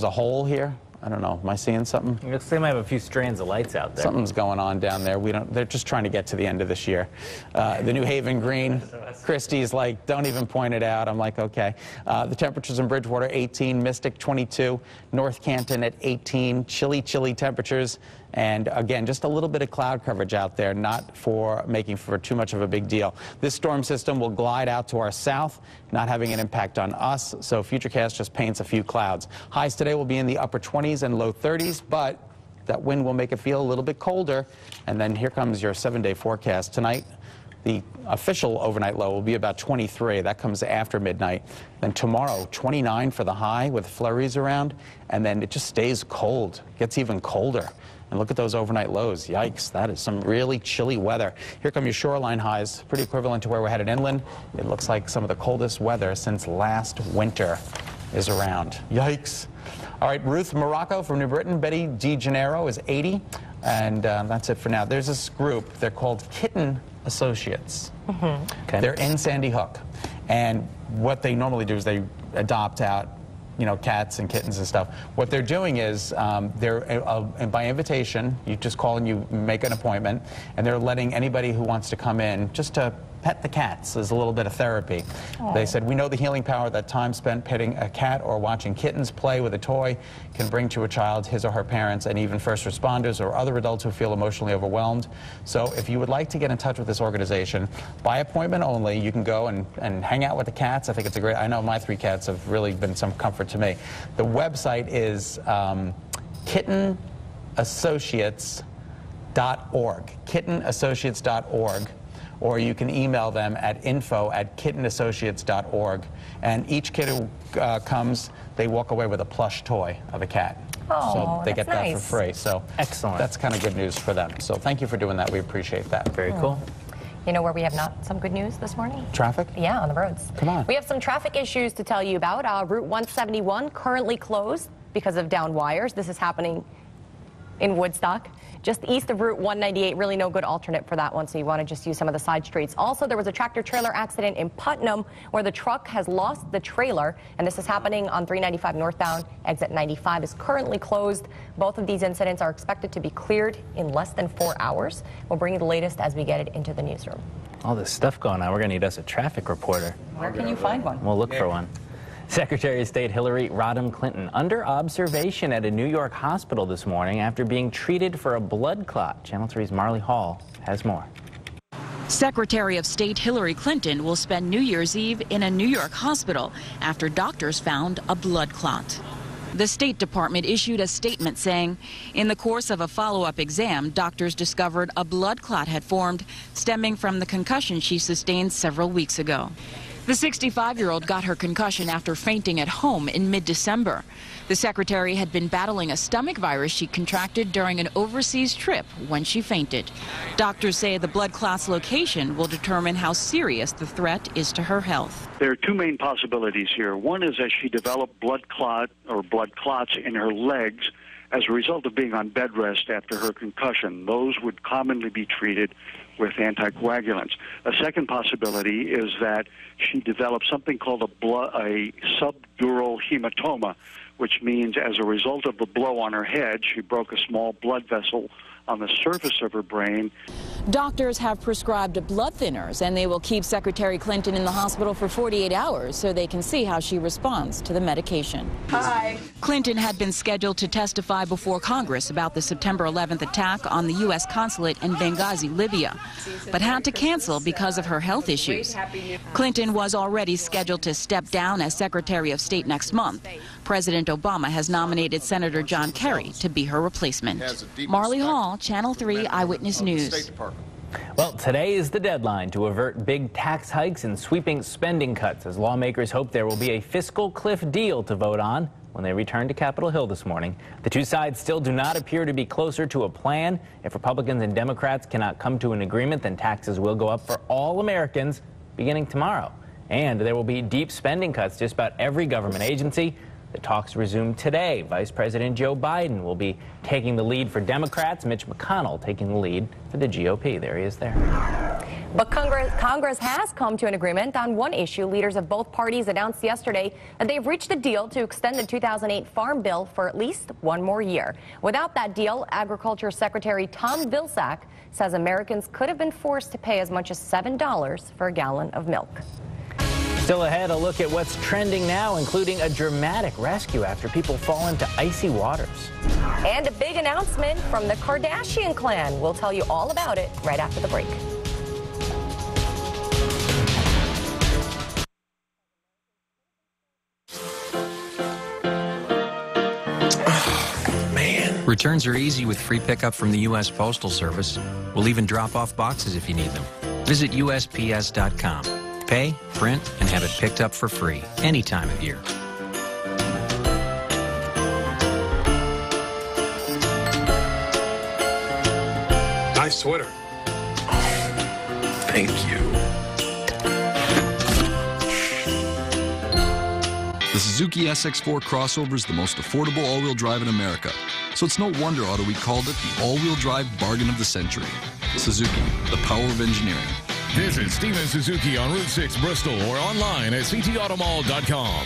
a hole here. I don't know. Am I seeing something? It looks like they might have a few strands of lights out there. Something's going on down there. They're just trying to get to the end of this year. The New Haven green. Christie's like, don't even point it out. I'm like, okay. The temperatures in Bridgewater, 18. Mystic, 22. North Canton at 18. Chilly, chilly temperatures. And again, just a little bit of cloud coverage out there, not for making for too much of a big deal. This storm system will glide out to our south, not having an impact on us. So Futurecast just paints a few clouds. Highs today will be in the upper 20s and low 30s, but that wind will make it feel a little bit colder. And then here comes your 7-day forecast. Tonight, the official overnight low will be about 23. That comes after midnight. Then tomorrow, 29 for the high with flurries around. And then it just stays cold. Gets even colder. And look at those overnight lows. Yikes, that is some really chilly weather. Here come your shoreline highs, pretty equivalent to where we're headed inland. It looks like some of the coldest weather since last winter is around. Yikes. All right, Ruth Morocco from New Britain. Betty DeGennaro is 80. And that's it for now. There's this group. They're called Kitten Associates. Okay. They're in Sandy Hook. And what they normally do is they adopt out, you know, cats and kittens and stuff. What they're doing is they're by invitation, you just call and you make an appointment, and they're letting anybody who wants to come in just to pet the cats as a little bit of therapy. Aww. They said, we know the healing power that time spent petting a cat or watching kittens play with a toy can bring to a child, his or her parents, and even first responders or other adults who feel emotionally overwhelmed. So if you would like to get in touch with this organization, by appointment only, you can go and hang out with the cats. I think it's a great, I know my 3 cats have really been some comfort to me. The website is kittenassociates.org, kittenassociates.org. Or you can email them at info@kittenassociates.org. And each kid who comes, they walk away with a plush toy of a cat. Oh, so they get that nice. for free. So excellent. That's kind of good news for them. So thank you for doing that. We appreciate that. Very cool. You know where we have not some good news this morning? Traffic? Yeah, on the roads. Come on. We have some traffic issues to tell you about. Route 171 currently closed because of down wires. This is happening in Woodstock. Just east of Route 198, really no good alternate for that one, so you want to just use some of the side streets. Also, there was a tractor-trailer accident in Putnam where the truck has lost the trailer, and this is happening on 395 northbound. Exit 95 is currently closed. Both of these incidents are expected to be cleared in less than 4 hours. We'll bring you the latest as we get it into the newsroom. All this stuff going on. We're going to need us a traffic reporter. Where can you find one? We'll look for one. Secretary of State Hillary Rodham Clinton under observation at a New York hospital this morning after being treated for a blood clot. Channel 3's Marley Hall has more. Secretary of State Hillary Clinton will spend New Year's Eve in a New York hospital after doctors found a blood clot. The State Department issued a statement saying, in the course of a follow-up exam, doctors discovered a blood clot had formed stemming from the concussion she sustained several weeks ago. The 65-year-old got her concussion after fainting at home in mid-December. The secretary had been battling a stomach virus she contracted during an overseas trip when she fainted. Doctors say the blood clot's location will determine how serious the threat is to her health. There are two main possibilities here. One is that she developed blood clot or blood clots in her legs as a result of being on bed rest after her concussion. Those would commonly be treated with anticoagulants. A second possibility is that she developed something called a subdural hematoma, which means as a result of the blow on her head, she broke a small blood vessel on the surface of her brain. Doctors have prescribed blood thinners, and they will keep Secretary Clinton in the hospital for 48 hours so they can see how she responds to the medication. Hi. Clinton had been scheduled to testify before Congress about the September 11th attack on the U.S. consulate in Benghazi, Libya, but had to cancel because of her health issues. Clinton was already scheduled to step down as Secretary of State next month. President Obama has nominated Senator John Kerry to be her replacement. Marley Hall, Channel 3 Eyewitness News. Well, today is the deadline to avert big tax hikes and sweeping spending cuts as lawmakers hope there will be a fiscal cliff deal to vote on when they return to Capitol Hill this morning. The two sides still do not appear to be closer to a plan. If Republicans and Democrats cannot come to an agreement, then taxes will go up for all Americans beginning tomorrow. And there will be deep spending cuts just about every government agency. The talks resume today. Vice President Joe Biden will be taking the lead for Democrats, Mitch McConnell taking the lead for the GOP. There he is there. But Congress has come to an agreement on one issue. Leaders of both parties announced yesterday that they've reached a deal to extend the 2008 Farm Bill for at least one more year. Without that deal, Agriculture Secretary Tom Vilsack says Americans could have been forced to pay as much as $7 for a gallon of milk. Still ahead, a look at what's trending now, including a dramatic rescue after people fall into icy waters. And a big announcement from the Kardashian clan. We'll tell you all about it right after the break. Returns are easy with free pickup from the U.S. Postal Service. We'll even drop off boxes if you need them. Visit USPS.com. Pay, print, and have it picked up for free any time of year. Nice sweater. Thank you. The Suzuki SX4 crossover is the most affordable all-wheel drive in America. So it's no wonder Auto Week called it the all-wheel drive bargain of the century. Suzuki, the power of engineering. Visit Steven Suzuki on Route 6 Bristol or online at ctautomall.com.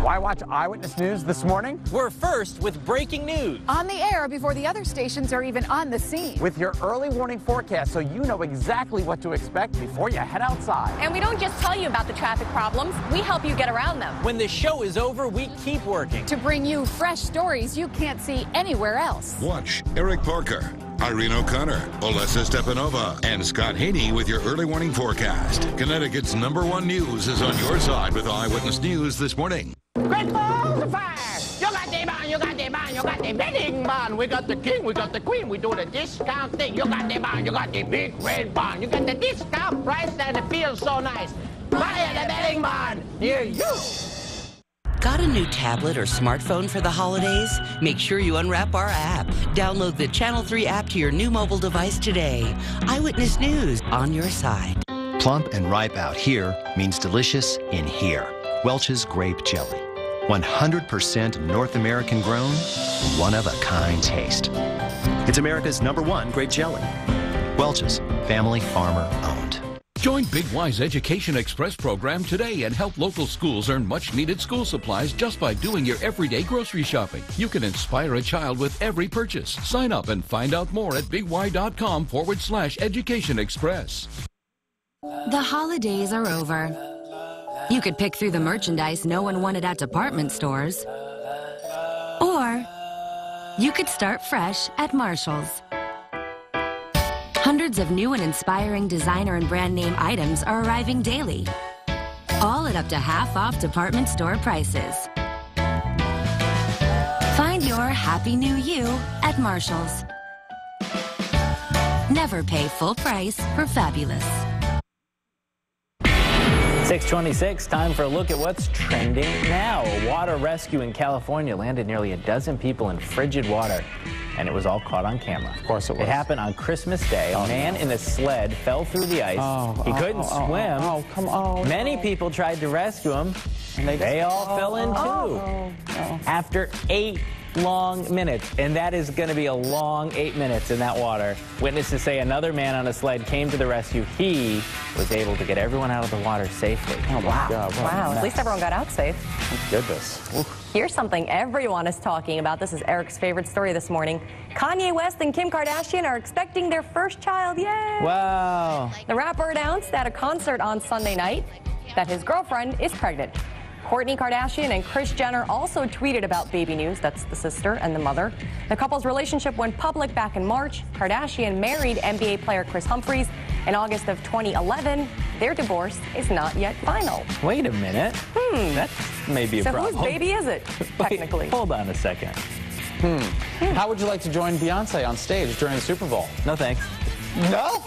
Why watch Eyewitness News this morning? We're first with breaking news. On the air before the other stations are even on the scene. With your early warning forecast so you know exactly what to expect before you head outside. And we don't just tell you about the traffic problems, we help you get around them. When the show is over, we keep working. To bring you fresh stories you can't see anywhere else. Watch Eric Parker, Irene O'Connor, Olessa Stepanova, and Scott Haney with your early warning forecast. Connecticut's #1 news is on your side with Eyewitness News this morning. Great balls of fire! You got the man, you got the man, you got the wedding man. We got the king, we got the queen, we do the discount thing. You got the man, you got the big red barn. You got the discount price and it feels so nice. Buy at the wedding man near you. Got a new tablet or smartphone for the holidays? Make sure you unwrap our app. Download the Channel 3 app to your new mobile device today. Eyewitness News on your side. Plump and ripe out here means delicious in here. Welch's Grape Jelly. 100% North American grown, one-of-a-kind taste. It's America's #1 grape jelly. Welch's, family farmer owned. Join Big Y's Education Express program today and help local schools earn much-needed school supplies just by doing your everyday grocery shopping. You can inspire a child with every purchase. Sign up and find out more at bigy.com/Education Express. The holidays are over. You could pick through the merchandise no one wanted at department stores. Or you could start fresh at Marshall's. Hundreds of new and inspiring designer and brand name items are arriving daily, all at up to half off department store prices. Find your happy new you at Marshall's. Never pay full price for fabulous. 6:26, time for a look at what's trending now. A water rescue in California landed nearly a dozen people in frigid water, and it was all caught on camera. Of course it was. It happened on Christmas Day. A man in a sled fell through the ice. He couldn't swim. Come on. Many people tried to rescue him, and they all fell in too. After 8 long minutes, and that is going to be a long 8 minutes in that water. Witnesses say another man on a sled came to the rescue. He was able to get everyone out of the water safely. Oh my God. Wow, at least everyone got out safe. Thank goodness. Here's something everyone is talking about. This is Eric's favorite story this morning. Kanye West and Kim Kardashian are expecting their first child. Yay! Wow. The rapper announced at a concert on Sunday night that his girlfriend is pregnant. Kourtney Kardashian and Kris Jenner also tweeted about baby news. That's the sister and the mother. The couple's relationship went public back in March. Kardashian married NBA player Kris Humphries in August of 2011. Their divorce is not yet final. Wait a minute. That may be a problem. So whose baby is it, technically? Wait, hold on a second. How would you like to join Beyonce on stage during the Super Bowl? No thanks. No?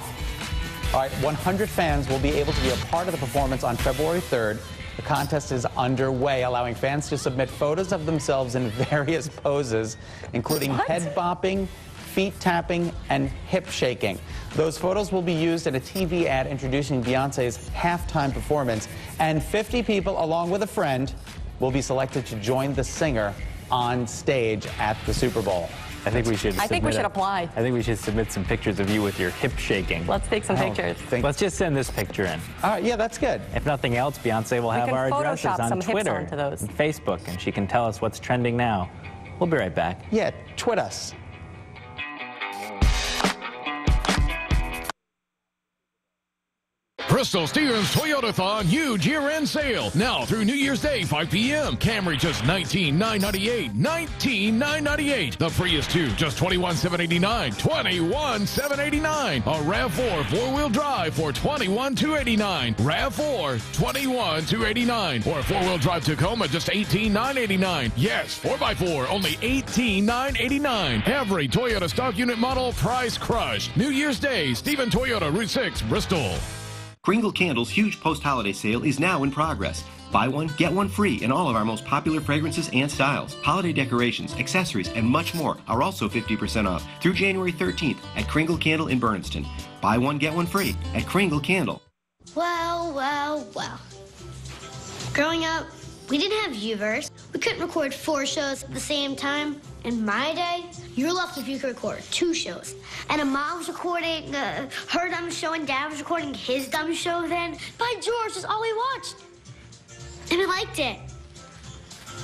All right, 100 fans will be able to be a part of the performance on February 3rd. The contest is underway, allowing fans to submit photos of themselves in various poses, including head bopping, feet tapping, and hip shaking. Those photos will be used in a TV ad introducing Beyonce's halftime performance, and 50 people, along with a friend, will be selected to join the singer on stage at the Super Bowl. I think we should apply. I think we should submit some pictures of you with your hip shaking. Let's take some pictures. Let's just send this picture in. All right, yeah, that's good. If nothing else, Beyonce will have our addresses on Twitter and Facebook, and she can tell us what's trending now. We'll be right back. Yeah, tweet us. Bristol Stevens Toyotathon huge year-end sale. Now through New Year's Day, 5 p.m. Camry just $19,998. $19,998. The Prius 2 just $21,789. $21,789. A RAV4 4-wheel drive for $21,289. RAV4 $21,289. Or a 4-wheel drive Tacoma just $18,989. Yes, 4x4 only $18,989. Every Toyota stock unit model price crush. New Year's Day, Stephen Toyota, Route 6, Bristol. Kringle Candle's huge post-holiday sale is now in progress. Buy one, get one free in all of our most popular fragrances and styles. Holiday decorations, accessories, and much more are also 50% off through January 13th at Kringle Candle in Bernston. Buy one, get one free at Kringle Candle. Well, well, well. Growing up, we didn't have U-verse. We couldn't record 4 shows at the same time. In my day, you're lucky if you could record 2 shows. And a mom was recording her dumb show and dad was recording his dumb show then. By George, that's all we watched. And we liked it.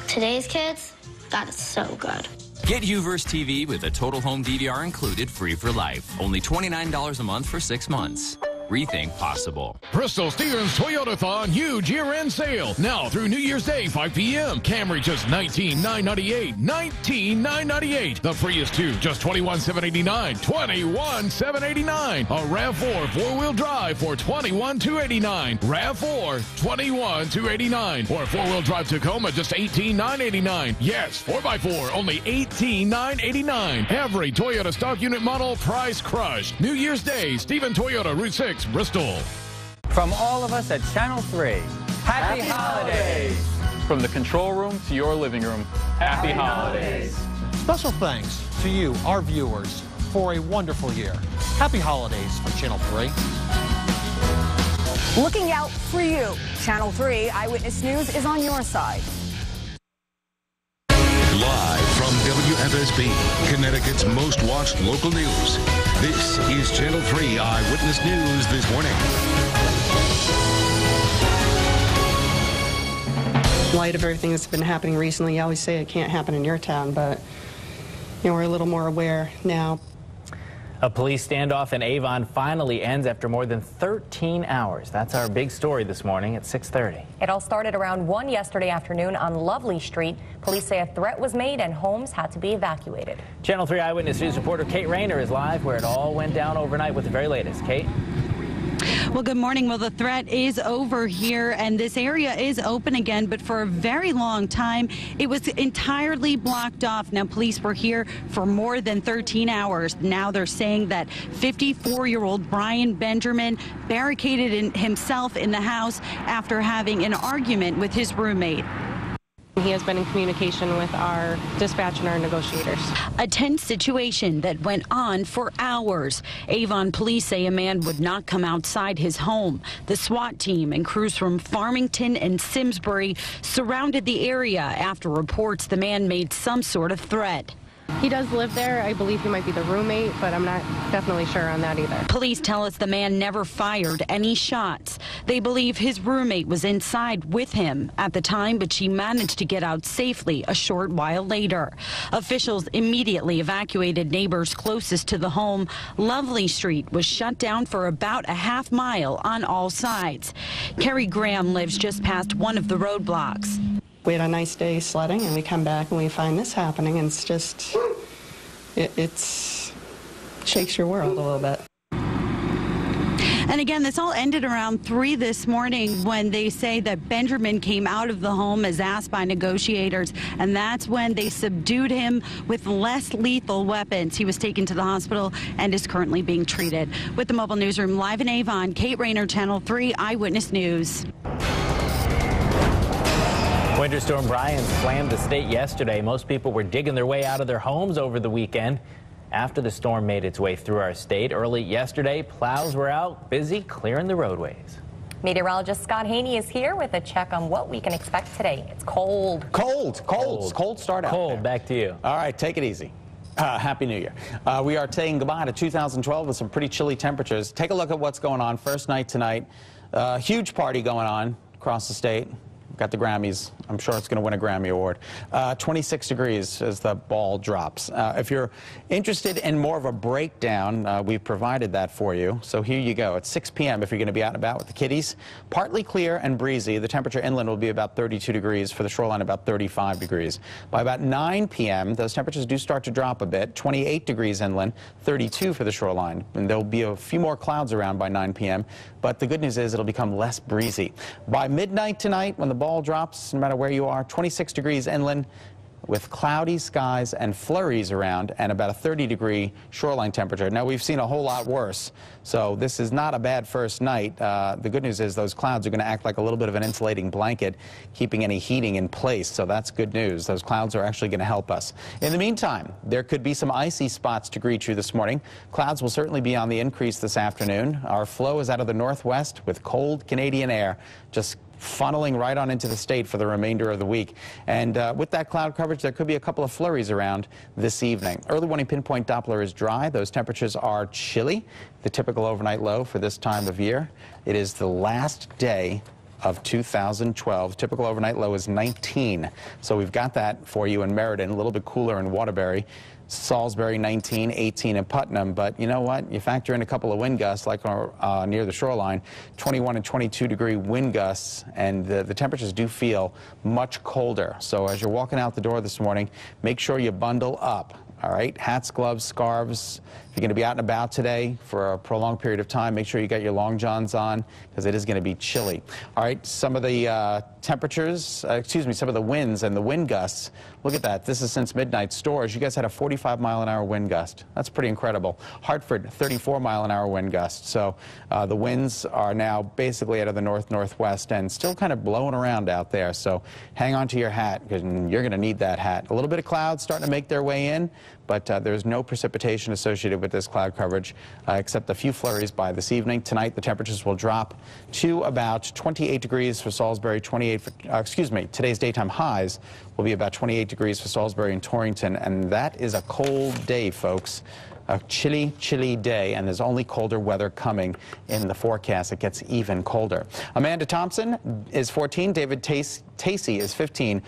Today's kids, God, it's so good. Get U-verse TV with a total home DVR included, free for life. Only $29 a month for 6 months. Rethink possible. Bristol Stevens Toyotathon huge year-end sale. Now through New Year's Day, 5 p.m. Camry just $19,998. $19,998. The Prius 2 just $21,789. $21,789. A RAV4 4-wheel drive for $21,289. RAV4 $21,289. Or a 4-wheel drive Tacoma just $18,989. Yes, 4x4 only $18,989. Every Toyota stock unit model price crush. New Year's Day, Stephen Toyota, Route 6, Bristol. From all of us at Channel 3, Happy Holidays! From the control room to your living room, Happy Holidays! Special thanks to you, our viewers, for a wonderful year. Happy Holidays from Channel 3. Looking out for you. Channel 3 Eyewitness News is on your side. Live from WFSB, Connecticut's most watched local news. This is Channel 3 Eyewitness News this morning. In light of everything that's been happening recently, I always say it can't happen in your town, but you know, we're a little more aware now. A police standoff in Avon finally ends after more than 13 hours. That's our big story this morning at 6:30. It all started around 1 yesterday afternoon on Lovely Street. Police say a threat was made and homes had to be evacuated. Channel 3 Eyewitness News reporter Kate Rayner is live where it all went down overnight with the very latest. Kate? Well, good morning. Well, the threat is over here, and this area is open again, but for a very long time, it was entirely blocked off. Now, police were here for more than 13 hours. Now they're saying that 54-year-old Brian Benjamin barricaded himself in the house after having an argument with his roommate. He has been in communication with our dispatch and our negotiators. A tense situation that went on for hours. Avon police say a man would not come outside his home. The SWAT team and crews from Farmington and Simsbury surrounded the area after reports the man made some sort of threat. He does live there. I believe he might be the roommate, but I'm not definitely sure on that either. Police tell us the man never fired any shots. They believe his roommate was inside with him at the time, but she managed to get out safely a short while later. Officials immediately evacuated neighbors closest to the home. Lovely Street was shut down for about a half mile on all sides. Carrie Graham lives just past one of the roadblocks. We had a nice day sledding, and we come back and we find this happening, and it's just, it shakes your world a little bit. And again, this all ended around 3 this morning when they say that Benjamin came out of the home as asked by negotiators, and that's when they subdued him with less lethal weapons. He was taken to the hospital and is currently being treated. With the mobile newsroom live in Avon, Kate Rayner, Channel 3 Eyewitness News. Winter Storm Brian slammed the state yesterday. Most people were digging their way out of their homes over the weekend after the storm made its way through our state. Early yesterday, plows were out, busy clearing the roadways. Meteorologist Scott Haney is here with a check on what we can expect today. It's cold. Cold start out Cold, there. back to you. All right, take it easy. Happy New Year. We are saying goodbye to 2012 with some pretty chilly temperatures. Take a look at what's going on. First night tonight. Huge party going on across the state. Got the Grammys. I'm sure it's going to win a Grammy Award. 26 degrees as the ball drops. If you're interested in more of a breakdown, we've provided that for you. So here you go. At 6 p.m. if you're going to be out and about with the kiddies, partly clear and breezy. The temperature inland will be about 32 degrees. For the shoreline, about 35 degrees. By about 9 p.m., those temperatures do start to drop a bit. 28 degrees inland, 32 for the shoreline. And there'll be a few more clouds around by 9 p.m. But the good news is it'll become less breezy. By midnight tonight, when the ball drops, no matter where you are, 26 degrees inland with cloudy skies and flurries around and about a 30-degree shoreline temperature. Now, we've seen a whole lot worse, so this is not a bad first night. The good news is those clouds are going to act like a little bit of an insulating blanket, keeping any heating in place, so that's good news. Those clouds are actually going to help us. In the meantime, there could be some icy spots to greet you this morning. Clouds will certainly be on the increase this afternoon. Our flow is out of the northwest with cold Canadian air, just funneling right on into the state for the remainder of the week. And with that cloud coverage, there could be a couple of flurries around this evening. Early morning pinpoint Doppler is dry. Those temperatures are chilly, the typical overnight low for this time of year. It is the last day of 2012. Typical overnight low is 19. So we've got that for you in Meriden, a little bit cooler in Waterbury. Salisbury 19, 18 in Putnam, but you know what? You factor in a couple of wind gusts like near the shoreline, 21 and 22 degree wind gusts, and the temperatures do feel much colder. So as you're walking out the door this morning, make sure you bundle up. All right, hats, gloves, scarves. If you're going to be out and about today for a prolonged period of time, make sure you got your long johns on because it is going to be chilly. All right, some of the some of the winds and the wind gusts. Look at that. This is since midnight. Storrs, you guys had a 45-mile-an-hour wind gust. That's pretty incredible. Hartford, 34-mile-an-hour wind gust. So the winds are now basically out of the north-northwest and still kind of blowing around out there. So hang on to your hat because you're going to need that hat. A little bit of clouds starting to make their way in, but there's no precipitation associated with this cloud coverage except a few flurries by this evening. Tonight, the temperatures will drop to about 28 degrees for Salisbury, 28 for, today's daytime highs will be about 28 degrees for Salisbury and Torrington, and that is a cold day, folks. A chilly, chilly day, and there's only colder weather coming in the forecast. It gets even colder. Amanda Thompson is 14. David Tacey is 15.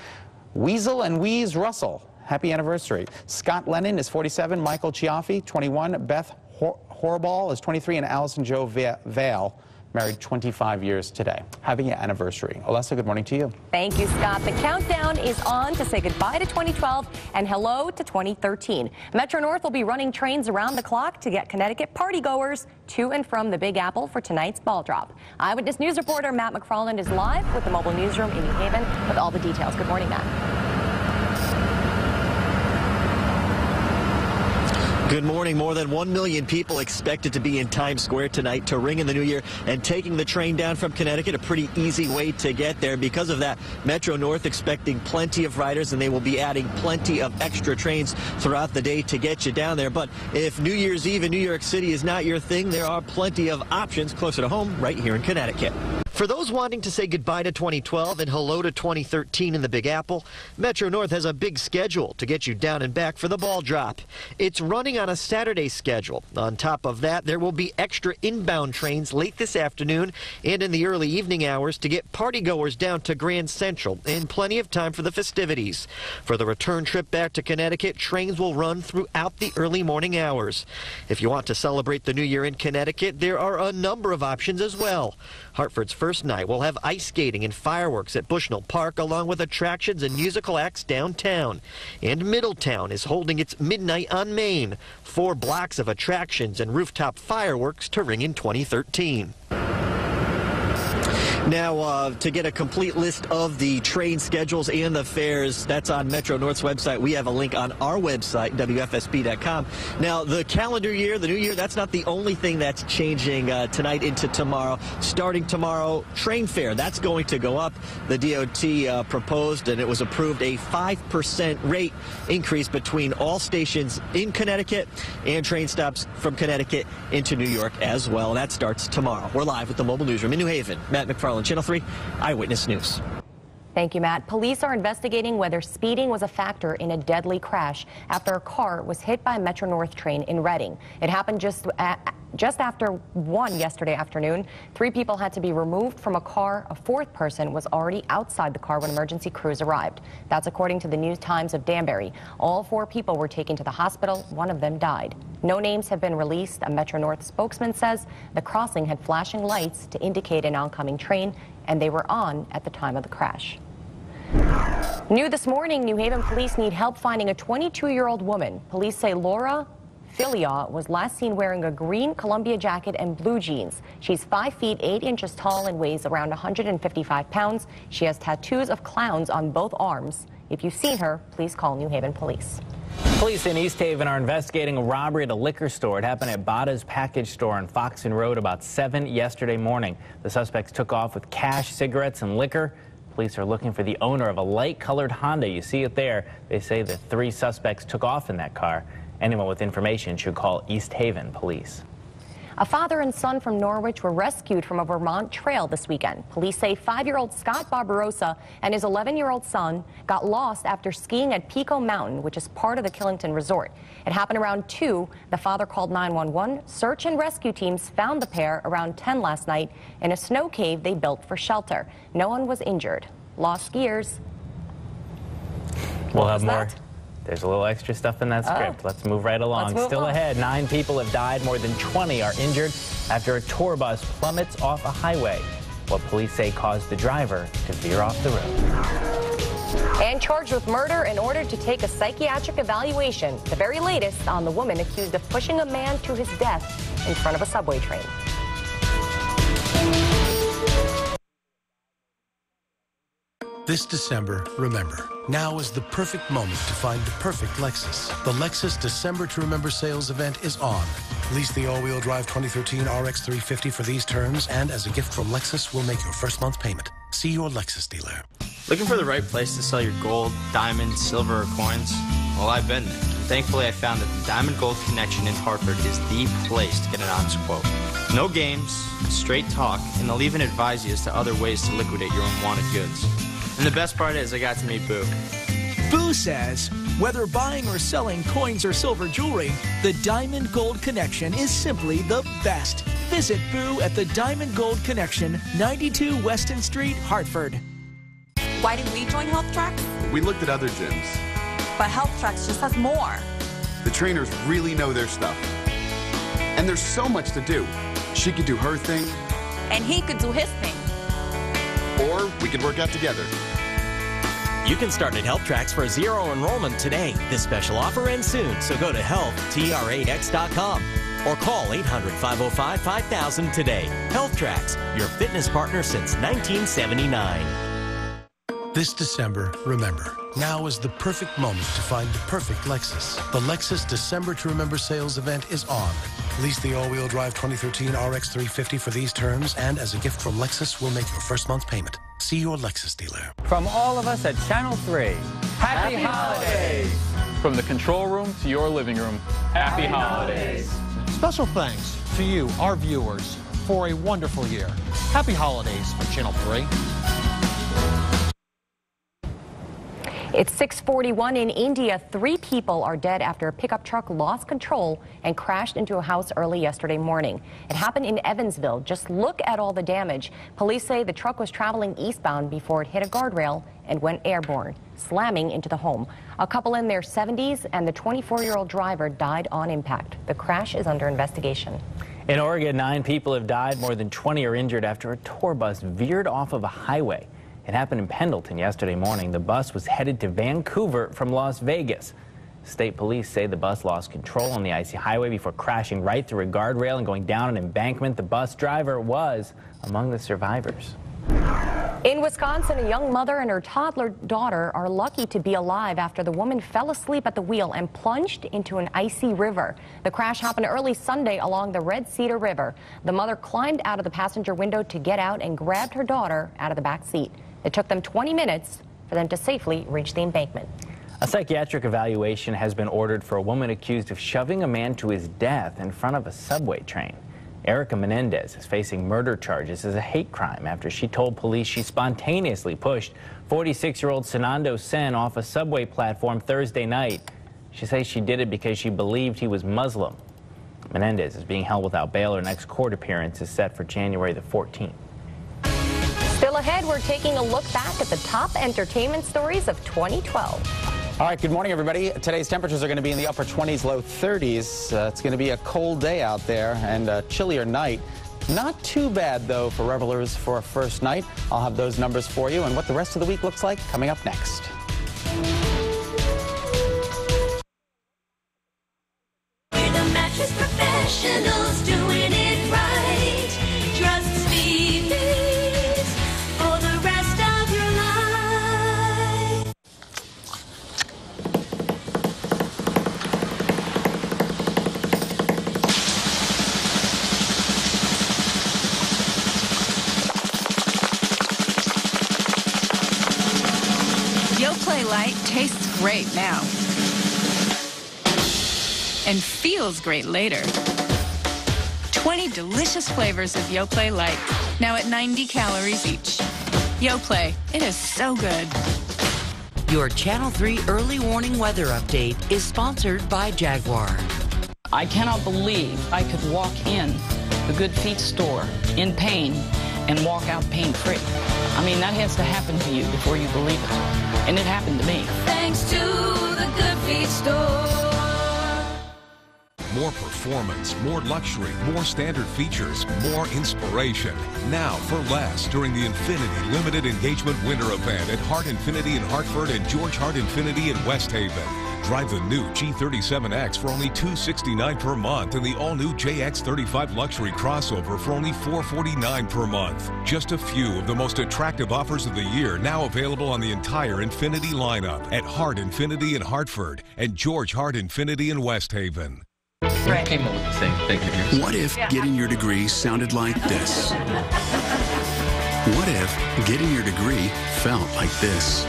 Weasel and Wheeze Russell, happy anniversary. Scott Lennon is 47. Michael Chiaffi, 21. Beth Horball is 23, and Allison Jo Vale, married 25 years today. Happy anniversary. Olessa, good morning to you. Thank you, Scott. The countdown is on to say goodbye to 2012 and hello to 2013. Metro North will be running trains around the clock to get Connecticut partygoers to and from the Big Apple for tonight's ball drop. Eyewitness News reporter Matt McFarland is live with the mobile newsroom in New Haven with all the details. Good morning, Matt. Good morning. More than 1 million people expected to be in Times Square tonight to ring in the new year, and taking the train down from Connecticut, a pretty easy way to get there. Because of that, Metro North expecting plenty of riders, and they will be adding plenty of extra trains throughout the day to get you down there. But if New Year's Eve in New York City is not your thing, there are plenty of options closer to home right here in Connecticut. For those wanting to say goodbye to 2012 and hello to 2013 in the Big Apple, Metro North has a big schedule to get you down and back for the ball drop. It's running on a Saturday schedule. On top of that, there will be extra inbound trains late this afternoon and in the early evening hours to get partygoers down to Grand Central, and plenty of time for the festivities. For the return trip back to Connecticut, trains will run throughout the early morning hours. If you want to celebrate the new year in Connecticut, there are a number of options as well. Hartford's first night will have ice skating and fireworks at Bushnell Park, along with attractions and musical acts downtown. And Middletown is holding its Midnight on Main, 4 blocks of attractions and rooftop fireworks to ring in 2013. Now, to get a complete list of the train schedules and the fares, that's on Metro North's website. We have a link on our website, WFSB.com. Now, the calendar year, the new year, that's not the only thing that's changing tonight into tomorrow. Starting tomorrow, train fare, that's going to go up. The DOT proposed, and it was approved, a 5% rate increase between all stations in Connecticut and train stops from Connecticut into New York as well. That starts tomorrow. We're live with the mobile newsroom in New Haven. Matt McFarland, Channel 3 Eyewitness News. Thank you, Matt. Police are investigating whether speeding was a factor in a deadly crash after a car was hit by a Metro North train in Reading. It happened just after 1 yesterday afternoon. 3 people had to be removed from a car. A 4th person was already outside the car when emergency crews arrived. That's according to the News Times of Danbury. All 4 people were taken to the hospital. 1 of them died. No names have been released. A Metro North spokesman says the crossing had flashing lights to indicate an oncoming train, and they were on at the time of the crash. New this morning, New Haven police need help finding a 22-year-old woman. Police say Laura Filia was last seen wearing a green Columbia jacket and blue jeans. She's 5 feet 8 inches tall and weighs around 155 pounds. She has tattoos of clowns on both arms. If you've seen her, please call New Haven Police. Police in East Haven are investigating a robbery at a liquor store. It happened at Bada's Package Store on Foxen Road about 7 yesterday morning. The suspects took off with cash, cigarettes, and liquor. Police are looking for the owner of a light-colored Honda. You see it there. They say the 3 suspects took off in that car. Anyone with information should call East Haven Police. A father and son from Norwich were rescued from a Vermont trail this weekend. Police say 5-year-old Scott Barbarossa and his 11-year-old son got lost after skiing at Pico Mountain, which is part of the Killington Resort. It happened around 2. The father called 911. Search and rescue teams found the pair around 10 last night in a snow cave they built for shelter. No one was injured. Lost skiers. We'll have more. There's a little extra stuff in that script. Let's move right along. Still ahead, 9 people have died, more than 20 are injured after a tour bus plummets off a highway. What police say caused the driver to veer off the road. And charged with murder and ordered to take a psychiatric evaluation. The very latest on the woman accused of pushing a man to his death in front of a subway train. This December, remember, now is the perfect moment to find the perfect Lexus. The Lexus December to Remember sales event is on. Lease the all-wheel drive 2013 RX 350 for these terms, and as a gift from Lexus, we'll make your first month payment. See your Lexus dealer. Looking for the right place to sell your gold, diamond, silver, or coins? Well, I've been there. Thankfully, I found that the Diamond Gold Connection in Hartford is the place to get an honest quote. No games, straight talk, and they'll even advise you as to other ways to liquidate your unwanted goods. And the best part is I got to meet Boo. Boo says, whether buying or selling coins or silver jewelry, the Diamond Gold Connection is simply the best. Visit Boo at the Diamond Gold Connection, 92 Weston Street, Hartford. Why did we join Health Tracks? We looked at other gyms. But Health Tracks just has more. The trainers really know their stuff. And there's so much to do. She could do her thing. And he could do his thing. Or we could work out together. You can start at Health Tracks for zero enrollment today. This special offer ends soon, so go to healthtrax.com or call 800-505-5000 today. Health Tracks, your fitness partner since 1979. This December, remember, now is the perfect moment to find the perfect Lexus. The Lexus December to Remember sales event is on. Lease the all-wheel drive 2013 RX 350 for these terms, and as a gift from Lexus, we'll make your first month's payment. See your Lexus dealer. From all of us at Channel 3, Happy Holidays! From the control room to your living room, Happy Holidays! Special thanks to you, our viewers, for a wonderful year. Happy holidays from Channel 3. It's 6:41 in India. 3 people are dead after a pickup truck lost control and crashed into a house early yesterday morning. It happened in Evansville. Just look at all the damage. Police say the truck was traveling eastbound before it hit a guardrail and went airborne, slamming into the home. A couple in their 70s and the 24-year-old driver died on impact. The crash is under investigation. In Oregon, 9 people have died. More than 20 are injured after a tour bus veered off of a highway. It happened in Pendleton yesterday morning. The bus was headed to Vancouver from Las Vegas. State police say the bus lost control on the icy highway before crashing right through a guardrail and going down an embankment. The bus driver was among the survivors. In Wisconsin, a young mother and her toddler daughter are lucky to be alive after the woman fell asleep at the wheel and plunged into an icy river. The crash happened early Sunday along the Red Cedar River. The mother climbed out of the passenger window to get out and grabbed her daughter out of the back seat. It took them 20 minutes for them to safely reach the embankment. A psychiatric evaluation has been ordered for a woman accused of shoving a man to his death in front of a subway train. Erica Menendez is facing murder charges as a hate crime after she told police she spontaneously pushed 46-year-old Sanando Sen off a subway platform Thursday night. She says she did it because she believed he was Muslim. Menendez is being held without bail. Her next court appearance is set for January the 14th. Still ahead, we're taking a look back at the top entertainment stories of 2012. All right, good morning, everybody. Today's temperatures are going to be in the upper 20s, low 30s. It's going to be a cold day out there and a chillier night. Not too bad, though, for revelers for a first night. I'll have those numbers for you and what the rest of the week looks like coming up next. We're the mattress professionals doing it right. Trust Sleepy's for the rest of your life. Yoplait Light tastes great now and feels great later. 20 delicious flavors of Yoplait Light, now at 90 calories each. Yoplait, it is so good. Your Channel 3 early warning weather update is sponsored by Jaguar. I cannot believe I could walk in the Good Feet store in pain and walk out pain-free. I mean, that has to happen to you before you believe it. And it happened to me. Thanks to the Good Feet store. More performance, more luxury, more standard features, more inspiration. Now for less during the Infinity Limited Engagement Winter Event at Hart Infinity in Hartford and George Hart Infinity in West Haven. Drive the new G37X for only $269 per month and the all-new JX35 Luxury Crossover for only $449 per month. Just a few of the most attractive offers of the year now available on the entire Infinity lineup at Hart Infinity in Hartford and George Hart Infinity in West Haven. Right. Came up with the same thing. What if getting your degree sounded like this? What if getting your degree felt like this?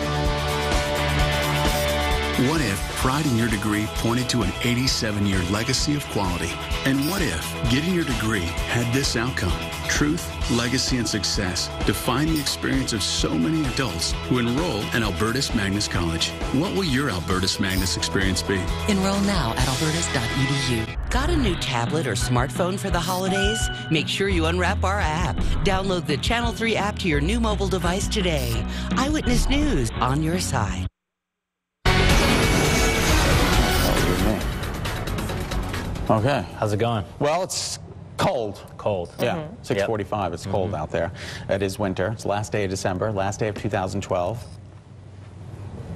What if pride in your degree pointed to an 87-year legacy of quality? And what if getting your degree had this outcome? Truth, legacy, and success define the experience of so many adults who enroll at Albertus Magnus College. What will your Albertus Magnus experience be? Enroll now at albertus.edu. Got a new tablet or smartphone for the holidays? Make sure you unwrap our app. Download the Channel 3 app to your new mobile device today. Eyewitness News on your side. Okay. How's it going? Well, it's cold. Cold. Yeah, 6:45. It's cold out there. It is winter. It's the last day of December, last day of 2012.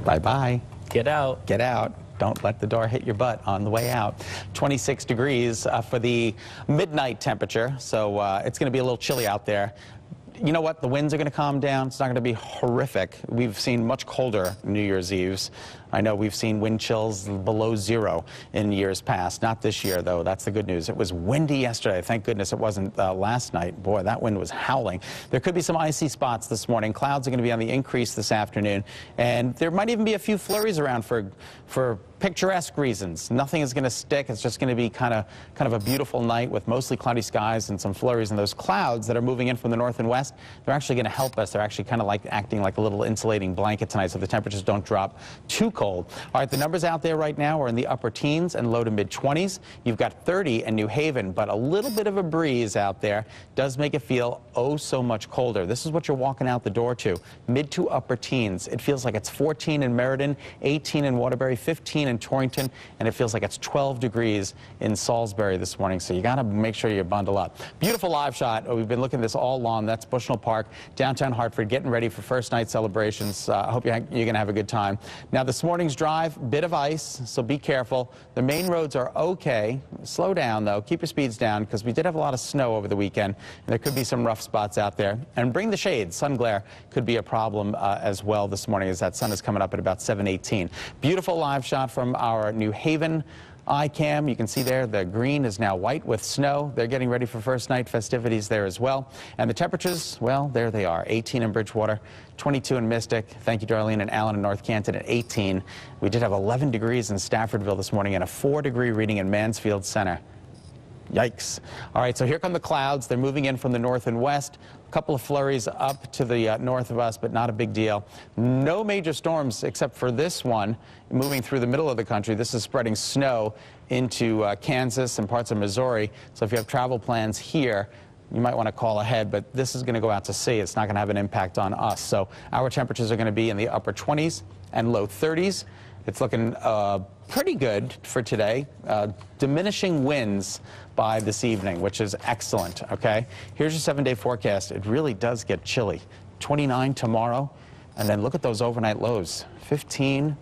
Bye-bye. Get out. Get out. Don't let the door hit your butt on the way out. 26 degrees for the midnight temperature, so it's going to be a little chilly out there. You know what? The winds are going to calm down. It's not going to be horrific. We've seen much colder New Year's Eves. I know we've seen wind chills below 0 in years past. Not this year, though. That's the good news. It was windy yesterday. Thank goodness it wasn't last night. Boy, that wind was howling. There could be some icy spots this morning. Clouds are going to be on the increase this afternoon. And there might even be a few flurries around for picturesque reasons. Nothing is going to stick. It's just going to be kind of a beautiful night with mostly cloudy skies and some flurries. And those clouds that are moving in from the north and west, they're actually going to help us. They're actually kind of like acting like a little insulating blanket tonight so the temperatures don't drop too cold. All right, the numbers out there right now are in the upper teens and low to mid 20s. You've got 30 in New Haven, but a little bit of a breeze out there does make it feel oh so much colder. This is what you're walking out the door to, mid to upper teens. It feels like it's 14 in Meriden, 18 in Waterbury, 15 in Torrington, and it feels like it's 12 degrees in Salisbury this morning. So you got to make sure you bundle up. Beautiful live shot. We've been looking at this all along. That's Bushnell Park, downtown Hartford, getting ready for first night celebrations. I hope you're going to have a good time. Now, this morning's drive, bit of ice, so be careful. The main roads are okay. Slow down, though. Keep your speeds down because we did have a lot of snow over the weekend. And there could be some rough spots out there. And bring the shades. Sun glare could be a problem as well this morning as that sun is coming up at about 7:18. Beautiful live shot from our New Haven iCam. You can see there the green is now white with snow. They're getting ready for first night festivities there as well. And the temperatures, well, there they are. 18 in Bridgewater, 22 in Mystic. Thank you, Darlene and Allen in North Canton at 18. We did have 11 degrees in Staffordville this morning and a 4-degree reading in Mansfield Center. Yikes. All right, so here come the clouds. They're moving in from the north and west. A couple of flurries up to the north of us, but not a big deal. No major storms except for this one moving through the middle of the country. This is spreading snow into Kansas and parts of Missouri. So if you have travel plans here, you might want to call ahead, but this is going to go out to sea. It's not going to have an impact on us. So our temperatures are going to be in the upper 20s and low 30s. It's looking pretty good for today. Diminishing winds by this evening, which is excellent, okay? Here's your 7-day forecast. It really does get chilly. 29 tomorrow, and then look at those overnight lows. 15,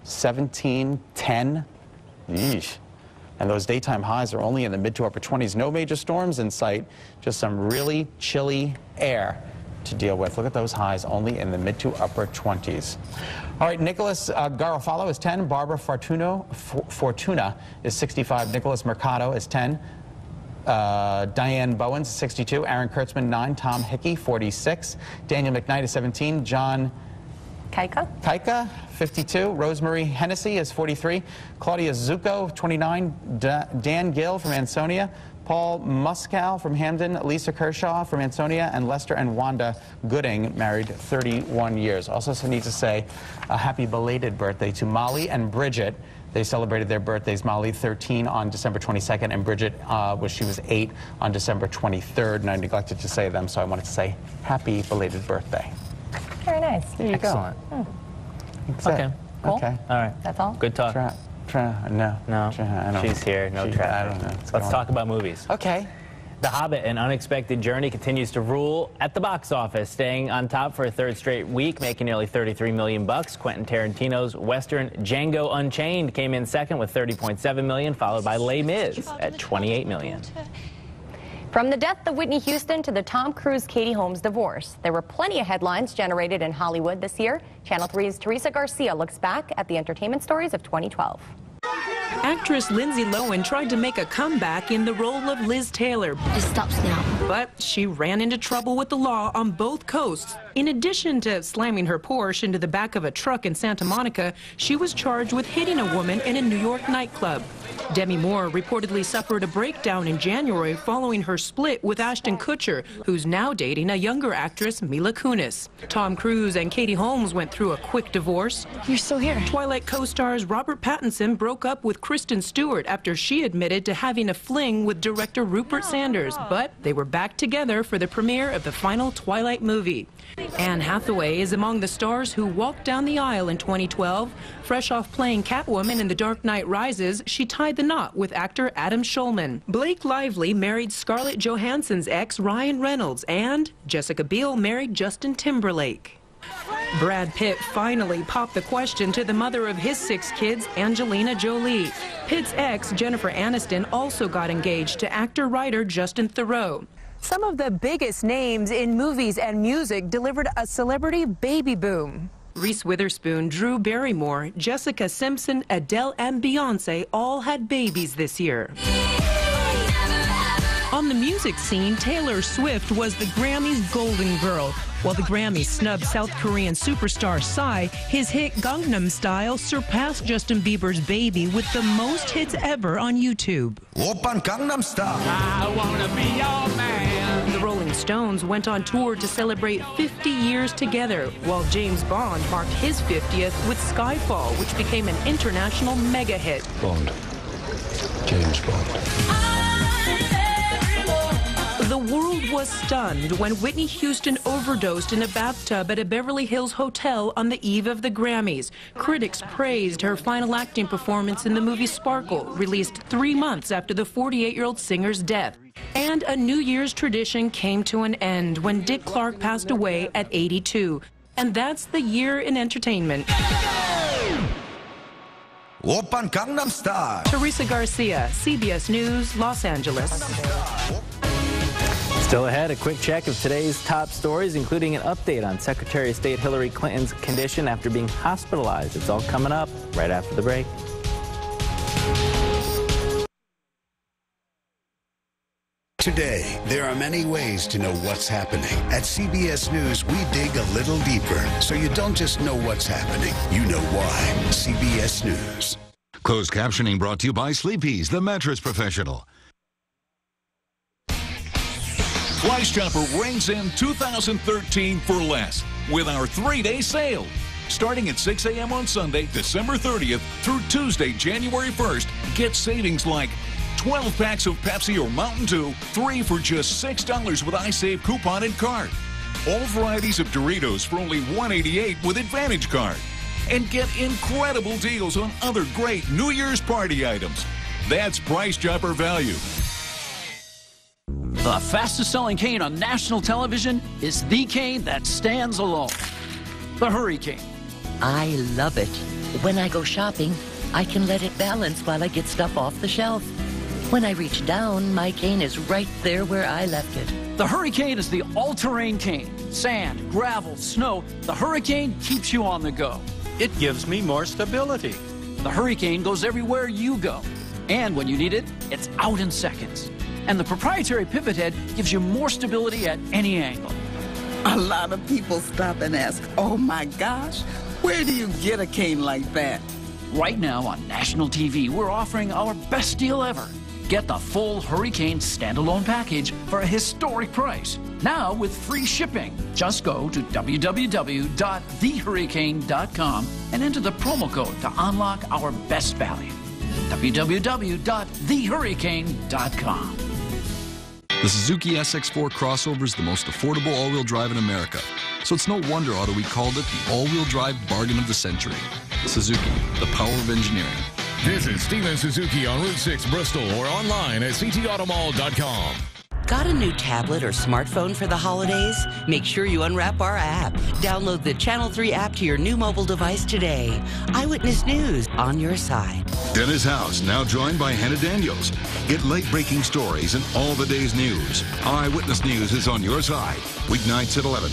17, 10. Yeesh. And those daytime highs are only in the mid to upper 20s. No major storms in sight, just some really chilly air to deal with. Look at those highs only in the mid to upper 20s. All right, Nicholas Garofalo is 10. Barbara Fortuna is 65. Nicholas Mercado is 10. Diane Bowens is 62. Aaron Kurtzman, 9. Tom Hickey, 46. Daniel McKnight is 17. John Kaika, 52. Rosemary Hennessy is 43. Claudia Zucco, 29. Dan Gill from Ansonia. Paul Muskow from Hamden, Lisa Kershaw from Ansonia, and Lester and Wanda Gooding, married 31 years. Also need to say a happy belated birthday to Molly and Bridget. They celebrated their birthdays. Molly, 13 on December 22nd, and Bridget, she was 8 on December 23rd, and I neglected to say them, so I wanted to say happy belated birthday. Very nice. There you Excellent. go. Okay. Cool. Okay. All right. That's all? Good talk. No. She's here. No traffic. I don't know. Let's talk about movies. Okay. The Hobbit, An Unexpected Journey, continues to rule at the box office, staying on top for a third straight week, making nearly $33 million. Quentin Tarantino's Western Django Unchained came in second with $30.7 million, followed by Les Mis at $28 million. From the death of Whitney Houston to the Tom Cruise-Katie Holmes divorce, there were plenty of headlines generated in Hollywood this year. Channel 3's Teresa Garcia looks back at the entertainment stories of 2012. Actress Lindsay Lohan tried to make a comeback in the role of Liz Taylor. It stops now. But she ran into trouble with the law on both coasts. In addition to slamming her Porsche into the back of a truck in Santa Monica, she was charged with hitting a woman in a New York nightclub. Demi Moore reportedly suffered a breakdown in January following her split with Ashton Kutcher, who's now dating a younger actress, Mila Kunis. Tom Cruise and Katie Holmes went through a quick divorce. You're still here. Twilight co-stars Robert Pattinson broke up with Kristen Stewart after she admitted to having a fling with director Rupert Sanders, but they were back together for the premiere of the final Twilight movie. Anne Hathaway is among the stars who walked down the aisle in 2012. Fresh off playing Catwoman in The Dark Knight Rises, she tied tied the knot with actor Adam Schulman. Blake Lively married Scarlett Johansson's ex Ryan Reynolds, and Jessica Biel married Justin Timberlake. Brad Pitt finally popped the question to the mother of his 6 kids, Angelina Jolie. Pitt's ex, Jennifer Aniston, also got engaged to actor-writer Justin Theroux. Some of the biggest names in movies and music delivered a celebrity baby boom. Reese Witherspoon, Drew Barrymore, Jessica Simpson, Adele, and Beyonce all had babies this year. On the music scene, Taylor Swift was the Grammys' Golden Girl. While the Grammys snubbed South Korean superstar Psy, his hit Gangnam Style surpassed Justin Bieber's Baby with the most hits ever on YouTube. Oppan Gangnam Style. I wanna be your man. The Rolling Stones went on tour to celebrate 50 years together, while James Bond marked his 50th with Skyfall, which became an international mega hit. Bond. James Bond. The world was stunned when Whitney Houston overdosed in a bathtub at a Beverly Hills hotel on the eve of the Grammys. Critics praised her final acting performance in the movie Sparkle, released 3 months after the 48-year-old singer's death. And a New Year's tradition came to an end when Dick Clark passed away at 82. And that's the year in entertainment. Oppan Gangnam Style. Teresa Garcia, CBS News, Los Angeles. Still ahead, a quick check of today's top stories, including an update on Secretary of State Hillary Clinton's condition after being hospitalized. It's all coming up right after the break. Today, there are many ways to know what's happening. At CBS News, we dig a little deeper, so you don't just know what's happening, you know why. CBS News. Closed captioning brought to you by Sleepy's, the mattress professional. Price Chopper rings in 2013 for less with our 3-day sale. Starting at 6 a.m. on Sunday, December 30th through Tuesday, January 1st, get savings like 12 packs of Pepsi or Mountain Dew, 3 for just $6 with iSave coupon and card. All varieties of Doritos for only $1.88 with Advantage card. And get incredible deals on other great New Year's party items. That's Price Chopper value. The fastest selling cane on national television is the cane that stands alone. The Hurricane. I love it. When I go shopping, I can let it balance while I get stuff off the shelf. When I reach down, my cane is right there where I left it. The Hurricane is the all-terrain cane. Sand, gravel, snow, the Hurricane keeps you on the go. It gives me more stability. The Hurricane goes everywhere you go. And when you need it, it's out in seconds. And the proprietary pivot head gives you more stability at any angle. A lot of people stop and ask, oh my gosh, where do you get a cane like that? Right now on national TV, we're offering our best deal ever. Get the full Hurricane standalone package for a historic price. Now with free shipping. Just go to www.thehurricane.com and enter the promo code to unlock our best value. www.thehurricane.com. The Suzuki SX4 crossover is the most affordable all-wheel drive in America. So it's no wonder Auto Week called it the all-wheel drive bargain of the century. Suzuki, the power of engineering. Visit Steven Suzuki on Route 6 Bristol or online at ctautomall.com. Got a new tablet or smartphone for the holidays? Make sure you unwrap our app. Download the Channel 3 app to your new mobile device today. Eyewitness News on your side. Dennis House, now joined by Hannah Daniels. Get late-breaking stories and all the day's news. Eyewitness News is on your side. Weeknights at 11.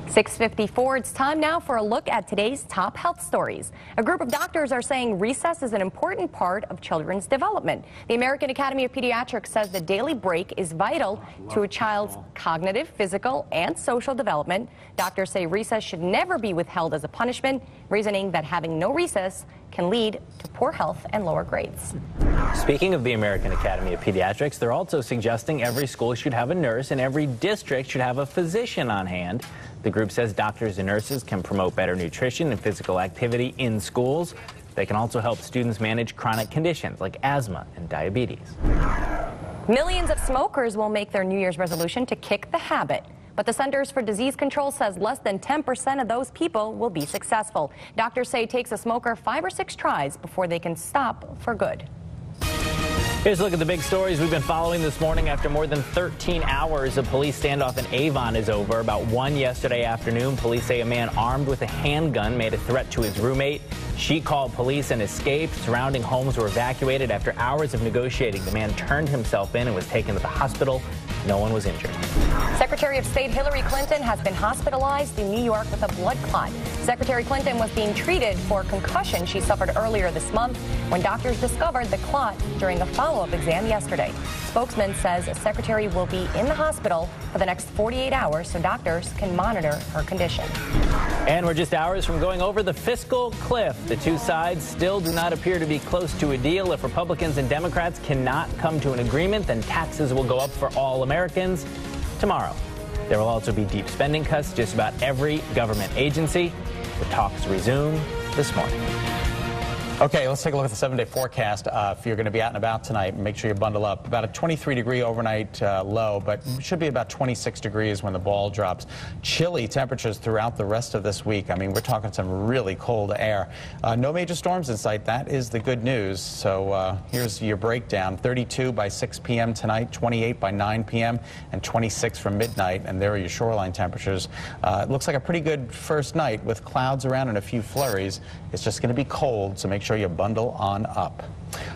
6:54, it's time now for a look at today's top health stories. A group of doctors are saying recess is an important part of children's development. The American Academy of Pediatrics says the daily break is vital to a child's cognitive, physical, and social development. Doctors say recess should never be withheld as a punishment, reasoning that having no recess can lead to poor health and lower grades. Speaking of the American Academy of Pediatrics, they're also suggesting every school should have a nurse and every district should have a physician on hand. The group says doctors and nurses can promote better nutrition and physical activity in schools. They can also help students manage chronic conditions like asthma and diabetes. Millions of smokers will make their New Year's resolution to kick the habit. But the Centers for Disease Control says less than 10% of those people will be successful. Doctors say it takes a smoker 5 or 6 tries before they can stop for good. Here's a look at the big stories we've been following this morning. After more than 13 hours, a police standoff in Avon is over. About 1 yesterday afternoon, police say a man armed with a handgun made a threat to his roommate. She called police and escaped. Surrounding homes were evacuated. After hours of negotiating, the man turned himself in and was taken to the hospital. No one was injured. Secretary of State Hillary Clinton has been hospitalized in New York with a blood clot. Secretary Clinton was being treated for a concussion she suffered earlier this month when doctors discovered the clot during a follow-up exam yesterday. Spokesman says the secretary will be in the hospital for the next 48 hours so doctors can monitor her condition. And we're just hours from going over the fiscal cliff. The two sides still do not appear to be close to a deal. If Republicans and Democrats cannot come to an agreement, then taxes will go up for all Americans tomorrow. There will also be deep spending cuts to just about every government agency. The talks resume this morning. Okay, let's take a look at the 7-day forecast. If you're going to be out and about tonight, make sure you bundle up. About a 23-degree overnight low, but it should be about 26 degrees when the ball drops. Chilly temperatures throughout the rest of this week. I mean, we're talking some really cold air. No major storms in sight. That is the good news. So here's your breakdown. 32 by 6 p.m. tonight, 28 by 9 p.m., and 26 from midnight. And there are your shoreline temperatures. It looks like a pretty good first night with clouds around and a few flurries. It's just going to be cold, so make sure you bundle on up.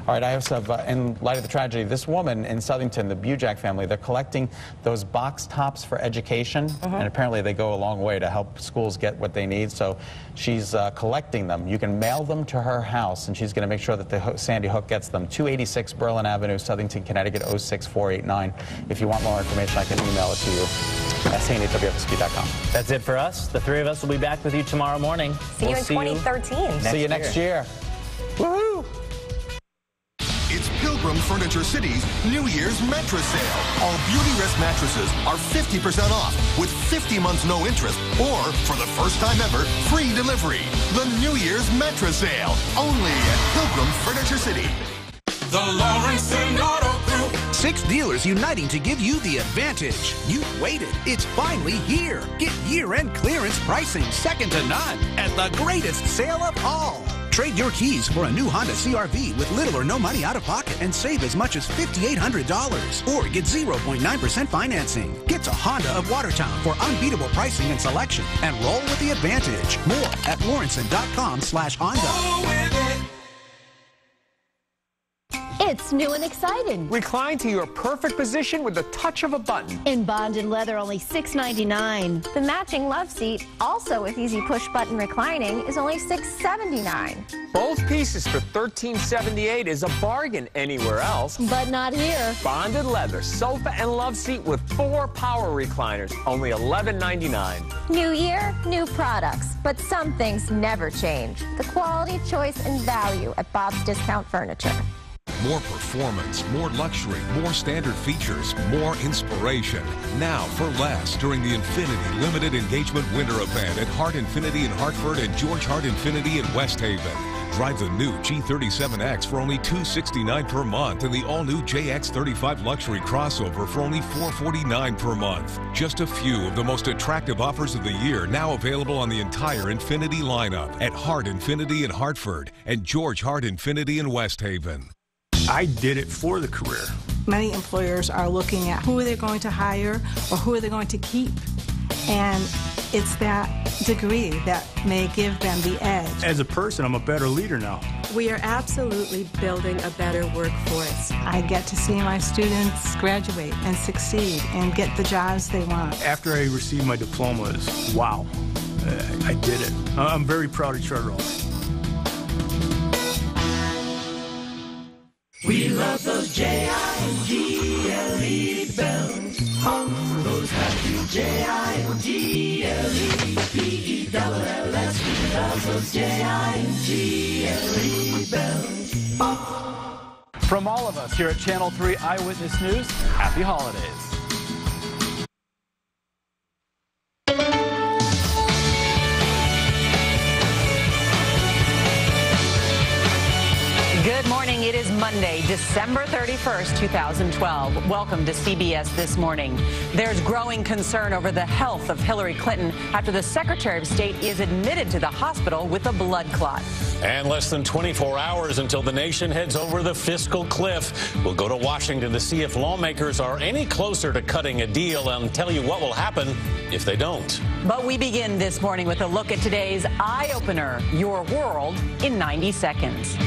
All right, I also have, in light of the tragedy, this woman in Southington, the Bujak family, they're collecting those box tops for education, and apparently they go a long way to help schools get what they need, so she's collecting them. You can mail them to her house, and she's going to make sure that the Sandy Hook gets them. 286 Berlin Avenue, Southington, Connecticut, 06489. If you want more information, I can email it to you. SAN@WFSB.com. That's it for us. The three of us will be back with you tomorrow morning. See you in 2013. See you next year. Woohoo! It's Pilgrim Furniture City's New Year's mattress sale. All Beautyrest mattresses are 50% off with 50 months no interest or, for the first time ever, free delivery. The New Year's mattress sale, only at Pilgrim Furniture City. The Lawrence and Auto Group. 6 dealers uniting to give you the advantage. You've waited. It's finally here. Get year-end clearance pricing second to none at the greatest sale of all. Trade your keys for a new Honda CR-V with little or no money out of pocket and save as much as $5,800. Or get 0.9% financing. Get to Honda of Watertown for unbeatable pricing and selection. And roll with the advantage. More at Lawrenson.com/Honda. It's new and exciting. Recline to your perfect position with the touch of a button. In bonded leather, only $6.99. The matching love seat, also with easy push-button reclining, is only $6.79. Both pieces for $13.78 is a bargain anywhere else. But not here. Bonded leather, sofa and love seat with 4 power recliners, only $11.99. New year, new products. But some things never change. The quality, choice, and value at Bob's Discount Furniture. More performance, more luxury, more standard features, more inspiration. Now for less during the Infinity Limited Engagement Winter Event at Hart Infinity in Hartford and George Hart Infinity in West Haven. Drive the new G37X for only $269 per month and the all-new JX35 Luxury Crossover for only $449 per month. Just a few of the most attractive offers of the year now available on the entire Infinity lineup at Hart Infinity in Hartford and George Hart Infinity in West Haven. I did it for the career. Many employers are looking at who they're going to hire or who they're going to keep. And it's that degree that may give them the edge. As a person, I'm a better leader now. We are absolutely building a better workforce. I get to see my students graduate and succeed and get the jobs they want. After I received my diploma, it's wow, I did it. I'm very proud of Charter Oak. We love those J-I-N-G-L-E bells. Oh, those happy J-I-N-G-L-E-P-E-double-L-S. We love those J-I-N-G-L-E bells. Oh. From all of us here at Channel 3 Eyewitness News, happy holidays. Good morning. It is Monday, December 31st, 2012. Welcome to CBS This Morning. There's growing concern over the health of Hillary Clinton after the Secretary of State is admitted to the hospital with a blood clot. And less than 24 hours until the nation heads over the fiscal cliff. We'll go to Washington to see if lawmakers are any closer to cutting a deal and tell you what will happen if they don't. But we begin this morning with a look at today's eye-opener, your world in 90 seconds.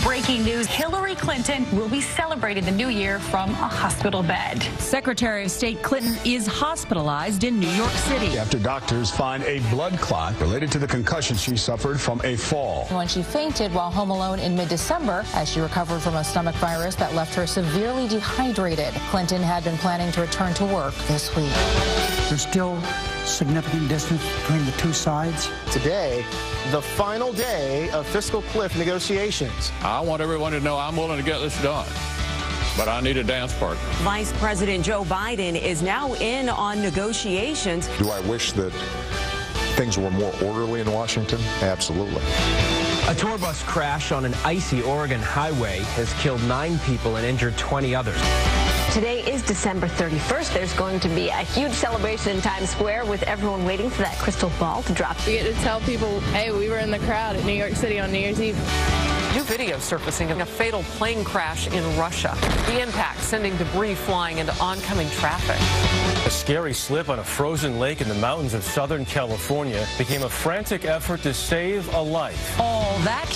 Breaking news, Hillary Clinton will be celebrating the new year from a hospital bed. Secretary of State Clinton is hospitalized in New York City after doctors find a blood clot related to the concussion she suffered from a fall. When she fainted while home alone in mid-December as she recovered from a stomach virus that left her severely dehydrated. Clinton had been planning to return to work this week. There's still significant distance between the two sides. Today, the final day of fiscal cliff negotiations. I want everyone to know I'm willing to get this done, but I need a dance partner. Vice President Joe Biden is now in on negotiations. Do I wish that things were more orderly in Washington? Absolutely. A tour bus crash on an icy Oregon highway has killed 9 people and injured 20 others. Today is December 31st. There's going to be a huge celebration in Times Square with everyone waiting for that crystal ball to drop. We get to tell people, hey, we were in the crowd at New York City on New Year's Eve. New video surfacing of a fatal plane crash in Russia. The impact sending debris flying into oncoming traffic. A scary slip on a frozen lake in the mountains of Southern California became a frantic effort to save a life. All that